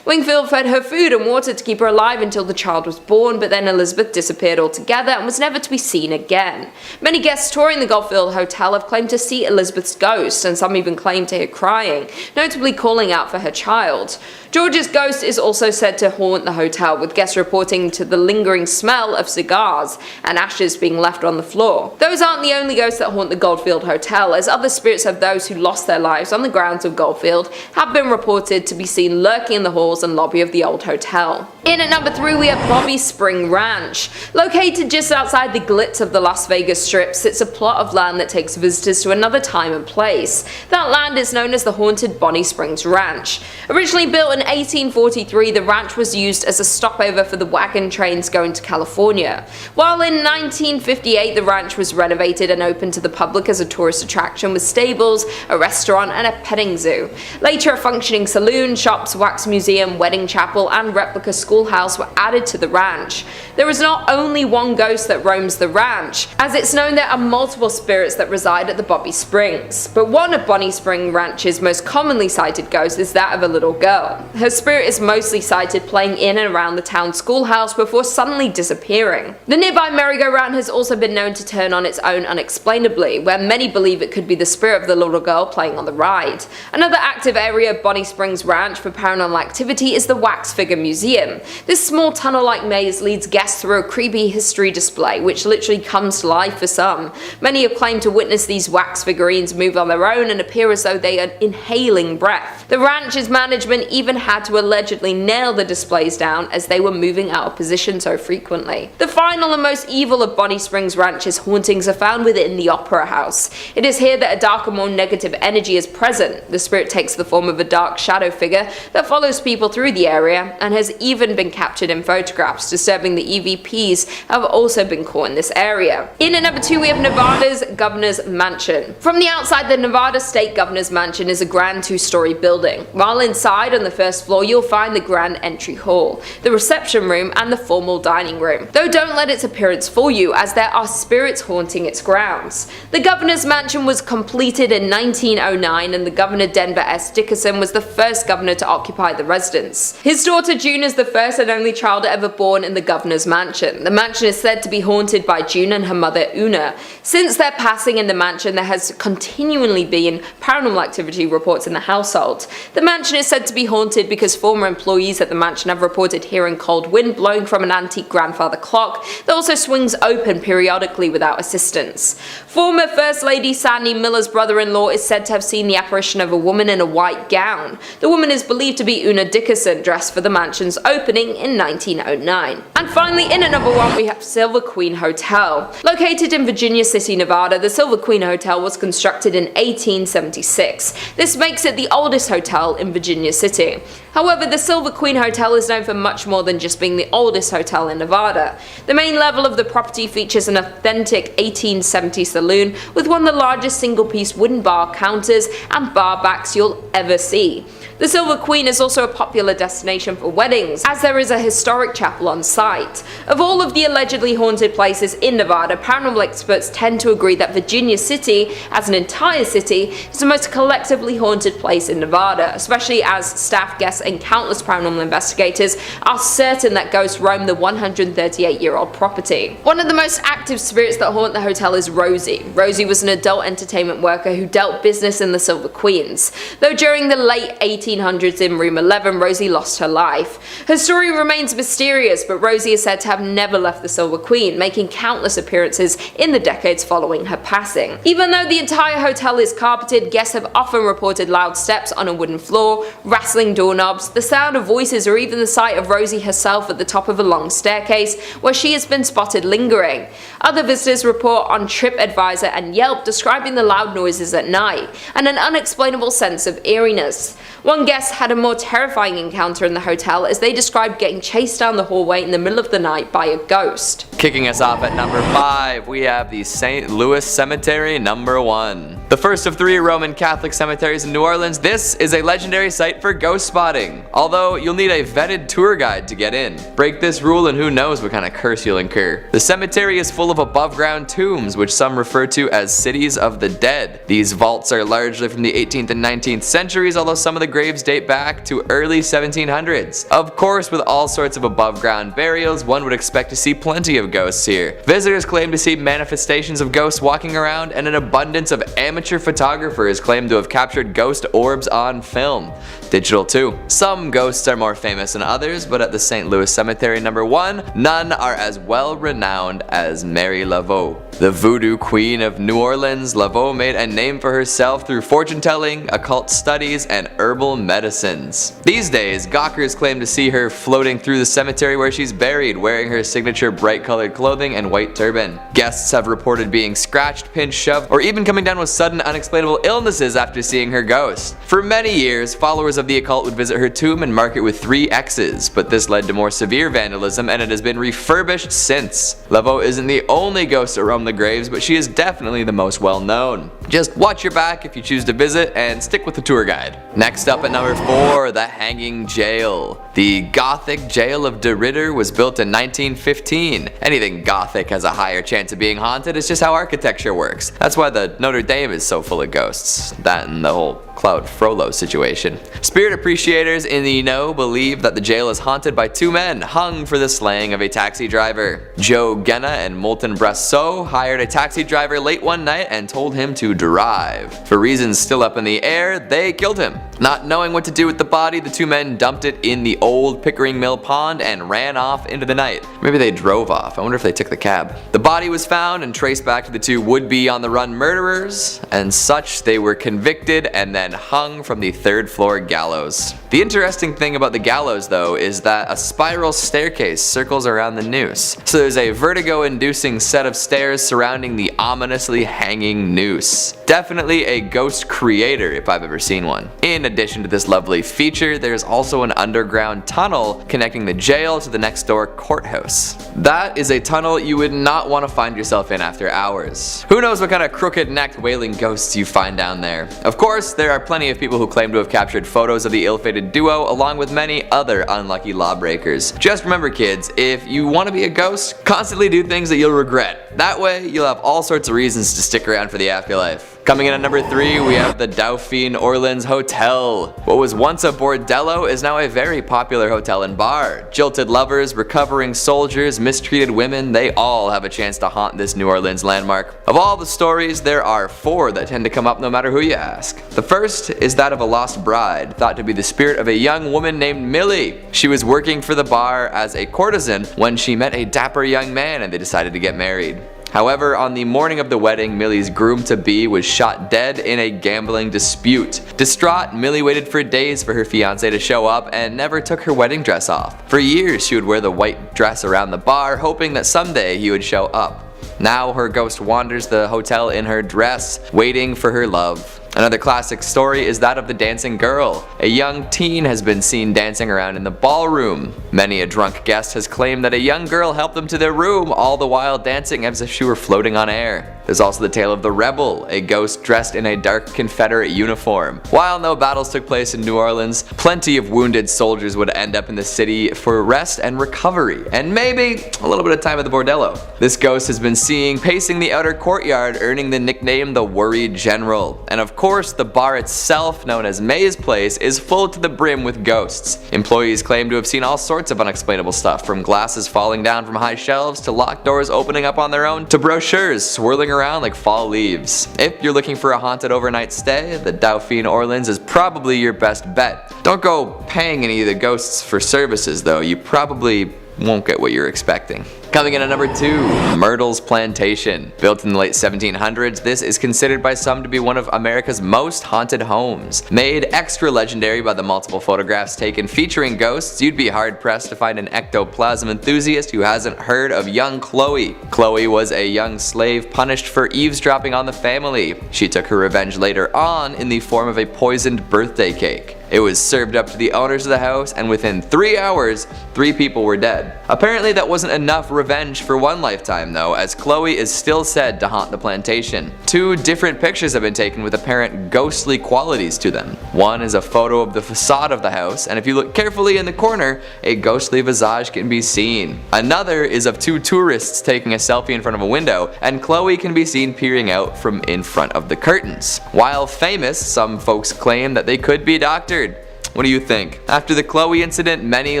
Wingfield fed her food and water to keep her alive until the child was born, but then Elizabeth disappeared altogether and was never to be seen again. Many guests touring the Goldfield Hotel have claimed to see Elizabeth's ghost, and some even claim to hear crying, notably calling out for her child. George's ghost is also said to haunt the hotel, with guests reporting to the lingering smell of cigars and ashes being left on the floor. Those aren't the only ghosts that haunt the Goldfield Hotel, as other spirits of those who lost their lives on the grounds of Goldfield have been reported to be seen lurking in the halls and lobby of the old hotel. In at number 3 we have Bobby Spring Ranch. Located just outside the glitz of the Las Vegas Strip sits a plot of land that takes visitors to another time and place. That land is known as the haunted Bonnie Springs Ranch. Originally built in 1843, the ranch was used as a stopover for the wagon trains going to California. While in 1958 the ranch was renovated and opened to the public as a tourist attraction with stables, a restaurant and a petting zoo. Later a functioning saloon, shops, wax museum, wedding chapel and replica schoolhouse were added to the ranch. There is not only one ghost that roams the ranch, as it's known there are multiple spirits that reside at the Bobby Springs, but one of Bonnie Spring Ranch's most commonly sighted ghosts is that of a little girl. Her spirit is mostly sighted playing in and around the town schoolhouse before suddenly disappearing. The nearby merry-go-round has also been known to turn on its own unexplainably, where many believe it could be the spirit of the little girl playing on the ride. Another active area of Bonnie Springs Ranch for paranormal activity is the Wax Figure Museum. This small tunnel-like maze leads guests through a creepy history display, which literally comes to life for some. Many have claimed to witness these wax figurines move on their own and appear as though they are inhaling breath. The ranch's management even had to allegedly nail the displays down as they were moving out of position so frequently. The final and most evil of Bonnie Springs Ranch's hauntings are found within the Opera House. It is here that a darker, more negative energy is present. The spirit takes the form of a dark shadow figure that follows people through the area and has even been captured in photographs. Disturbing the EVPs have also been caught in this area. In at number 2 we have Nevada's Governor's Mansion. From the outside, the Nevada State Governor's Mansion is a grand 2-story building, while inside on the first floor you'll find the grand entry hall, the reception room and the formal dining room. Though don't let its appearance fool you, as there are spirits haunting its grounds. The Governor's Mansion was completed in 1909 and the Governor Denver S. Dickerson was the first governor to occupy the residence. His daughter June is the first and only child ever born in the Governor's Mansion. The mansion is said to be haunted by June and her mother Una. Since their passing in the mansion, there has continually been paranormal activity reports in the household. The mansion is said to be haunted because former employees at the mansion have reported hearing cold wind blowing from an antique grandfather clock that also swings open periodically without assistance. Former First Lady Sandy Miller's brother-in-law is said to have seen the apparition of a woman in a white gown. The woman is believed to be Una Dickerson, dressed for the mansion's opening in 1909. And finally, in at number 1 we have Silver Queen Hotel. Located in Virginia City, Nevada, the Silver Queen Hotel was constructed in 1876. This makes it the oldest hotel in Virginia City. However, the Silver Queen Hotel is known for much more than just being the oldest hotel in Nevada. The main level of the property features an authentic 1870s saloon with one of the largest single-piece wooden bar counters and bar backs you'll ever see. The Silver Queen is also a popular destination for weddings, as there is a historic chapel on site. Of all of the allegedly haunted places in Nevada, paranormal experts tend to agree that Virginia City, as an entire city, is the most collectively haunted place in Nevada, especially as staff, guests, and countless paranormal investigators are certain that ghosts roam the 138-year-old property. One of the most active spirits that haunt the hotel is Rosie. Rosie was an adult entertainment worker who dealt business in the Silver Queens. Though during the late 1800s in room 11, Rosie lost her life. Her story remains mysterious, but Rosie is said to have never left the Silver Queen, making countless appearances in the decades following her passing. Even though the entire hotel is carpeted, guests have often reported loud steps on a wooden floor, rattling doorknobs, the sound of voices, or even the sight of Rosie herself at the top of a long staircase where she has been spotted lingering. Other visitors report on TripAdvisor and Yelp describing the loud noises at night and an unexplainable sense of eeriness. One guest had a more terrifying encounter in the hotel as they described getting chased down the hallway in the middle of the night by a ghost. Kicking us off at number 5, we have the St. Louis Cemetery number 1. The first of 3 Roman Catholic cemeteries in New Orleans, this is a legendary site for ghost spotting, although you'll need a vetted tour guide to get in. Break this rule and who knows what kind of curse you'll incur. The cemetery is full of above ground tombs, which some refer to as cities of the dead. These vaults are largely from the 18th and 19th centuries, although some of the graves date back to early 1700s. Of course, with all sorts of above ground burials, one would expect to see plenty of ghosts here. Visitors claim to see manifestations of ghosts walking around, and an abundance of amateur photographers claim to have captured ghost orbs on film. Digital too. Some ghosts are more famous than others, but at the St. Louis Cemetery number 1, none are as well renowned as Mary Laveau. The voodoo queen of New Orleans, Laveau made a name for herself through fortune telling, occult studies, and herbal medicines. These days, gawkers claim to see her floating through the cemetery where she's buried, wearing her signature bright colored clothing and white turban. Guests have reported being scratched, pinched, shoved, or even coming down with sudden unexplainable illnesses after seeing her ghost. For many years, followers of the occult would visit her tomb and mark it with 3 X's, but this led to more severe vandalism and it has been refurbished since. Laveau isn't the only ghost to roam the graves, but she is definitely the most well known. Just watch your back if you choose to visit and stick with the tour guide. Next up at number 4, the Hanging Jail. The Gothic Jail of De Ridder was built in 1915. Anything Gothic has a higher chance of being haunted, it's just how architecture works. That's why the Notre Dame is so full of ghosts. That and the whole Claude Frollo situation. Spirit appreciators in the know believe that the jail is haunted by 2 men hung for the slaying of a taxi driver. Joe Genna and Moulton Brasseau hired a taxi driver late one night and told him to drive. For reasons still up in the air, they killed him. Not knowing what to do with the body, the 2 men dumped it in the old Pickering Mill pond and ran off into the night. Maybe they drove off. I wonder if they took the cab. The body was found and traced back to the 2 would-be on-the-run murderers, and such they were convicted and then hung from the 3rd floor gallows. The interesting thing about the gallows though is that a spiral staircase circles around the noose. So there's a vertigo-inducing set of stairs surrounding the ominously hanging noose. Definitely a ghost creator if I've ever seen one. In addition to this lovely feature, there's also an underground tunnel connecting the jail to the next door courthouse. That is a tunnel you would not want to find yourself in after hours. Who knows what kind of crooked-necked wailing ghosts you find down there. Of course, there are plenty of people who claim to have captured photos of the ill-fated duo along with many other unlucky lawbreakers. Just remember kids, if you want to be a ghost, constantly do things that you'll regret. That way, you'll have all sorts of reasons to stick around for the afterlife. Coming in at number 3, we have the Dauphine Orleans Hotel. What was once a bordello is now a very popular hotel and bar. Jilted lovers, recovering soldiers, mistreated women, they all have a chance to haunt this New Orleans landmark. Of all the stories, there are 4 that tend to come up no matter who you ask. The first is that of a lost bride, thought to be the spirit of a young woman named Millie. She was working for the bar as a courtesan when she met a dapper young man and they decided to get married. However, on the morning of the wedding, Millie's groom-to-be was shot dead in a gambling dispute. Distraught, Millie waited for days for her fiancé to show up and never took her wedding dress off. For years, she would wear the white dress around the bar, hoping that someday he would show up. Now her ghost wanders the hotel in her dress, waiting for her love. Another classic story is that of the dancing girl. A young teen has been seen dancing around in the ballroom. Many a drunk guest has claimed that a young girl helped them to their room, all the while dancing as if she were floating on air. There's also the tale of the rebel, a ghost dressed in a dark Confederate uniform. While no battles took place in New Orleans, plenty of wounded soldiers would end up in the city for rest and recovery, and maybe a little bit of time at the bordello. This ghost has been seen pacing the outer courtyard, earning the nickname the Worried General. And of course, the bar itself, known as May's Place, is full to the brim with ghosts. Employees claim to have seen all sorts of unexplainable stuff, from glasses falling down from high shelves to locked doors opening up on their own to brochures swirling around like fall leaves. If you're looking for a haunted overnight stay, the Dauphine Orleans is probably your best bet. Don't go paying any of the ghosts for services though, you probably won't get what you're expecting. Coming in at number 2, Myrtles Plantation. Built in the late 1700s, this is considered by some to be one of America's most haunted homes. Made extra legendary by the multiple photographs taken featuring ghosts, you'd be hard-pressed to find an ectoplasm enthusiast who hasn't heard of young Chloe. Chloe was a young slave punished for eavesdropping on the family. She took her revenge later on in the form of a poisoned birthday cake. It was served up to the owners of the house, and within 3 hours, 3 people were dead. Apparently that wasn't enough revenge for one lifetime though, as Chloe is still said to haunt the plantation. 2 different pictures have been taken with apparent ghostly qualities to them. One is a photo of the facade of the house, and if you look carefully in the corner, a ghostly visage can be seen. Another is of 2 tourists taking a selfie in front of a window, and Chloe can be seen peering out from in front of the curtains. While famous, some folks claim that they could be doctored. What do you think? After the Chloe incident, many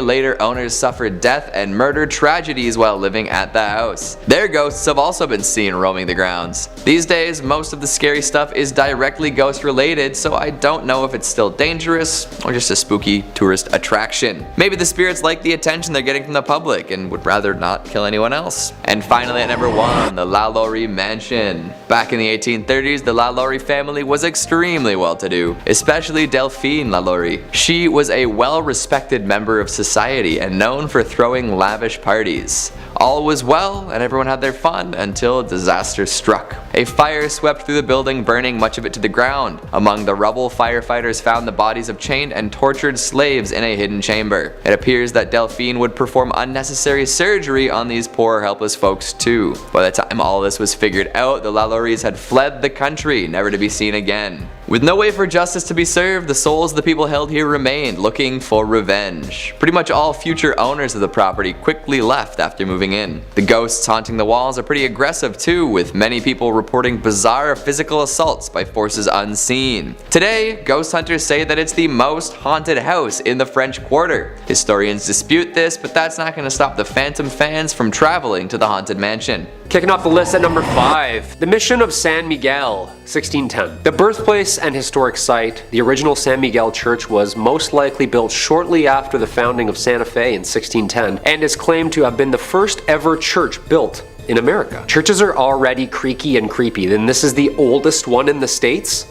later owners suffered death and murder tragedies while living at the house. Their ghosts have also been seen roaming the grounds. These days, most of the scary stuff is directly ghost related, so I don't know if it's still dangerous or just a spooky tourist attraction. Maybe the spirits like the attention they're getting from the public and would rather not kill anyone else. And finally at number 1, the LaLaurie Mansion. Back in the 1830s, the LaLaurie family was extremely well-to-do, especially Delphine LaLaurie. She was a well-respected member of society and known for throwing lavish parties. All was well and everyone had their fun until disaster struck. A fire swept through the building, burning much of it to the ground. Among the rubble, firefighters found the bodies of chained and tortured slaves in a hidden chamber. It appears that Delphine would perform unnecessary surgery on these poor helpless folks too. By the time all this was figured out, the LaLauries had fled the country, never to be seen again. With no way for justice to be served, the souls of the people held here remained, looking for revenge. Pretty much all future owners of the property quickly left after moving in. The ghosts haunting the walls are pretty aggressive too, with many people reporting bizarre physical assaults by forces unseen. Today, ghost hunters say that it's the most haunted house in the French Quarter. Historians dispute this, but that's not going to stop the Phantom fans from traveling to the Haunted Mansion. Kicking off the list at number 5, the Mission of San Miguel, 1610. The birthplace and historic site, the original San Miguel Church was most likely built shortly after the founding of Santa Fe in 1610 and is claimed to have been the first ever church built in America. Churches are already creaky and creepy, then this is the oldest one in the States?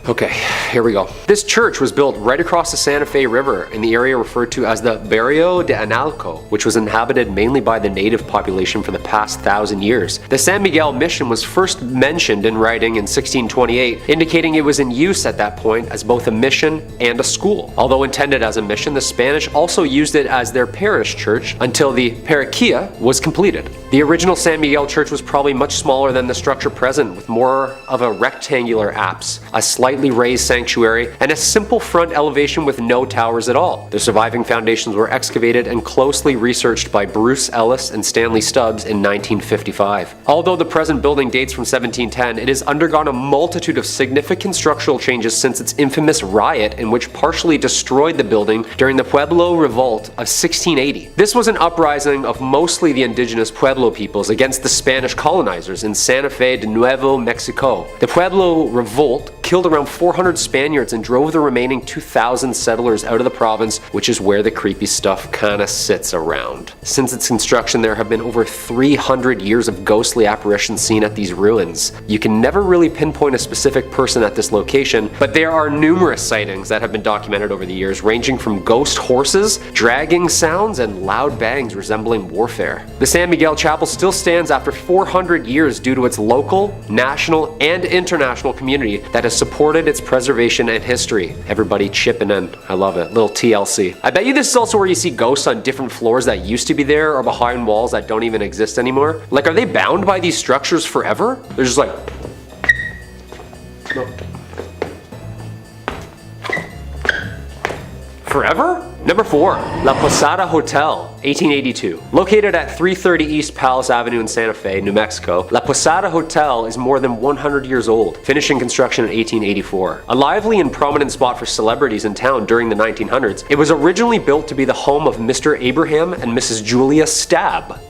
Okay, here we go. This church was built right across the Santa Fe River in the area referred to as the Barrio de Analco, which was inhabited mainly by the native population for the past 1,000 years. The San Miguel mission was first mentioned in writing in 1628, indicating it was in use at that point as both a mission and a school. Although intended as a mission, the Spanish also used it as their parish church until the parroquia was completed. The original San Miguel church was probably much smaller than the structure present, with more of a rectangular apse, a slightly raised sanctuary, and a simple front elevation with no towers at all. The surviving foundations were excavated and closely researched by Bruce Ellis and Stanley Stubbs in 1955. Although the present building dates from 1710, it has undergone a multitude of significant structural changes since its infamous riot in which partially destroyed the building during the Pueblo Revolt of 1680. This was an uprising of mostly the indigenous Pueblo peoples against the Spanish colonizers in Santa Fe de Nuevo Mexico. The Pueblo Revolt killed around 400 Spaniards and drove the remaining 2,000 settlers out of the province, which is where the creepy stuff kinda sits around. Since its construction, there have been over 300 years of ghostly apparitions seen at these ruins. You can never really pinpoint a specific person at this location, but there are numerous sightings that have been documented over the years, ranging from ghost horses, dragging sounds, and loud bangs resembling warfare. The San Miguel Chapel still stands after 400 years due to its local, national, and international community that has supported its preservation and history. Everybody chipping in. I love it. Little TLC. I bet you this is also where you see ghosts on different floors that used to be there or behind walls that don't even exist anymore. Like, are they bound by these structures forever? They're just like... No. Forever? Number 4, La Posada Hotel, 1882. Located at 330 East Palace Avenue in Santa Fe, New Mexico, La Posada Hotel is more than 100 years old, finishing construction in 1884. A lively and prominent spot for celebrities in town during the 1900s, it was originally built to be the home of Mr. Abraham and Mrs. Julia Stab.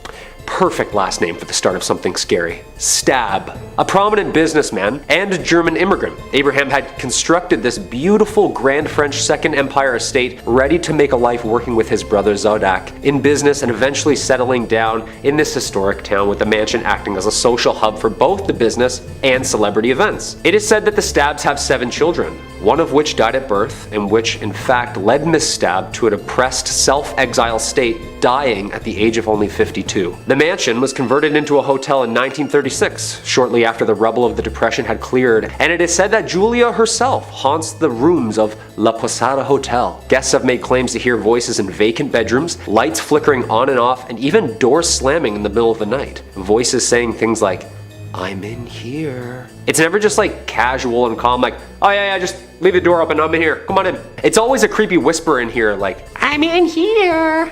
Perfect last name for the start of something scary. Stab. A prominent businessman and a German immigrant, Abraham had constructed this beautiful Grand French Second Empire estate ready to make a life working with his brother Zodak in business and eventually settling down in this historic town, with the mansion acting as a social hub for both the business and celebrity events. It is said that the Stabs have 7 children, one of which died at birth, and which in fact led Miss Stab to a depressed self-exile state, dying at the age of only 52. The mansion was converted into a hotel in 1936, shortly after the rubble of the Depression had cleared, and it is said that Julia herself haunts the rooms of La Posada Hotel. Guests have made claims to hear voices in vacant bedrooms, lights flickering on and off, and even doors slamming in the middle of the night. Voices saying things like, "I'm in here." It's never just like casual and calm, like, "Oh yeah, just leave the door open, I'm in here, come on in." It's always a creepy whisper in here like, "I'm in here."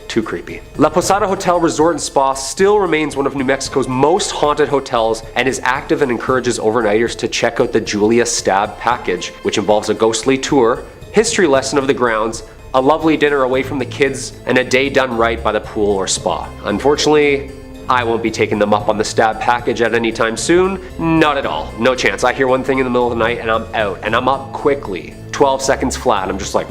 Too creepy. La Posada Hotel Resort and Spa still remains one of New Mexico's most haunted hotels and is active and encourages overnighters to check out the Julia Stab package, which involves a ghostly tour, history lesson of the grounds, a lovely dinner away from the kids, and a day done right by the pool or spa. Unfortunately, I won't be taking them up on the Stab package at any time soon. Not at all. No chance. I hear one thing in the middle of the night and I'm out, and I'm up quickly. 12 seconds flat. I'm just like...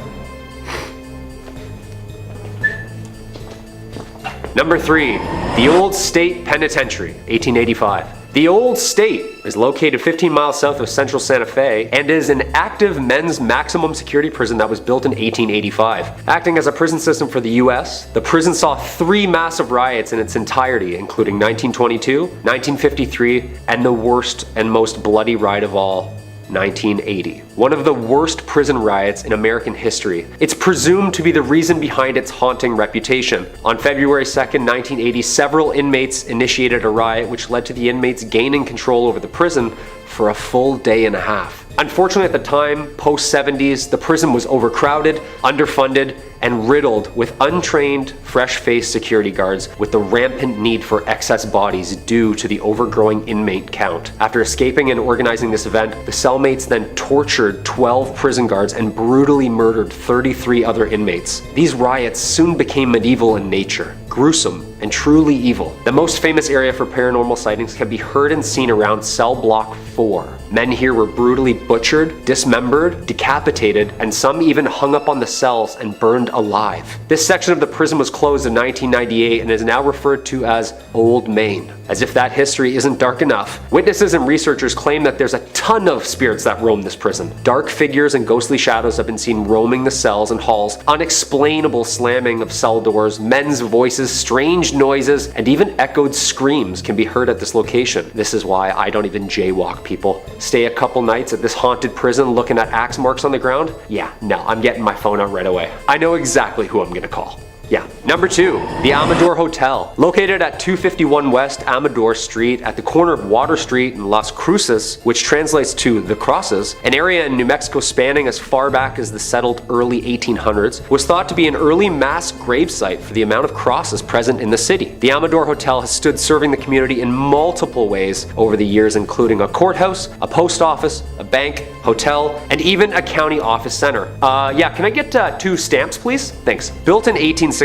Number 3, the Old State Penitentiary, 1885. The Old State is located 15 miles south of central Santa Fe and is an active men's maximum security prison that was built in 1885. Acting as a prison system for the US, the prison saw 3 massive riots in its entirety, including 1922, 1953, and the worst and most bloody riot of all, 1980. One of the worst prison riots in American history. It's presumed to be the reason behind its haunting reputation. On February 2nd, 1980, several inmates initiated a riot which led to the inmates gaining control over the prison for a full day and a half. Unfortunately, at the time, post-70s, the prison was overcrowded, underfunded, and riddled with untrained, fresh-faced security guards with the rampant need for excess bodies due to the overgrowing inmate count. After escaping and organizing this event, the cellmates then tortured 12 prison guards and brutally murdered 33 other inmates. These riots soon became medieval in nature, gruesome, and truly evil. The most famous area for paranormal sightings can be heard and seen around cell block 4. Men here were brutally butchered, dismembered, decapitated, and some even hung up on the cells and burned alive. This section of the prison was closed in 1998 and is now referred to as Old Main. As if that history isn't dark enough, witnesses and researchers claim that there's a ton of spirits that roam this prison. Dark figures and ghostly shadows have been seen roaming the cells and halls, unexplainable slamming of cell doors, men's voices, strange noises, and even echoed screams can be heard at this location. This is why I don't even jaywalk, people. Stay a couple nights at this haunted prison looking at axe marks on the ground? Yeah, no, I'm getting my phone out right away. I know exactly who I'm gonna call. Yeah. Number 2, the Amador Hotel. Located at 251 West Amador Street at the corner of Water Street and Las Cruces, which translates to the Crosses, an area in New Mexico spanning as far back as the settled early 1800s, was thought to be an early mass grave site for the amount of crosses present in the city. The Amador Hotel has stood serving the community in multiple ways over the years, including a courthouse, a post office, a bank, hotel, and even a county office center. Yeah, can I get 2 stamps, please? Thanks. Built in 1866,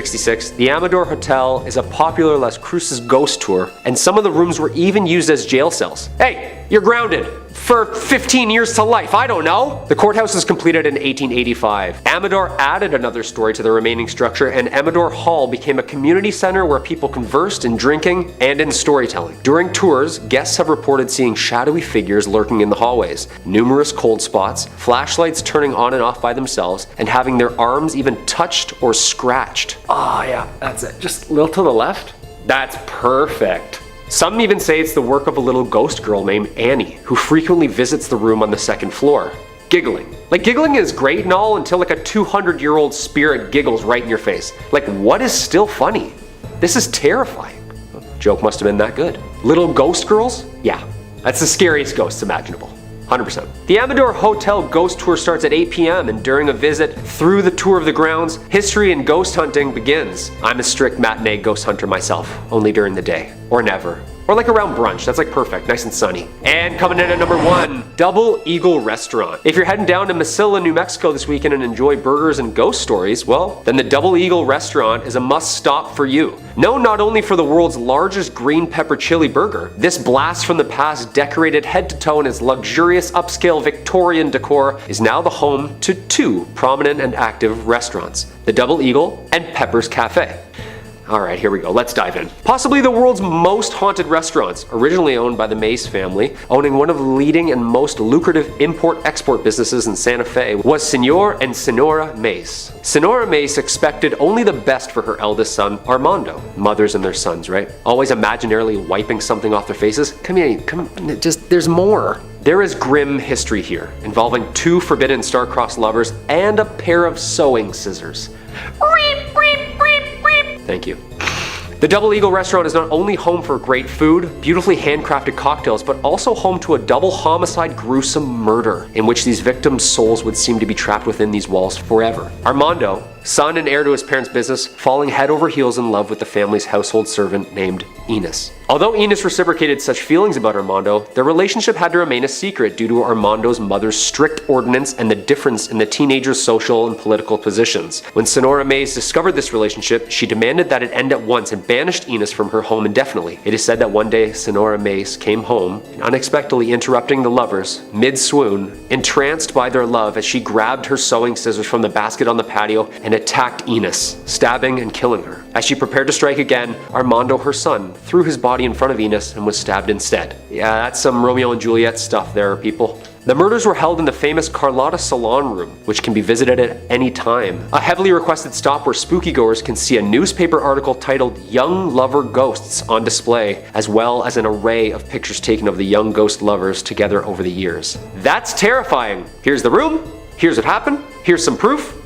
the Amador Hotel is a popular Las Cruces ghost tour, and some of the rooms were even used as jail cells. Hey, you're grounded for 15 years to life, I don't know. The courthouse was completed in 1885. Amador added another story to the remaining structure, and Amador Hall became a community center where people conversed in drinking and in storytelling. During tours, guests have reported seeing shadowy figures lurking in the hallways, numerous cold spots, flashlights turning on and off by themselves, and having their arms even touched or scratched. Oh yeah, that's it. Just a little to the left. That's perfect. Some even say it's the work of a little ghost girl named Annie, who frequently visits the room on the 2nd floor, giggling. Like, giggling is great and all until like a 200-year-old spirit giggles right in your face. Like, what is still funny? This is terrifying. Joke must have been that good. Little ghost girls? Yeah, that's the scariest ghosts imaginable. 100%. The Amador Hotel ghost tour starts at 8 p.m. and during a visit through the tour of the grounds, history and ghost hunting begins. I'm a strict matinee ghost hunter myself, only during the day, or never. Or like around brunch, that's like perfect, nice and sunny. And coming in at number 1, Double Eagle Restaurant. If you're heading down to Mesilla, New Mexico this weekend and enjoy burgers and ghost stories, well, then the Double Eagle Restaurant is a must stop for you. Known not only for the world's largest green pepper chili burger, this blast from the past decorated head to toe in its luxurious upscale Victorian decor is now the home to 2 prominent and active restaurants, the Double Eagle and Pepper's Cafe. Alright, here we go. Let's dive in. Possibly the world's most haunted restaurants, originally owned by the Mays family, owning one of the leading and most lucrative import-export businesses in Santa Fe, was Senor and Senora Mays. Senora Mays expected only the best for her eldest son, Armando. Mothers and their sons, right? Always imaginarily wiping something off their faces. Come here, there's more. There is grim history here, involving 2 forbidden star-crossed lovers and a pair of sewing scissors. Thank you. The Double Eagle restaurant is not only home for great food, beautifully handcrafted cocktails, but also home to a double homicide gruesome murder, in which these victims' souls would seem to be trapped within these walls forever. Armando, son and heir to his parents' business, falling head over heels in love with the family's household servant named Enos. Although Enos reciprocated such feelings about Armando, their relationship had to remain a secret due to Armando's mother's strict ordinance and the difference in the teenager's social and political positions. When Senora Mays discovered this relationship, she demanded that it end at once and banished Enos from her home indefinitely. It is said that one day Senora Mays came home, unexpectedly interrupting the lovers, mid-swoon, entranced by their love as she grabbed her sewing scissors from the basket on the patio and attacked Enos, stabbing and killing her. As she prepared to strike again, Armando, her son, threw his body in front of Enos and was stabbed instead. Yeah, that's some Romeo and Juliet stuff there, people. The murders were held in the famous Carlotta Salon Room, which can be visited at any time. A heavily requested stop where spooky-goers can see a newspaper article titled Young Lover Ghosts on display, as well as an array of pictures taken of the young ghost lovers together over the years. That's terrifying! Here's the room, here's what happened, here's some proof.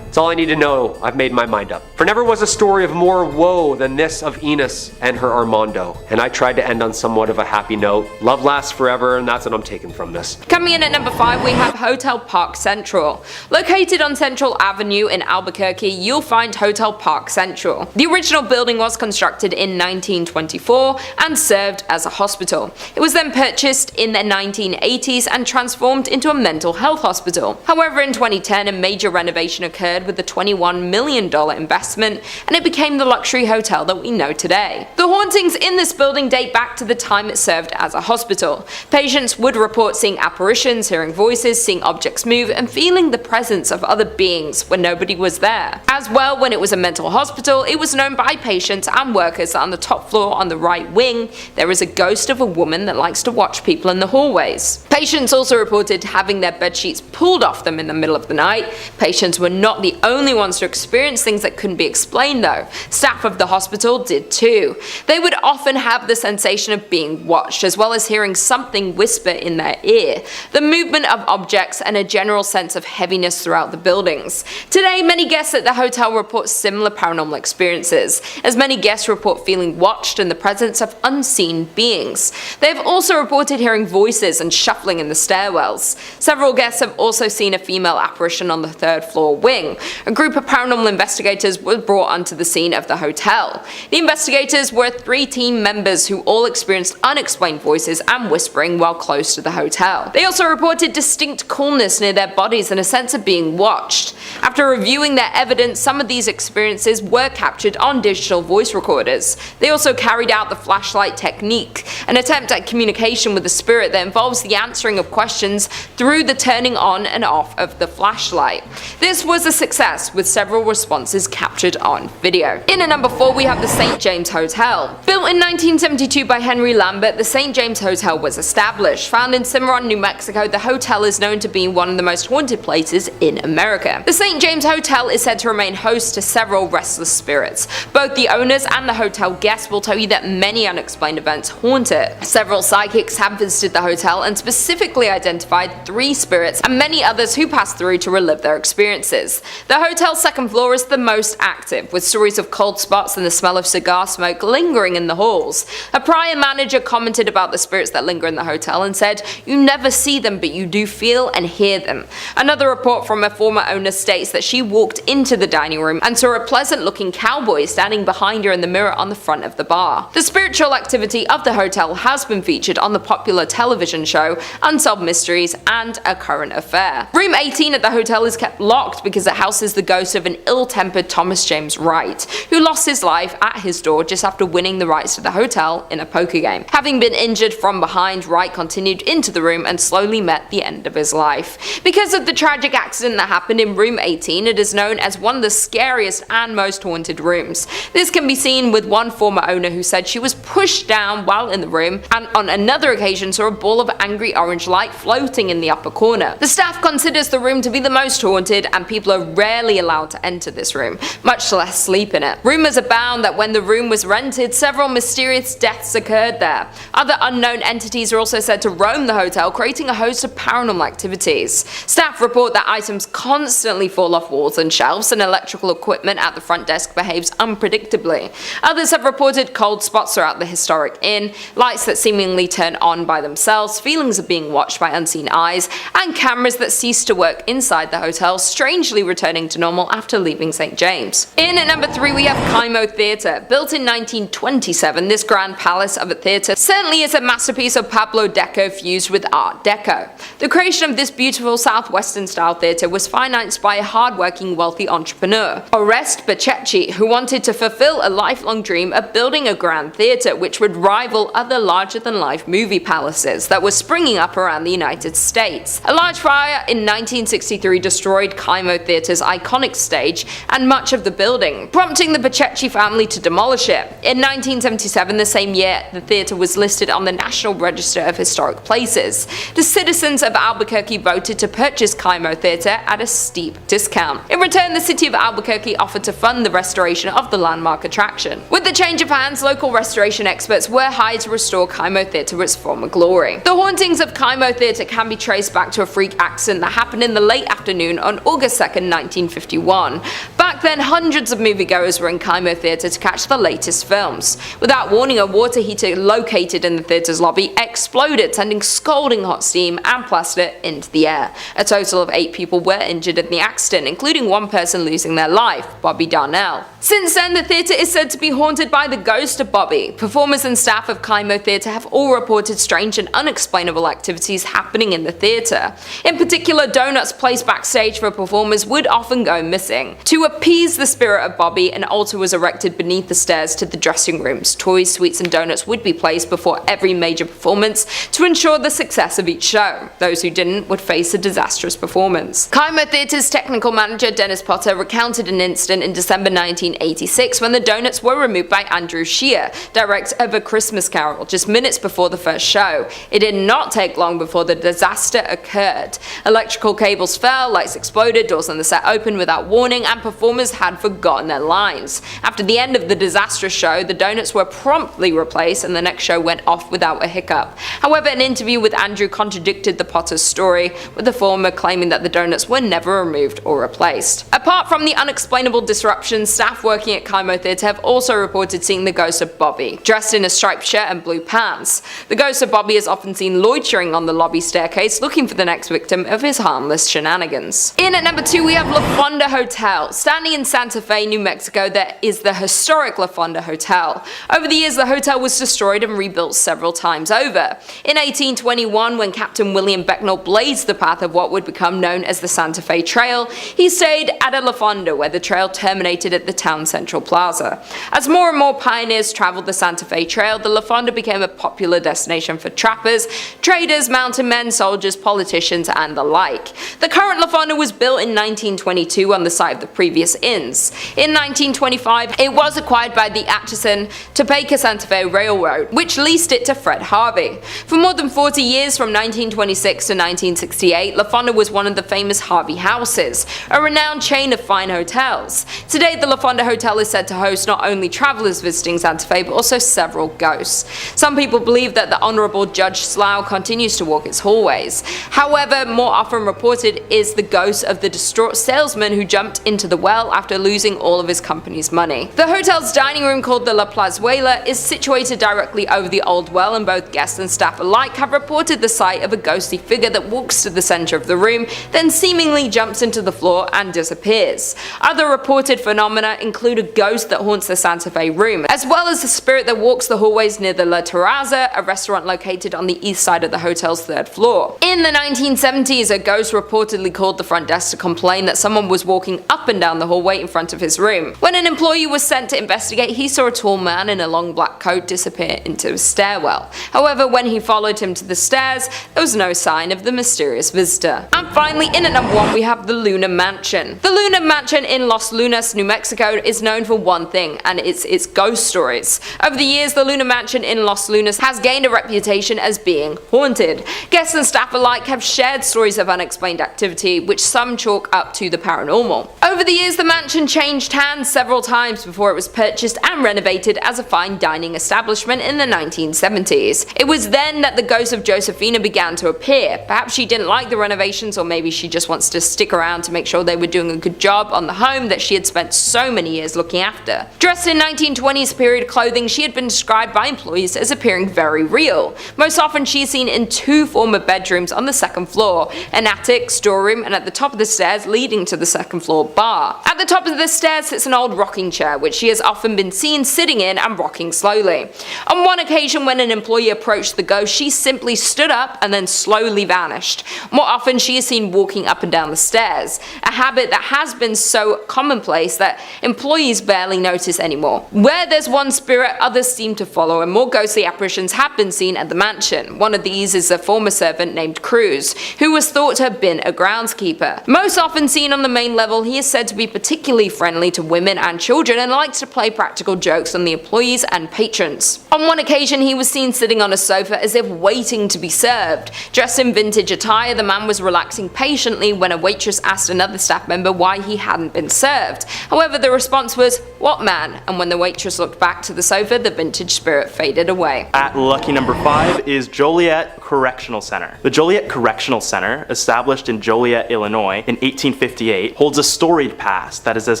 That's all I need to know. I've made my mind up. For never was a story of more woe than this of Enos and her Armando. And I tried to end on somewhat of a happy note. Love lasts forever, and that's what I'm taking from this. Coming in at number 5, we have Hotel Park Central. Located on Central Avenue in Albuquerque, you'll find Hotel Park Central. The original building was constructed in 1924 and served as a hospital. It was then purchased in the 1980s and transformed into a mental health hospital. However, in 2010, a major renovation occurred with a $21 million investment, and it became the luxury hotel that we know today. The hauntings in this building date back to the time it served as a hospital. Patients would report seeing apparitions, hearing voices, seeing objects move, and feeling the presence of other beings when nobody was there. As well, when it was a mental hospital, it was known by patients and workers that on the top floor on the right wing, there is a ghost of a woman that likes to watch people in the hallways. Patients also reported having their bed sheets pulled off them in the middle of the night. Patients were not the only ones to experience things that couldn't be explained though. Staff of the hospital did too. They would often have the sensation of being watched, as well as hearing something whisper in their ear, the movement of objects, and a general sense of heaviness throughout the buildings. Today, many guests at the hotel report similar paranormal experiences, as many guests report feeling watched in the presence of unseen beings. They have also reported hearing voices and shuffling in the stairwells. Several guests have also seen a female apparition on the 3rd floor wing. A group of paranormal investigators were brought onto the scene of the hotel. The investigators were 3 team members who all experienced unexplained voices and whispering while close to the hotel. They also reported distinct coolness near their bodies and a sense of being watched. After reviewing their evidence, some of these experiences were captured on digital voice recorders. They also carried out the flashlight technique, an attempt at communication with the spirit that involves the answering of questions through the turning on and off of the flashlight. This was a success, with several responses captured on video. In at number 4, we have the St. James Hotel. Built in 1972 by Henry Lambert, the St. James Hotel was established. Found in Cimarron, New Mexico, the hotel is known to be one of the most haunted places in America. The St. James Hotel is said to remain host to several restless spirits. Both the owners and the hotel guests will tell you that many unexplained events haunt it. Several psychics have visited the hotel and specifically identified 3 spirits and many others who passed through to relive their experiences. The hotel's 2nd floor is the most active, with stories of cold spots and the smell of cigar smoke lingering in the halls. A prior manager commented about the spirits that linger in the hotel and said, "You never see them, but you do feel and hear them." Another report from a former owner states that she walked into the dining room and saw a pleasant-looking cowboy standing behind her in the mirror on the front of the bar. The spiritual activity of the hotel has been featured on the popular television show Unsolved Mysteries and A Current Affair. Room 18 at the hotel is kept locked because it houses the ghost of an ill-tempered Tommy Thomas James Wright, who lost his life at his door just after winning the rights to the hotel in a poker game. Having been injured from behind, Wright continued into the room and slowly met the end of his life. Because of the tragic accident that happened in room 18, it is known as one of the scariest and most haunted rooms. This can be seen with one former owner who said she was pushed down while in the room, and on another occasion saw a ball of angry orange light floating in the upper corner. The staff considers the room to be the most haunted, and people are rarely allowed to enter this room, much less sleep in it. Rumors abound that when the room was rented, several mysterious deaths occurred there. Other unknown entities are also said to roam the hotel, creating a host of paranormal activities. Staff report that items constantly fall off walls and shelves, and electrical equipment at the front desk behaves unpredictably. Others have reported cold spots throughout the historic inn, lights that seemingly turn on by themselves, feelings of being watched by unseen eyes, and cameras that cease to work inside the hotel, strangely returning to normal after leaving St. James. In at number 3 we have Mammoth Theater. Built in 1927, this grand palace of a theater certainly is a masterpiece of Pablo Deco fused with Art Deco. The creation of this beautiful southwestern style theater was financed by a hard-working wealthy entrepreneur, Oreste Bacecchi, who wanted to fulfill a lifelong dream of building a grand theater which would rival other larger-than-life movie palaces that were springing up around the United States. A large fire in 1963 destroyed Mammoth Theater's iconic stage and much of the building, prompting the Bacecchi family to demolish it. In 1977, the same year, the theater was listed on the National Register of Historic Places. The citizens of Albuquerque voted to purchase Mammoth Theater at a steep discount. In return, the city of Albuquerque offered to fund the restoration of the landmark attraction. With the change of hands, local restoration experts were hired to restore Mammoth Theater to its former glory. The hauntings of Mammoth Theater can be traced back to a freak accident that happened in the late afternoon on August 2nd, 1951. Back then, hundreds of moviegoers were in Mammoth Theater to catch the latest films. Without warning, a water heater located in the theater's lobby exploded, sending scalding hot steam and plaster into the air. A total of 8 people were injured in the accident, including one person losing their life, Bobby Darnell. Since then, the theater is said to be haunted by the ghost of Bobby. Performers and staff of Mammoth Theater have all reported strange and unexplainable activities happening in the theater. In particular, donuts placed backstage for performers would often go missing. To appease the spirit of Bobby, an altar was erected beneath the stairs to the dressing rooms. Toys, sweets, and donuts would be placed before every major performance to ensure the success of each show. Those who didn't would face a disastrous performance. Mammoth Theater's technical manager Dennis Potter recounted an incident in December 1986 when the donuts were removed by Andrew Shear, director of A Christmas Carol, just minutes before the first show. It did not take long before the disaster occurred. Electrical cables fell, lights exploded, doors on the set opened without warning, and performers had forgotten their lines. After the end of the disastrous show, the donuts were promptly replaced and the next show went off without a hiccup. However, an interview with Andrew contradicted the Potter's story, with the former claiming that the donuts were never removed or replaced. Apart from the unexplainable disruptions, staff working at Mammoth Theater have also reported seeing the ghost of Bobby, dressed in a striped shirt and blue pants. The ghost of Bobby is often seen loitering on the lobby staircase, looking for the next victim of his harmless shenanigans. In at number 2 we have La Fonda Hotel. Standing in Santa Fe, New Mexico, there is the historic La Fonda Hotel. Over the years, the hotel was destroyed and rebuilt several times over. In 1821, when Captain William Becknell blazed the path of what would become known as the Santa Fe Trail, he stayed at a La Fonda where the trail terminated at the town central plaza. As more and more pioneers traveled the Santa Fe Trail, the La Fonda became a popular destination for trappers, traders, mountain men, soldiers, politicians, and the like. The current La Fonda was built in 1922 on the site of the previous inns. In 1925, it was acquired by the Atchison, Topeka Santa Fe Railroad, which leased it to Fred Harvey. For more than 40 years, from 1926 to 1968, La Fonda was one of the famous Harvey houses, a renowned chain of fine hotels. Today, the La Fonda Hotel is said to host not only travelers visiting Santa Fe, but also several ghosts. Some people believe that the Honorable Judge Slough continues to walk its hallways. However, more often reported is the ghost of the distraught salesman who jumped into the well after losing all of his company's money. The hotel's dining room, called the La Plazuela, is situated directly over the old well, and both guests and staff alike have reported the sight of a ghostly figure that walks to the center of the room, then seemingly jumps into the floor and disappears. Other reported phenomena include a ghost that haunts the Santa Fe room, as well as the spirit that walks the hallways near the La Terraza, a restaurant located on the east side of the hotel's 3rd floor. In the 1970s, a ghost reportedly called the front desk to complain that someone was walking up and down the hallway in front of his room. When an employee was sent to investigate, he saw a tall man in a long black coat disappear into a stairwell. However, when he followed him to the stairs, there was no sign of the mysterious visitor. And finally, in at number 1, we have the Luna Mansion. The Luna Mansion in Los Lunas, New Mexico is known for one thing, and it's its ghost stories. Over the years, the Luna Mansion in Los Lunas has gained a reputation as being haunted. Guests and staff alike have shared stories of unexplained activity, which some chalk up to the paranormal. Over the years, the mansion changed hands several times before it was purchased and renovated as a fine dining establishment in the 1970s. It was then that the ghost of Josephina began to appear. Perhaps she didn't like the renovations, or maybe she just wants to stick around to make sure they were doing a good job on the home that she had spent so many years looking after. Dressed in 1920s period clothing, she had been described by employees as appearing very real. Most often she is seen in 2 former bedrooms on the 2nd floor, an attic, storeroom, and at the top of the stairs leading to the 2nd floor bar. At the top of the stairs sits an old rocking chair, which she has often been seen sitting in and rocking slowly. On one occasion, when an employee approached the ghost, she simply stood up and then slowly vanished. More often she is seen walking up and down the stairs, a habit that has been so commonplace that employees barely notice anymore. Where there's one spirit, others seem to follow, and more ghostly apparitions have been seen at the mansion. One of these is a former servant named Cruz, who was thought to have been a groundskeeper. Most often seen on the main level, he is said to be particularly friendly to women and children and likes to play practical jokes on the employees and patrons. On one occasion, he was seen sitting on a sofa as if waiting to be served. Dressed in vintage attire, the man was relaxing patiently when a waitress asked another staff member why he hadn't been served. However, the response was, "What man?" And when the waitress looked back to the sofa, the vintage spirit faded away. At lucky number 5 is Joliet Correctional Center. The Joliet Correctional Center, established in Joliet, Illinois in 1858, holds a storied past that is as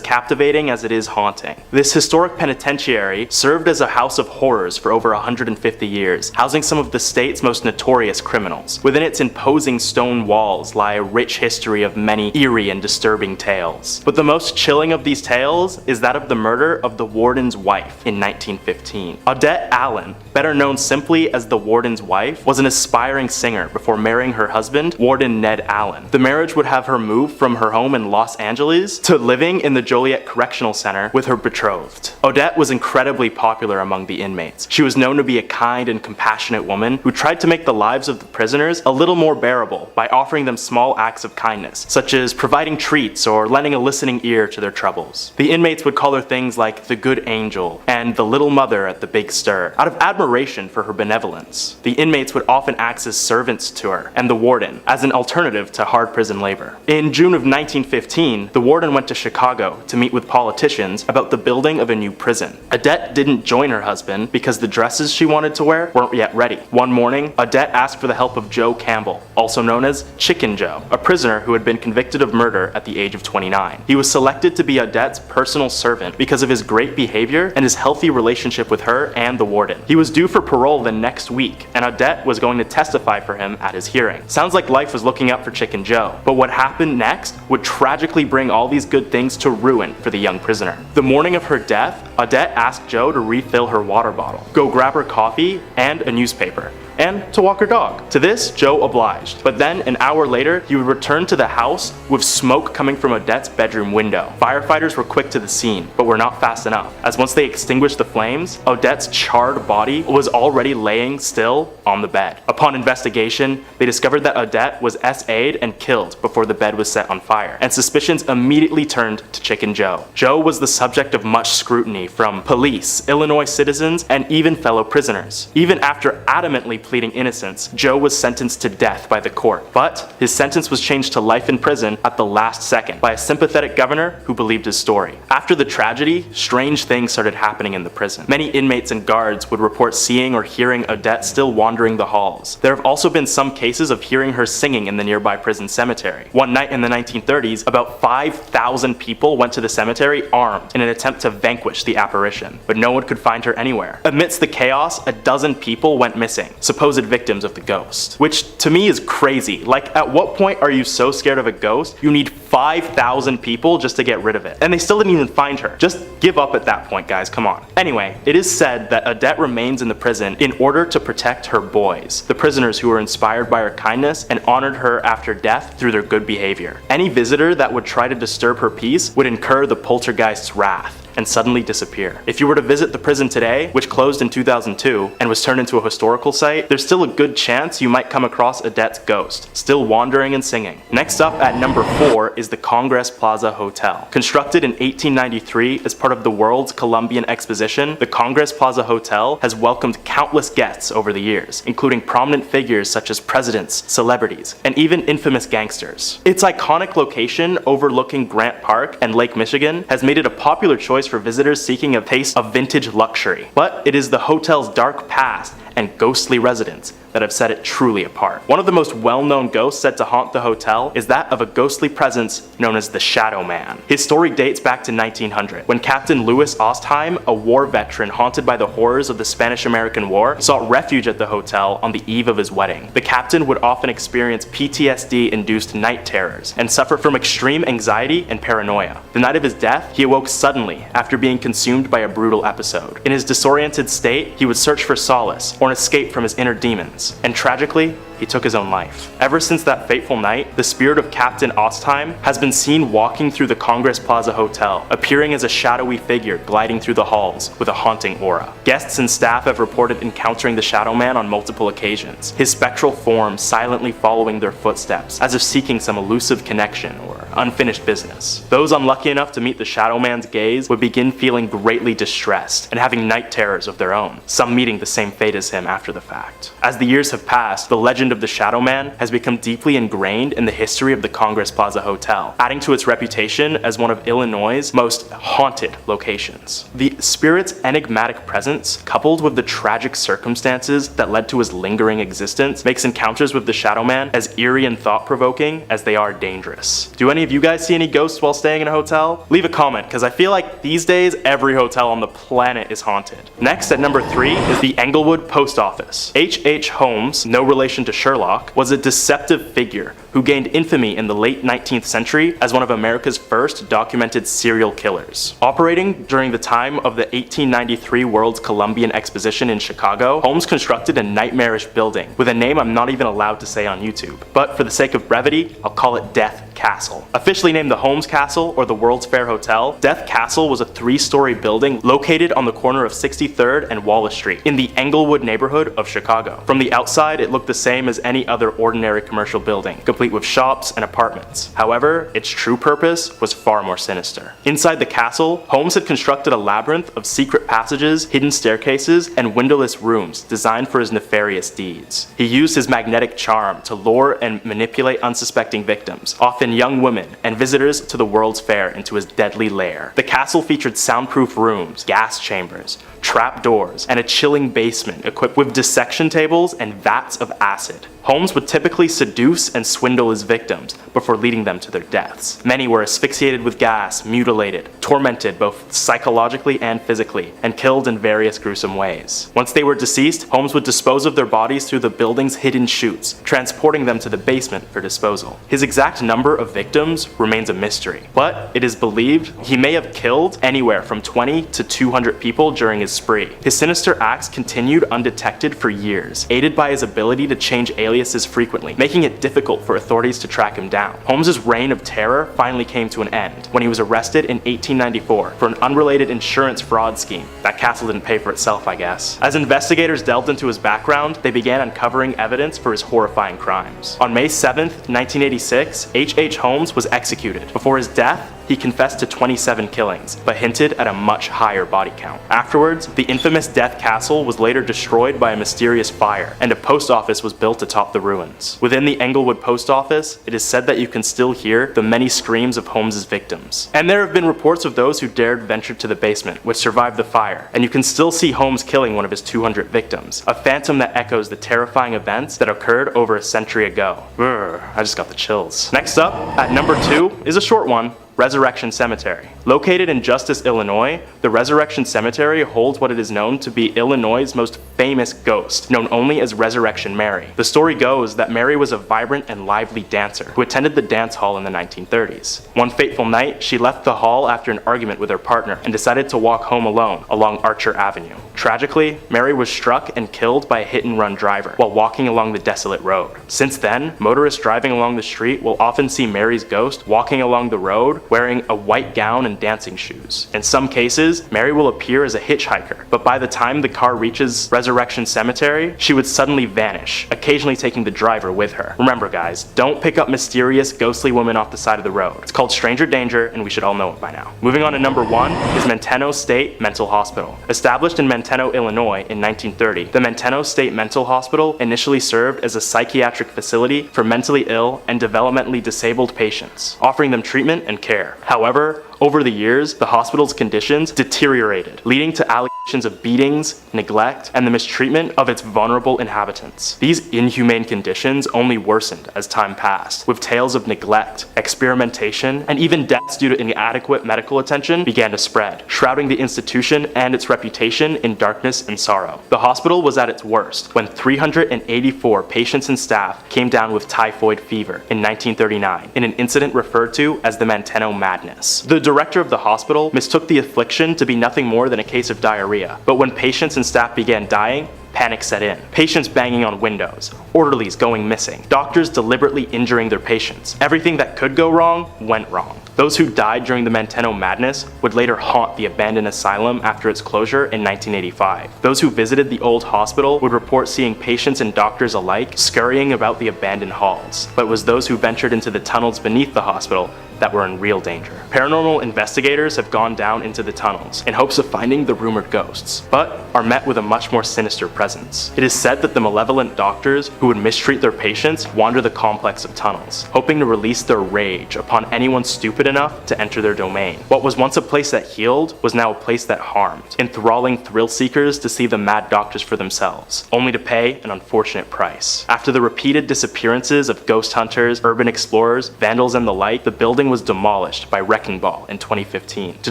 captivating as it is haunting. This historic penitentiary served as a house of horrors for over 150 years, housing some of the state's most notorious criminals. Within its imposing stone walls lie a rich history of many eerie and disturbing tales. But the most chilling of these tales is that of the murder of the warden's wife in 1915. Odette Allen, better known simply as the warden's wife, was an aspiring singer before marrying her husband, Warden Ned Allen. The marriage would have her move from her home in Los Angeles to living in the Joliet Correctional Center with her betrothed. Odette was incredibly popular among the inmates. She was known to be a kind and compassionate woman who tried to make the lives of the prisoners a little more bearable by offering them small acts of kindness, such as providing treats or lending a listening ear to their troubles. The inmates would call her things like the Good Angel and the Little Mother at the Big Stir, out of admiration for her benevolence. The inmates would often act as servants to her and the warden, as an alternative to hard prison labor. In June of 1915, the warden went to Chicago to meet with politicians about the building of a new prison. Odette didn't join her husband because the dresses she wanted to wear weren't yet ready. One morning, Odette asked for the help of Joe Campbell, also known as Chicken Joe, a prisoner who had been convicted of murder at the age of 29. He was selected to be Odette's personal servant because of his great behavior and his healthy relationship with her and the warden. He was due for parole the next week, and Odette was going to testify for him at his hearing. Sounds like life was looking up for Chicken Joe, but what happened next would tragically bring all these good things to ruin for the young prisoner. The morning of her death, Odette asked Joe to refill her water bottle, go grab her coffee and a newspaper, and to walk her dog. To this, Joe obliged, but then an hour later, he would return to the house with smoke coming from Odette's bedroom window. Firefighters were quick to the scene, but were not fast enough, as once they extinguished the flames, Odette's charred body was already laying still on the bed. Upon investigation, they discovered that Odette was SA'd and killed before the bed was set on fire, and suspicions immediately turned to Chicken Joe. Joe was the subject of much scrutiny from police, Illinois citizens, and even fellow prisoners. Even after adamantly pleading innocence, Joe was sentenced to death by the court, but his sentence was changed to life in prison at the last second by a sympathetic governor who believed his story. After the tragedy, strange things started happening in the prison. Many inmates and guards would report seeing or hearing Odette still wandering the halls. There have also been some cases of hearing her singing in the nearby prison cemetery. One night in the 1930s, about 5,000 people went to the cemetery armed in an attempt to vanquish the apparition, but no one could find her anywhere. Amidst the chaos, a dozen people went missing. supposed victims of the ghost. Which to me is crazy. Like, at what point are you so scared of a ghost you need 5,000 people just to get rid of it? And they still didn't even find her. Just give up at that point, guys, come on. Anyway, it is said that Odette remains in the prison in order to protect her boys, the prisoners who were inspired by her kindness and honored her after death through their good behavior. Any visitor that would try to disturb her peace would incur the poltergeist's wrath and suddenly disappear. If you were to visit the prison today, which closed in 2002 and was turned into a historical site, there's still a good chance you might come across Odette's ghost, still wandering and singing. Next up at number 4 is the Congress Plaza Hotel. Constructed in 1893 as part of the World's Columbian Exposition, the Congress Plaza Hotel has welcomed countless guests over the years, including prominent figures such as presidents, celebrities, and even infamous gangsters. Its iconic location overlooking Grant Park and Lake Michigan has made it a popular choice for visitors seeking a taste of vintage luxury. But it is the hotel's dark past and ghostly residents that have set it truly apart. One of the most well-known ghosts said to haunt the hotel is that of a ghostly presence known as the Shadow Man. His story dates back to 1900, when Captain Louis Ostheim, a war veteran haunted by the horrors of the Spanish-American War, sought refuge at the hotel on the eve of his wedding. The captain would often experience PTSD-induced night terrors and suffer from extreme anxiety and paranoia. The night of his death, he awoke suddenly after being consumed by a brutal episode. In his disoriented state, he would search for solace or an escape from his inner demons. And tragically, he took his own life. Ever since that fateful night, the spirit of Captain Ostheim has been seen walking through the Congress Plaza Hotel, appearing as a shadowy figure gliding through the halls with a haunting aura. Guests and staff have reported encountering the Shadow Man on multiple occasions, his spectral form silently following their footsteps, as if seeking some elusive connection or unfinished business. Those unlucky enough to meet the Shadow Man's gaze would begin feeling greatly distressed and having night terrors of their own, some meeting the same fate as him after the fact. As the years have passed, the legend of the Shadow Man has become deeply ingrained in the history of the Congress Plaza Hotel, adding to its reputation as one of Illinois' most haunted locations. The spirit's enigmatic presence, coupled with the tragic circumstances that led to his lingering existence, makes encounters with the Shadow Man as eerie and thought-provoking as they are dangerous. Do any of you guys see any ghosts while staying in a hotel? Leave a comment, because I feel like these days every hotel on the planet is haunted. Next, at number 3, is the Englewood Post Office. H.H. Holmes, no relation to Sherlock, was a deceptive figure who gained infamy in the late 19th century as one of America's first documented serial killers. Operating during the time of the 1893 World's Columbian Exposition in Chicago, Holmes constructed a nightmarish building with a name I'm not even allowed to say on YouTube. But for the sake of brevity, I'll call it Death Castle. Officially named the Holmes Castle or the World's Fair Hotel, Death Castle was a 3-story building located on the corner of 63rd and Wallace Street in the Englewood neighborhood of Chicago. From the outside, it looked the same as any other ordinary commercial building, complete with shops and apartments. However, its true purpose was far more sinister. Inside the castle, Holmes had constructed a labyrinth of secret passages, hidden staircases, and windowless rooms designed for his nefarious deeds. He used his magnetic charm to lure and manipulate unsuspecting victims, often young women and visitors to the World's Fair, into his deadly lair. The castle featured soundproof rooms, gas chambers, trap doors, and a chilling basement equipped with dissection tables and vats of acid. Holmes would typically seduce and swindle his victims before leading them to their deaths. Many were asphyxiated with gas, mutilated, tormented both psychologically and physically, and killed in various gruesome ways. Once they were deceased, Holmes would dispose of their bodies through the building's hidden chutes, transporting them to the basement for disposal. His exact number of victims remains a mystery, but it is believed he may have killed anywhere from 20 to 200 people during his spree. His sinister acts continued undetected for years, aided by his ability to change aliases frequently, making it difficult for authorities to track him down. Holmes' reign of terror finally came to an end when he was arrested in 1894 for an unrelated insurance fraud scheme. That castle didn't pay for itself, I guess. As investigators delved into his background, they began uncovering evidence for his horrifying crimes. On May 7th, 1986, H.H. Holmes was executed. Before his death, he confessed to 27 killings, but hinted at a much higher body count. Afterwards, the infamous Death Castle was later destroyed by a mysterious fire, and a post office was built atop the ruins. Within the Englewood post office, it is said that you can still hear the many screams of Holmes' victims. And there have been reports of those who dared venture to the basement, which survived the fire, and you can still see Holmes killing one of his 200 victims, a phantom that echoes the terrifying events that occurred over a century ago. I just got the chills. Next up, at number 2, is a short one. Resurrection Cemetery. Located in Justice, Illinois, the Resurrection Cemetery holds what it is known to be Illinois' most famous ghost, known only as Resurrection Mary. The story goes that Mary was a vibrant and lively dancer who attended the dance hall in the 1930s. One fateful night, she left the hall after an argument with her partner and decided to walk home alone along Archer Avenue. Tragically, Mary was struck and killed by a hit-and-run driver while walking along the desolate road. Since then, motorists driving along the street will often see Mary's ghost walking along the road wearing a white gown and dancing shoes. In some cases, Mary will appear as a hitchhiker, but by the time the car reaches Resurrection Cemetery, she would suddenly vanish, occasionally taking the driver with her. Remember guys, don't pick up mysterious, ghostly women off the side of the road. It's called stranger danger, and we should all know it by now. Moving on to number 1 is Menteno State Mental Hospital. Established in Menteno, Illinois in 1930, the Menteno State Mental Hospital initially served as a psychiatric facility for mentally ill and developmentally disabled patients, offering them treatment and care. However, over the years, the hospital's conditions deteriorated, leading to allegations of beatings, neglect, and the mistreatment of its vulnerable inhabitants. These inhumane conditions only worsened as time passed, with tales of neglect, experimentation, and even deaths due to inadequate medical attention began to spread, shrouding the institution and its reputation in darkness and sorrow. The hospital was at its worst when 384 patients and staff came down with typhoid fever in 1939 in an incident referred to as the Menteno Madness. The director of the hospital mistook the affliction to be nothing more than a case of diarrhea, but when patients and staff began dying, panic set in. Patients banging on windows, orderlies going missing, doctors deliberately injuring their patients. Everything that could go wrong went wrong. Those who died during the Menteno Madness would later haunt the abandoned asylum after its closure in 1985. Those who visited the old hospital would report seeing patients and doctors alike scurrying about the abandoned halls, but it was those who ventured into the tunnels beneath the hospital that were in real danger. Paranormal investigators have gone down into the tunnels in hopes of finding the rumored ghosts, but are met with a much more sinister presence. It is said that the malevolent doctors who would mistreat their patients wander the complex of tunnels, hoping to release their rage upon anyone stupid enough to enter their domain. What was once a place that healed was now a place that harmed, enthralling thrill seekers to see the mad doctors for themselves, only to pay an unfortunate price. After the repeated disappearances of ghost hunters, urban explorers, vandals, and the like, the building was demolished by Wrecking Ball in 2015 to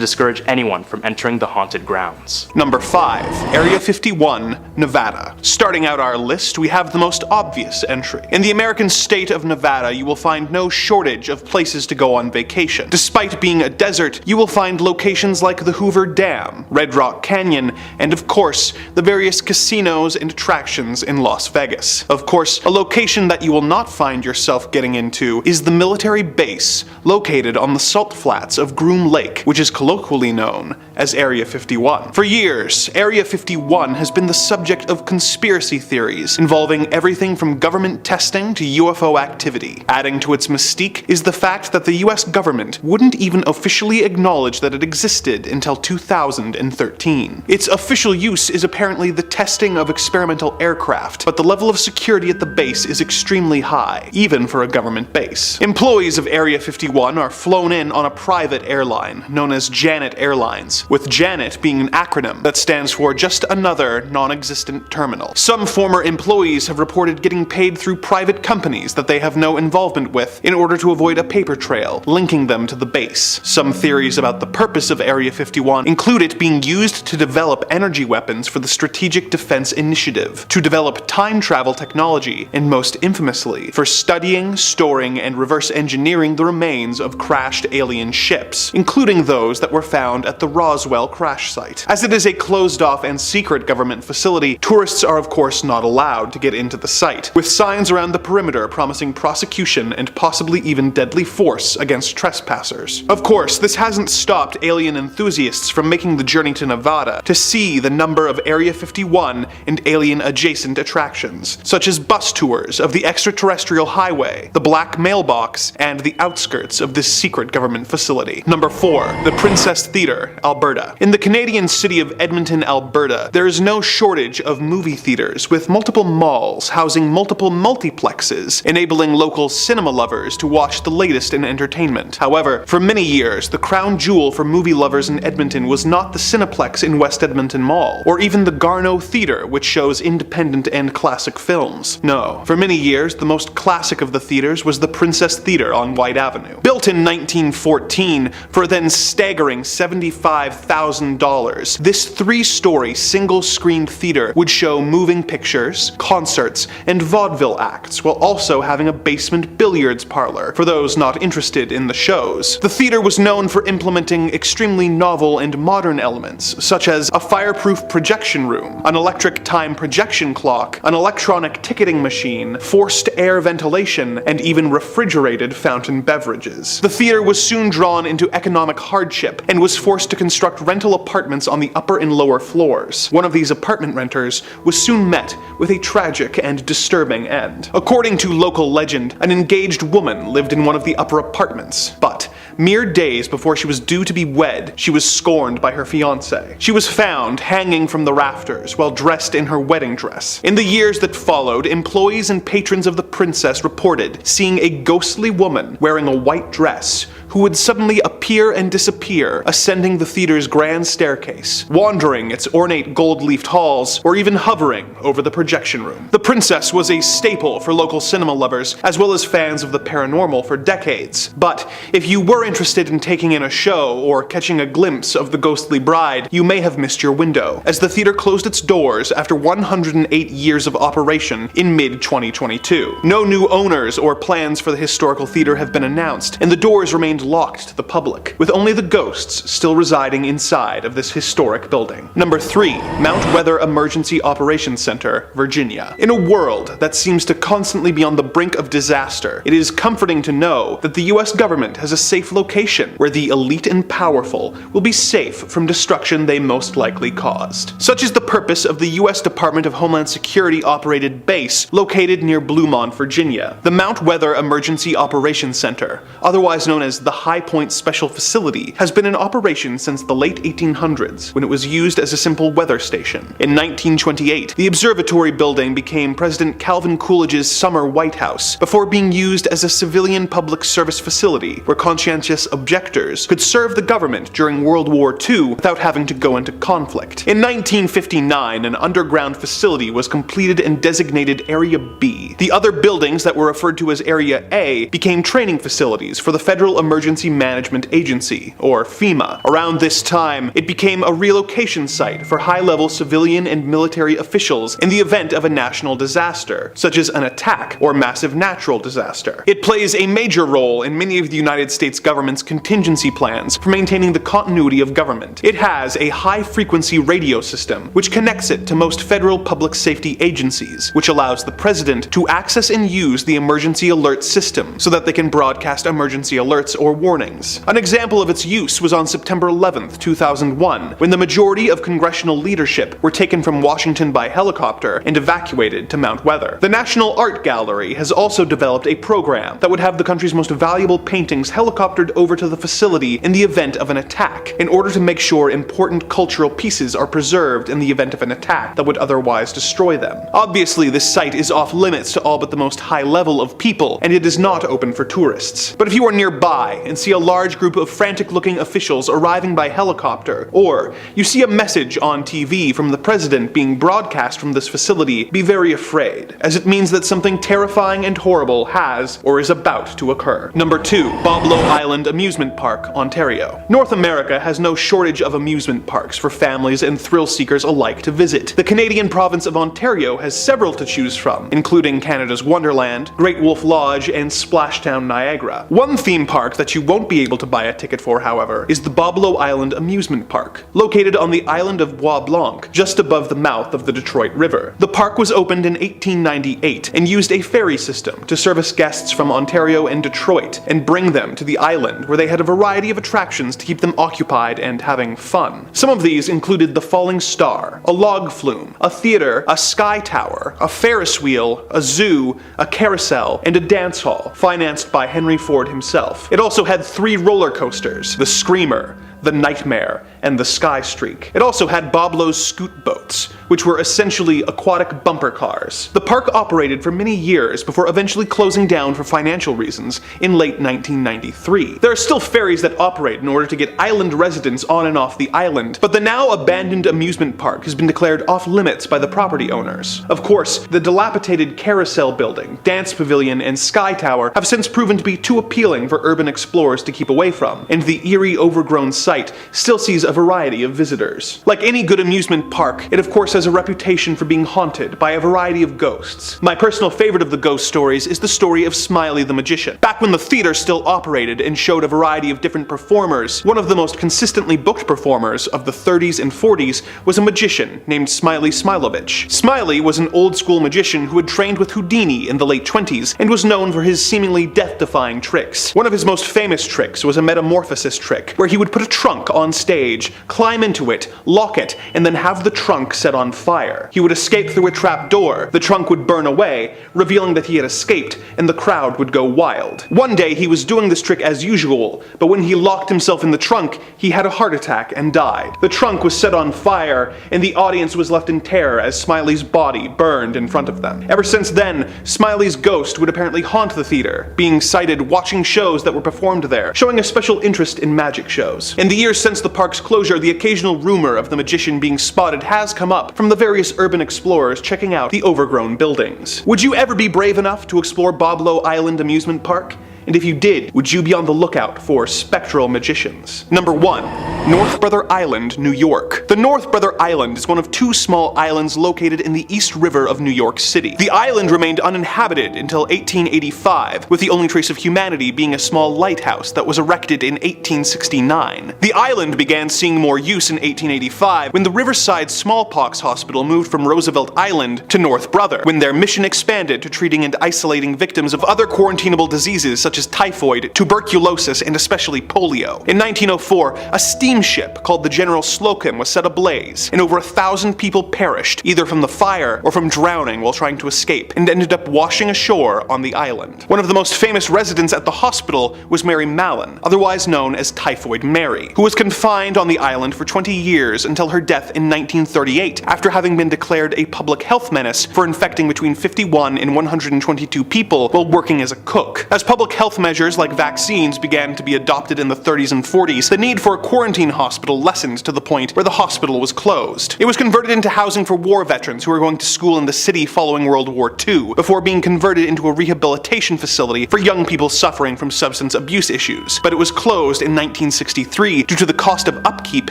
discourage anyone from entering the haunted grounds. Number 5, Area 51, Nevada. Starting out our list, we have the most obvious entry. In the American state of Nevada, you will find no shortage of places to go on vacation. Despite being a desert, you will find locations like the Hoover Dam, Red Rock Canyon, and of course, the various casinos and attractions in Las Vegas. Of course, a location that you will not find yourself getting into is the military base located on the salt flats of Groom Lake, which is colloquially known as Area 51. For years, Area 51 has been the subject of conspiracy theories involving everything from government testing to UFO activity. Adding to its mystique is the fact that the US government wouldn't even officially acknowledge that it existed until 2013. Its official use is apparently the testing of experimental aircraft, but the level of security at the base is extremely high, even for a government base. Employees of Area 51 are flown in on a private airline known as Janet Airlines, with Janet being an acronym that stands for just another non-existent terminal. Some former employees have reported getting paid through private companies that they have no involvement with in order to avoid a paper trail linking them to the base. Some theories about the purpose of Area 51 include it being used to develop energy weapons for the Strategic Defense Initiative, to develop time travel technology, and most infamously, for studying, storing, and reverse engineering the remains of crashed alien ships, including those that were found at the Roswell crash site. As it is a closed-off and secret government facility, tourists are of course not allowed to get into the site, with signs around the perimeter promising prosecution and possibly even deadly force against trespassers. Of course, this hasn't stopped alien enthusiasts from making the journey to Nevada to see the number of Area 51 and alien-adjacent attractions, such as bus tours of the extraterrestrial highway, the Black Mailbox, and the outskirts of this secret government facility. Number 4. The Princess Theater, Alberta. In the Canadian city of Edmonton, Alberta, there is no shortage of movie theaters with multiple malls housing multiple multiplexes, enabling local cinema lovers to watch the latest in entertainment. However, for many years, the crown jewel for movie lovers in Edmonton was not the Cineplex in West Edmonton Mall, or even the Garneau Theater, which shows independent and classic films. No, for many years, the most classic of the theaters was the Princess Theater on White Avenue. Built Built in 1914 for a then staggering $75,000, this 3-story single-screen theater would show moving pictures, concerts, and vaudeville acts, while also having a basement billiards parlor for those not interested in the shows. The theater was known for implementing extremely novel and modern elements, such as a fireproof projection room, an electric time projection clock, an electronic ticketing machine, forced air ventilation, and even refrigerated fountain beverages. The theater was soon drawn into economic hardship and was forced to construct rental apartments on the upper and lower floors. One of these apartment renters was soon met with a tragic and disturbing end. According to local legend, an engaged woman lived in one of the upper apartments, but mere days before she was due to be wed, she was scorned by her fiancé. She was found hanging from the rafters while dressed in her wedding dress. In the years that followed, employees and patrons of the princess reported seeing a ghostly woman wearing a white dress who would suddenly appear and disappear, ascending the theater's grand staircase, wandering its ornate gold-leafed halls, or even hovering over the projection room. The princess was a staple for local cinema lovers, as well as fans of the paranormal for decades. But if you were interested in taking in a show or catching a glimpse of the ghostly bride, you may have missed your window, as the theater closed its doors after 108 years of operation in mid-2022. No new owners or plans for the historical theater have been announced, and the doors remained locked to the public, with only the ghosts still residing inside of this historic building. Number 3. Mount Weather Emergency Operations Center, Virginia. In a world that seems to constantly be on the brink of disaster, it is comforting to know that the US government has a safe location where the elite and powerful will be safe from destruction they most likely caused. Such is the purpose of the US Department of Homeland Security operated base located near Bluemont, Virginia. The Mount Weather Emergency Operations Center, otherwise known as the High Point Special Facility, has been in operation since the late 1800s, when it was used as a simple weather station. In 1928, the observatory building became President Calvin Coolidge's summer White House, before being used as a civilian public service facility where conscientious objectors could serve the government during World War II without having to go into conflict. In 1959, an underground facility was completed and designated Area B. The other buildings that were referred to as Area A became training facilities for the Federal Emergency Management Agency, or FEMA. Around this time, it became a relocation site for high-level civilian and military officials in the event of a national disaster, such as an attack or massive natural disaster. It plays a major role in many of the United States government's contingency plans for maintaining the continuity of government. It has a high-frequency radio system, which connects it to most federal public safety agencies, which allows the president to access and use the emergency alert system so that they can broadcast emergency alerts or warnings. An example of its use was on September 11, 2001, when the majority of congressional leadership were taken from Washington by helicopter and evacuated to Mount Weather. The National Art Gallery has also developed a program that would have the country's most valuable paintings helicoptered over to the facility in the event of an attack, in order to make sure important cultural pieces are preserved in the event of an attack that would otherwise destroy them. Obviously, this site is off limits to all but the most high level of people, and it is not open for tourists. But if you are nearby and see a large group of frantic-looking officials arriving by helicopter, or you see a message on TV from the president being broadcast from this facility, be very afraid, as it means that something terrifying and horrible has or is about to occur. Number 2. Boblo Island Amusement Park, Ontario. North America has no shortage of amusement parks for families and thrill seekers alike to visit. The Canadian province of Ontario has several to choose from, including Canada's Wonderland, Great Wolf Lodge, and Splashdown Niagara. One theme park that you won't be able to buy a ticket for, however, is the Boblo Island Amusement Park, located on the island of Bois Blanc, just above the mouth of the Detroit River. The park was opened in 1898 and used a ferry system to service guests from Ontario and Detroit and bring them to the island, where they had a variety of attractions to keep them occupied and having fun. Some of these included the Falling Star, a log flume, a theater, a sky tower, a Ferris wheel, a zoo, a carousel, and a dance hall, financed by Henry Ford himself. It also had 3 roller coasters: the Screamer, the Nightmare, and the Sky Streak. It also had Boblo's scoot boats, which were essentially aquatic bumper cars. The park operated for many years before eventually closing down for financial reasons in late 1993. There are still ferries that operate in order to get island residents on and off the island, but the now abandoned amusement park has been declared off limits by the property owners. Of course, the dilapidated Carousel Building, Dance Pavilion, and Sky Tower have since proven to be too appealing for urban explorers to keep away from, and the eerie overgrown site still sees a variety of visitors. Like any good amusement park, it of course has a reputation for being haunted by a variety of ghosts. My personal favorite of the ghost stories is the story of Smiley the Magician. Back when the theater still operated and showed a variety of different performers, one of the most consistently booked performers of the 30s and 40s was a magician named Smiley Smilovich. Smiley was an old-school magician who had trained with Houdini in the late 20s and was known for his seemingly death-defying tricks. One of his most famous tricks was a metamorphosis trick, where he would put a trunk on stage, climb into it, lock it, and then have the trunk set on fire. He would escape through a trap door, the trunk would burn away, revealing that he had escaped, and the crowd would go wild. One day he was doing this trick as usual, but when he locked himself in the trunk, he had a heart attack and died. The trunk was set on fire, and the audience was left in terror as Smiley's body burned in front of them. Ever since then, Smiley's ghost would apparently haunt the theater, being sighted watching shows that were performed there, showing a special interest in magic shows. In the years since the park's closure, the occasional rumor of the magician being spotted has come up from the various urban explorers checking out the overgrown buildings. Would you ever be brave enough to explore Boblo Island Amusement Park? And if you did, would you be on the lookout for spectral magicians? Number 1. North Brother Island, New York. The North Brother Island is one of 2 small islands located in the East River of New York City. The island remained uninhabited until 1885, with the only trace of humanity being a small lighthouse that was erected in 1869. The island began seeing more use in 1885 when the Riverside Smallpox Hospital moved from Roosevelt Island to North Brother, when their mission expanded to treating and isolating victims of other quarantinable diseases such as typhoid, tuberculosis, and especially polio. In 1904, a steamship called the General Slocum was set ablaze, and over 1,000 people perished, either from the fire or from drowning while trying to escape, and ended up washing ashore on the island. One of the most famous residents at the hospital was Mary Mallon, otherwise known as Typhoid Mary, who was confined on the island for 20 years until her death in 1938, after having been declared a public health menace for infecting between 51 and 122 people while working as a cook. As public health measures like vaccines began to be adopted in the 30s and 40s, the need for a quarantine hospital lessened to the point where the hospital was closed. It was converted into housing for war veterans who were going to school in the city following World War II, before being converted into a rehabilitation facility for young people suffering from substance abuse issues. But it was closed in 1963 due to the cost of upkeep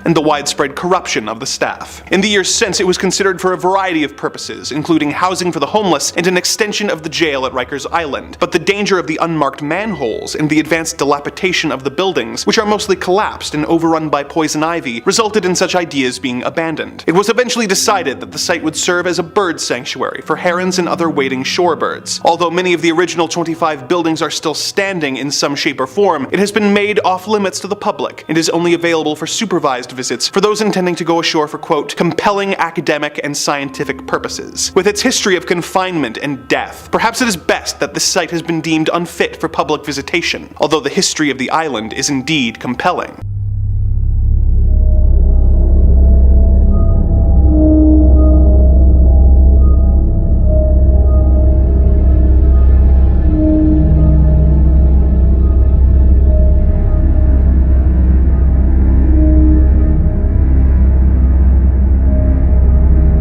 and the widespread corruption of the staff. In the years since, it was considered for a variety of purposes, including housing for the homeless and an extension of the jail at Rikers Island. But the danger of the unmarked manholes and the advanced dilapidation of the buildings, which are mostly collapsed and overrun by poison ivy, resulted in such ideas being abandoned. It was eventually decided that the site would serve as a bird sanctuary for herons and other wading shorebirds. Although many of the original 25 buildings are still standing in some shape or form, it has been made off limits to the public and is only available for supervised visits for those intending to go ashore for, quote, compelling academic and scientific purposes. With its history of confinement and death, perhaps it is best that this site has been deemed unfit for public visitation, although the history of the island is indeed compelling.